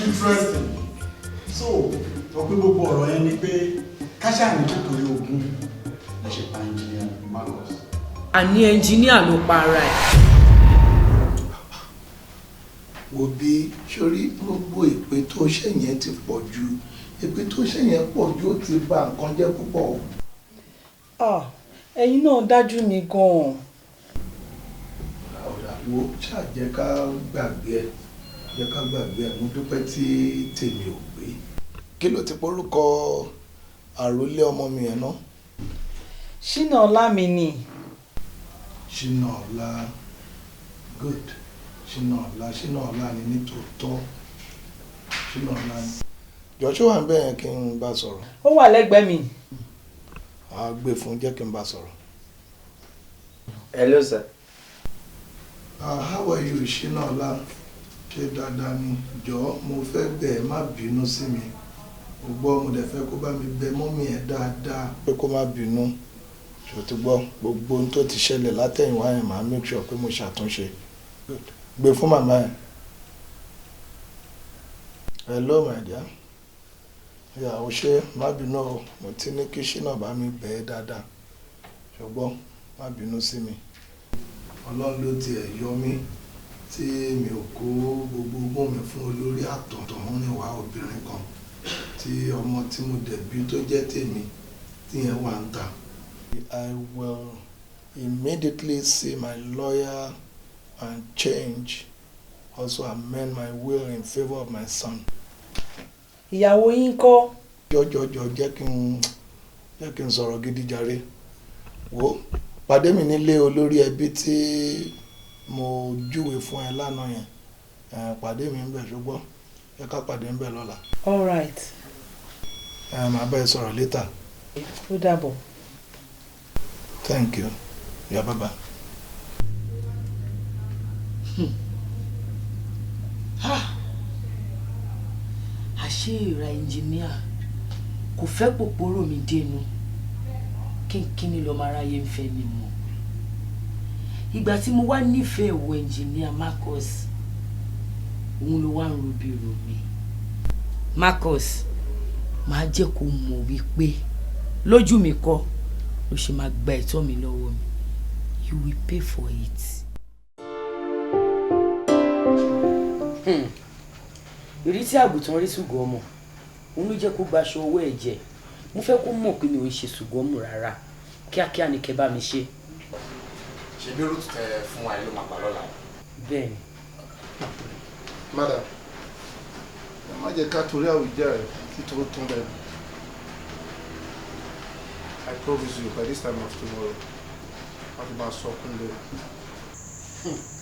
Interesting. So, ọ̀pẹ́ gbogbo ọ̀rọ̀ yẹn ni pé káṣá ní nítorí ogun lè ṣe pa engineer Marcus. Àní ẹnjíníà ló pa ara ẹ̀. Wo bí sórí gbogbo ìpè tó ṣẹ̀yẹn ti pọ̀ jù ìpè tó ṣẹ̀yẹn pọ̀ jù ó ti bà nǹkan jẹ́ púpọ̀. Ẹ̀yin náà dájú mi gan-an. Wo ṣàjẹ́ ká gbàgbé ẹ̀ mo dúpẹ́ tí tèmi ò gbé. Kí ló ti porúkọ àròlé ọmọ mi ẹ̀ náà? Ṣínà ọlá mi ni. Ṣínà ọlá good Ṣínà ọlá ni nítòótọ́ Ṣínà ọlá ni. Jọ̀ṣọ́ wà ń bẹ̀yẹn kí n bá sọ̀rọ̀. Ó wà lẹ́gbẹ̀ẹ́ mi. Àá gbé fún jẹ́ kí n bá sọ̀rọ̀. Hello sir. How are you Ṣínà ọlá? Ṣé dáadáa ni jọ̀ọ́ mo fẹ́ bẹ̀ má bínú sí mi mo gbọ́ mo dẹ̀ fẹ́ kó bá mi bẹ mọ́mì ẹ̀ dáadáa pé kó má bínú ṣò ti gbọ́ gbogbo ohun tó ti ṣẹlẹ̀ látẹ̀yìnwá yẹn máa make sure pé mo ṣàtúnṣe gbé fún màmá ẹ̀. Hello my dear ìyàwó ṣe má bínú o mo ti ní kí Ṣínà bá mi bẹ̀ ẹ́ dáadáa ṣùgbọ́n má bínú sí mi Ọlọ́run ló tiẹ̀ yọ mí tí mi ò kó gbogbo ogún mi fún olórí àtọ̀tọ̀hún níwá obìnrin kan tí ọmọ tí mo dẹ̀bí tó jẹ́ tèmi tí yẹn wà ń ta. I will immediately see my lawyer and change also amend my will in favour of my son. Ìyàwó yín kọ́. Jọjọjọ jẹ́ kí n sọ̀rọ̀ gidi jàre wo pàdé mi nílé olórí ẹbí tí mo júwe fún ẹ lánàá yẹn pàdé mi ń bẹ ṣùgbọ́n ẹ ká pàdé ń bẹ lọ́la. All right. Màá bá ẹ sọ̀rọ̀ later. Ó dàbọ̀. Thank you. Yeah, bye-bye. ṣé ìra ẹnjìníà kò fẹ́ pòpòrò mi dénú kínkínní lọ́mọ aráyé ń fẹ́ mi mọ̀ ìgbà tí mo wá nífẹ̀ẹ́ wo ẹnjìníà Marcus òun ló wá ń robi rò mí. Marcus máa jẹ́ kó mọ̀ wípé lójú mi kọ́ ló ṣe máa gba ẹ̀tọ́ mi lọ́wọ́ mi. You will pay for it. Ìrí tí àgùntàn rí ṣùgbọ́n ọmọ òun ló jẹ́ kó gbaṣọ owó ẹ̀ jẹ. Mo fẹ́ kó mọ̀ pé mi ò ṣe ṣùgbọ́n mù rárá kíákíá ni kẹ́ bá mi ṣe. ṣe bí rúùtù tẹ fún wa ló máa gbà lọ́la. Bẹ́ẹ̀ni. Madam, ẹ má jẹ́ ká torí àwùjá rẹ̀ kí tó tún bẹ̀rẹ̀. I promise you by this time of tomorrow a ti máa sọ kún lé.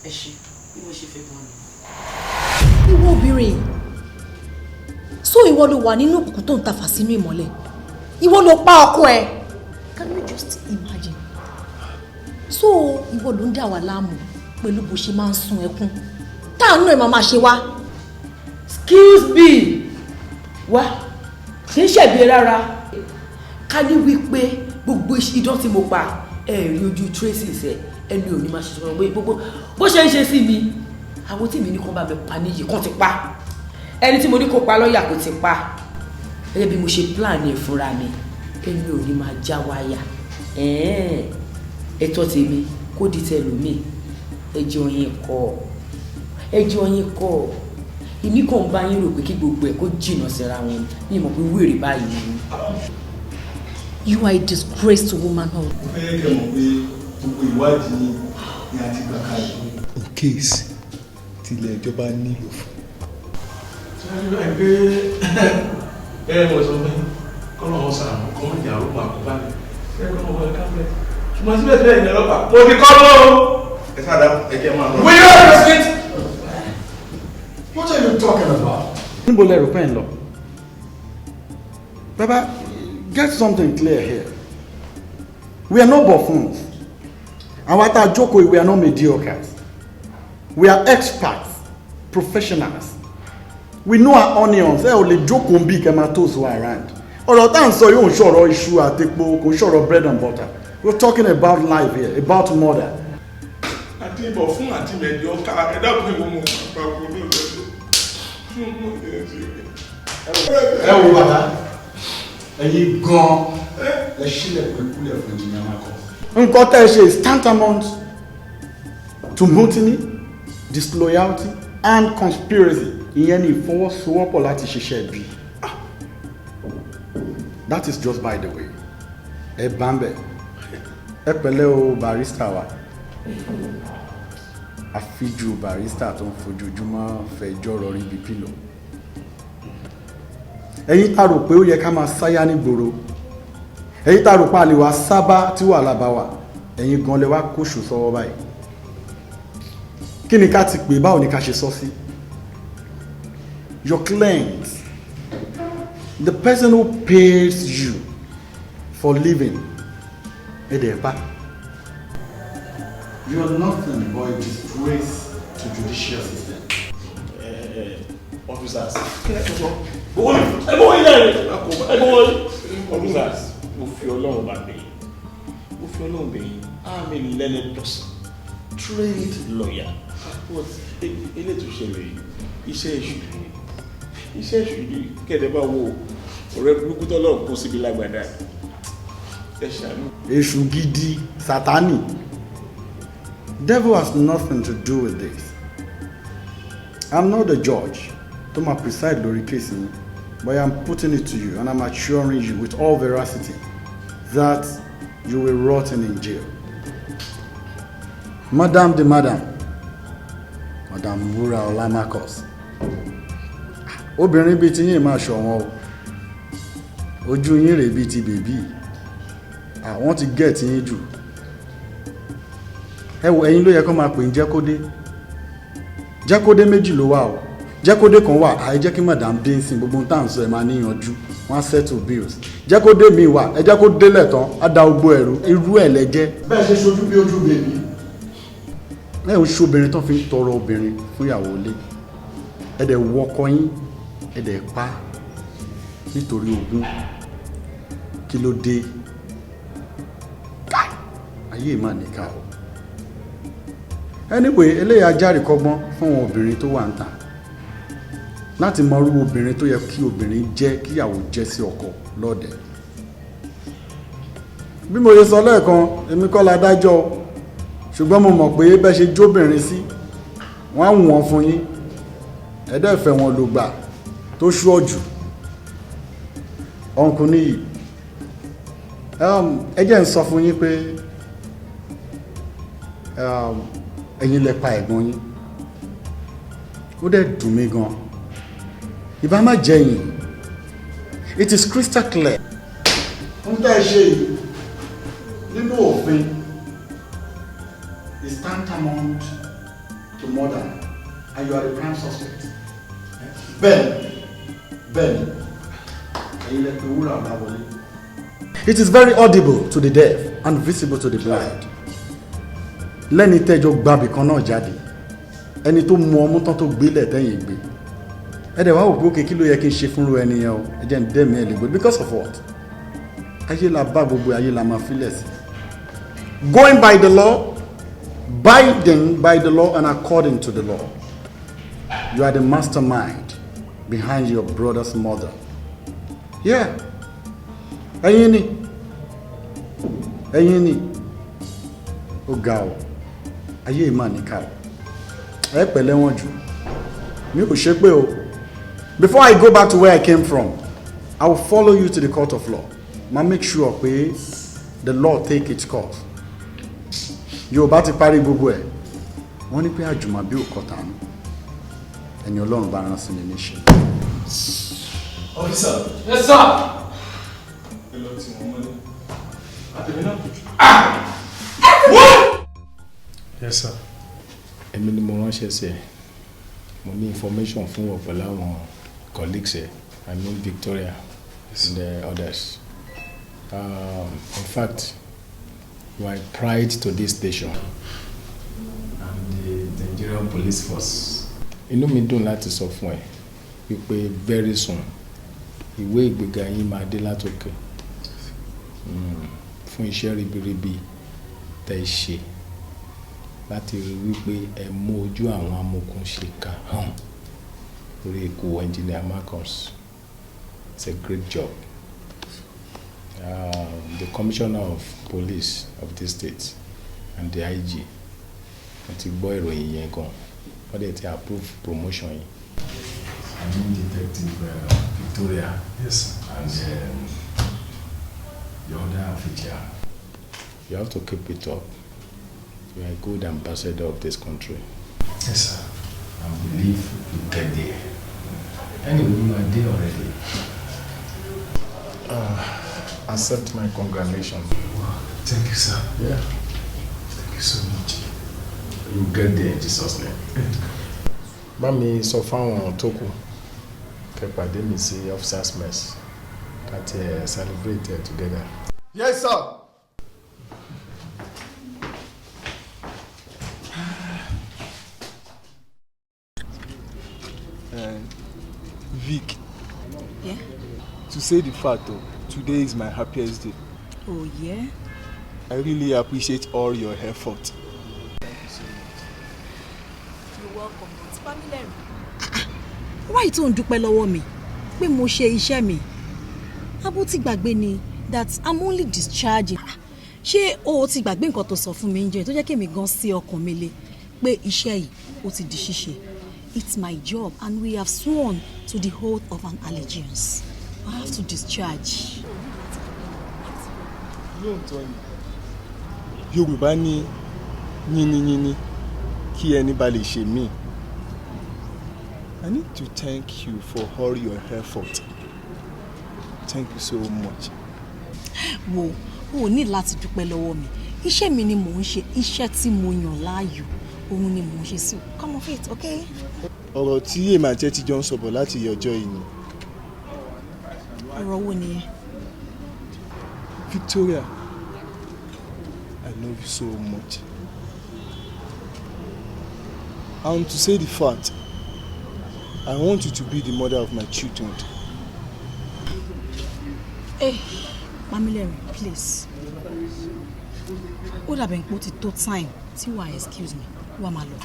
Ẹ ṣe bí mo ṣe fẹ́ gan ni. Ìwọ obìnrin so ìwọ ló wà nínú òkùnkùn tó ń tafà sínú ìmọ́lẹ̀ ìwọ ló pa ọkọ ẹ. Can you just imagine? So ìwọ ló ń dà wá láàmú pẹ̀lú bó ṣe máa ń sun ẹkún táànù ẹ̀ máa ṣe wá. Excuse me wá kì í ṣẹ̀bi rárá ká ní wípé gbogbo idán tí mo pa rí ojú traces ẹni ò ní máa ṣe sọ pé gbogbo bó ṣe ń ṣe sí mi àwọn tí mi ní kó bá mi pa níyì kan ti pa ẹni tí mo ní kó pa lọ́ọ̀yà kò ti pa gẹ́gẹ́ bí mo ṣe plan ẹ̀ fúnra mi ẹni ò ní máa já wáyà ẹ̀tọ́ tèmi kó di tẹlòmíì ẹjọ́ yín kọ́ èmi kàn ń bá yín rò pé kí gbogbo ẹ̀ kó jìnnà síra wọn ní ìmọ̀ pé wèrè báyìí ni. You are a disgrace to womanhood. Mo fẹ́ kẹ́ mọ̀ pé gbogbo ìwádìí ni a ti gbà kalẹ̀. In case tilẹ̀ ìjọba nílò fún. Ṣé ẹ gbé ẹ mọ̀ sọ pé kọ́nà ọ̀sán àwọn kan ìjà ló máa kó bá mi. Ṣé ẹ kọ́ ọmọ ẹ káfẹ́? Ṣùgbọ́n síbẹ̀síbẹ̀ ìyẹn lọ́pàá. Mo ti kọ́ lọ́wọ́. Ẹ sáà dá ẹ̀jẹ̀ máa lọ. Will you understand? What are you talking about? Níbo lẹ rò pé ń lọ? Baba, get something clear here. We are not buffoons. Àwọn ata jókòó we are not mediocres. We are experts, professionals. We know our onions. Ẹ ò lè jókòó ń bí kẹ́ máa toast wa around. Ọ̀rọ̀ tá à ń sọ yóò ń ṣọ̀rọ̀ iṣu àti epo, kò ń ṣọ̀rọ̀ bread and butter. We're talking about life here, about murder. Àti ìbọ̀ fún àti mediocre ẹ̀dá pé mo mọ̀ nípa gbogbo lọ́dọ̀. Ẹ wo bàbá, ẹ̀yin gan-an ẹ sílẹ̀ pé kúlẹ̀ fún engineer Marcus. Nǹkan tẹ́ ẹ ṣe is tantamount to mutiny, disloyalty and conspiracy. Ìyẹn ni ìfọwọ́sowọ́pọ̀ láti ṣiṣẹ́ ibi. That is just by the way. Ẹ bá ń bẹ̀. Ẹ pẹ̀lẹ́ o barista wa. Àfijù barista tó ń fojoojúmọ́ fẹjọ́ rọrí bí pílò. Ẹ̀yin tá rò pé ó yẹ ká máa sáyá nígboro. Ẹ̀yin tá rò pé a lè wá sábà tí wàhálà bá wà. Ẹ̀yin gan lẹ wá kóṣù sọ́wọ́ báyìí. Kí ni ká ti pè báwo ni ká ṣe sọ sí? Your claims, the person who pays you for living, Edepa. You are nothing but a disgrace to judicial system. Officers. Officers, mo fi Ọlọ́run bá bẹ̀ yín. Mo fi Ọlọ́run bẹ̀ yín. I'm a learned person, trained lawyer. But elétò ṣẹlẹ̀ iṣẹ́ èṣù iṣẹ́ èṣù yìí kẹ́ẹ̀dẹ́ bá wo ọ̀rẹ́ burúkú tọ́lọ́run kó síbi lágbàdá. Ẹ ṣàánú. Èṣù gidi, Sátánì. Devil has nothing to do with this. I'm not the judge to my preside lórí case yìí, but I'm putting it to you and I'm assuring you with all veracity that you will rot in jail. Madam Wúrà Ọlá Marcus. Obìnrin bíi ti yín máa ṣọ̀wọ́n o. Ojú yín rèé bíi ti bèbí. Àwọn ti gẹ̀ẹ́tì yín jù. Ẹ wo ẹ̀yin ló yẹ kó máa pè ń jẹ́kódé. Jẹ́kódé méjì ló wà o. Jẹ́kódé kan wà àì jẹ́ kí madam dé ń sin gbogbo tá à ń sọ ẹ̀ máa níyanjú. Wọ́n á settle bills. Jẹ́kódé mi wà ẹ jẹ́ kó délẹ̀ tán á da ogbó ẹ̀rú irú ẹ̀ lẹ́jẹ́. Bẹ́ẹ̀ ṣe ṣojú bí ojú bèbí. Ẹ ò ṣe obìnrin tó fi ń tọrọ obìnrin fún ìyàwó ilé. Ẹ dẹ̀ wọkọ yín ẹ dẹ̀ pa nítorí ogún kí ló dé ayé mà níkà o. Anyway eléyà ajáre kọ́gbọ́n fún àwọn obìnrin tó wà ń ta láti mọ irú obìnrin tó yẹ kí obìnrin jẹ́ kíyàwó jẹ́ sí ọkọ lọ́dẹ̀. Bí mo ṣe sọ lẹ́ẹ̀kan èmi kọ́ la dájọ́ ṣùgbọ́n mo mọ̀ pé bẹ́ẹ̀ ṣe jóbìnrin sí wọ́n á wọ̀n fún yín ẹ̀ẹ́dẹ́fẹ̀ wọn ló gbà tó ṣúọ̀jù. Ọkùnrin yìí ẹ jẹ́ ń sọ fún yín pé ẹ̀yin lẹ pa ẹ̀gbọ́n yín ó dẹ̀ dùn mí gan ìbá má jẹ́yìn it is crystal clear. ń tẹ́ ẹ ṣe yìí nínú òfin is tantamount to murder and you are the prime suspect. bẹ́ẹ̀ni ẹ̀yin lẹ pé wúrà ọ̀la wọlé. It is very audible to the deaf and visible to the blind. Lẹ́ni tẹ́jọ́ gbàbì kan náà jáde ẹni tó mú ọmú tán tó gbélẹ̀ tẹ́yìn gbé ẹ̀dẹ̀ wá òpó òkè kí ló yẹ kí n ṣe fúnru ẹni yẹn o ẹ jẹ́ ń dẹ́mi ẹ̀ lè gbé because of what? Ayé la bá gbogbo ayé la máa fílẹ̀ sí. Going by the law, abiding by the law and according to the law. You are the mastermind behind your brother's murder. Yeah. Ẹ̀yin ni ó ga ọ ayé ìmọ̀ níkà ọ ẹ pẹ̀lẹ́ wọn jù mi ò ṣe pé o. Before I go back to where I came from, I will follow you to the court of law. Ma make sure pé the law take its course. Yorùbá ti parí gbogbo ẹ̀ wọ́n ní pé àjùmọ̀bí ò kọta nù ẹni Ọlọ́run bá rán sí ni níṣẹ́. Officer. Yes, sir. Hello, Timogun. Àtẹ̀mínà. Yes, sir. Èmi ni mo ránṣẹ́ sí ẹ. Mo ní information fún ọ pẹ̀lú àwọn colleagues ẹ. I mean Victoria and the others. In fact, you are a pride to this station and the Nigerian police force. Inú mi dùn láti sọ fún ẹ wípé very soon ìwé ìgbéga yín máa dé látòkè fún iṣẹ́ ribiribi tẹ́ ṣe láti rí wípé ẹ mú ojú àwọn amòòkùnṣìkà hàn lórí ikú engineer Marcus. It's a great job. The commissioner of police of this state and the IG wọ́n ti gbọ́ ìròyìn yẹn gan wọ́n dẹ̀ ti approve promotion yìí. I mean Detective Victoria. Yes, sir. And the other officer. You have to keep it up. You are a good ambassador of this country. Yes, sir. I believe you get there. Anyway, you are there already. Accept my congratulations. Thank you, sir. Yeah. Thank you so much. You get there in Jesus' name. Bá mi sọ fáwọn tó kù kẹ́ pàdé mi sí officers mess ká tiẹ̀ celebrate together. Yes, sir. Vic. Yeah? To say the fact, today is my happiest day. Oh, yeah? I really appreciate all your effort. You're welcome. It's family. Why you don't dúpẹ́ lọ́wọ́ mi? Pé mo ṣe iṣẹ́ mi. Abo ti gbàgbé ni that I'm only discharging. Ṣé o ti gbàgbé nǹkan tó sọ fún mi ńjọ́ tó jẹ́ kí èmi gan sí ọkàn mi le pé iṣẹ́ yìí ó ti di ṣíṣe. It's my job and we have sworn to the oath of an allegiance. I have to discharge. Lóòótọ́ ni Yorùbá ní yínníyínní kí ẹni bá lè ṣe mí. I need to thank you for all your effort. Thank you so much. Wo o ní láti dúpẹ́ lọ́wọ́ mi. Iṣẹ́ mi ni mò ń ṣe, iṣẹ́ tí mo yàn láàyò. Òun ni mò ń ṣe sí. Come off it, okay? Ọ̀rọ̀ tí èmi àti ẹ ti jọ ń sọ̀bọ̀ láti ọjọ́ yìí ni. Ọ̀rọ̀ wo nìyẹn? Victoria, I love you so much. And to say the fact, I want you to be the mother of my children. Hey, Mamilere, please. Ó dàbí pé ó ti tó time tí wàá excuse me. Wá máa lọ.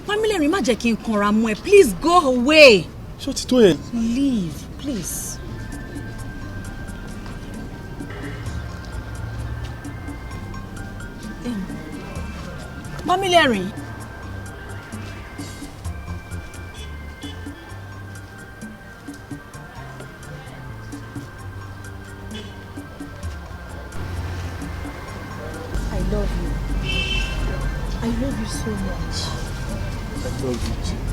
Mamilere, má jẹ́ kí n kanra mọ́ ẹ. Please go away. Ṣó ti tó yẹn? Leave, please. Mamilere. I love you. I love you so much. I love you too.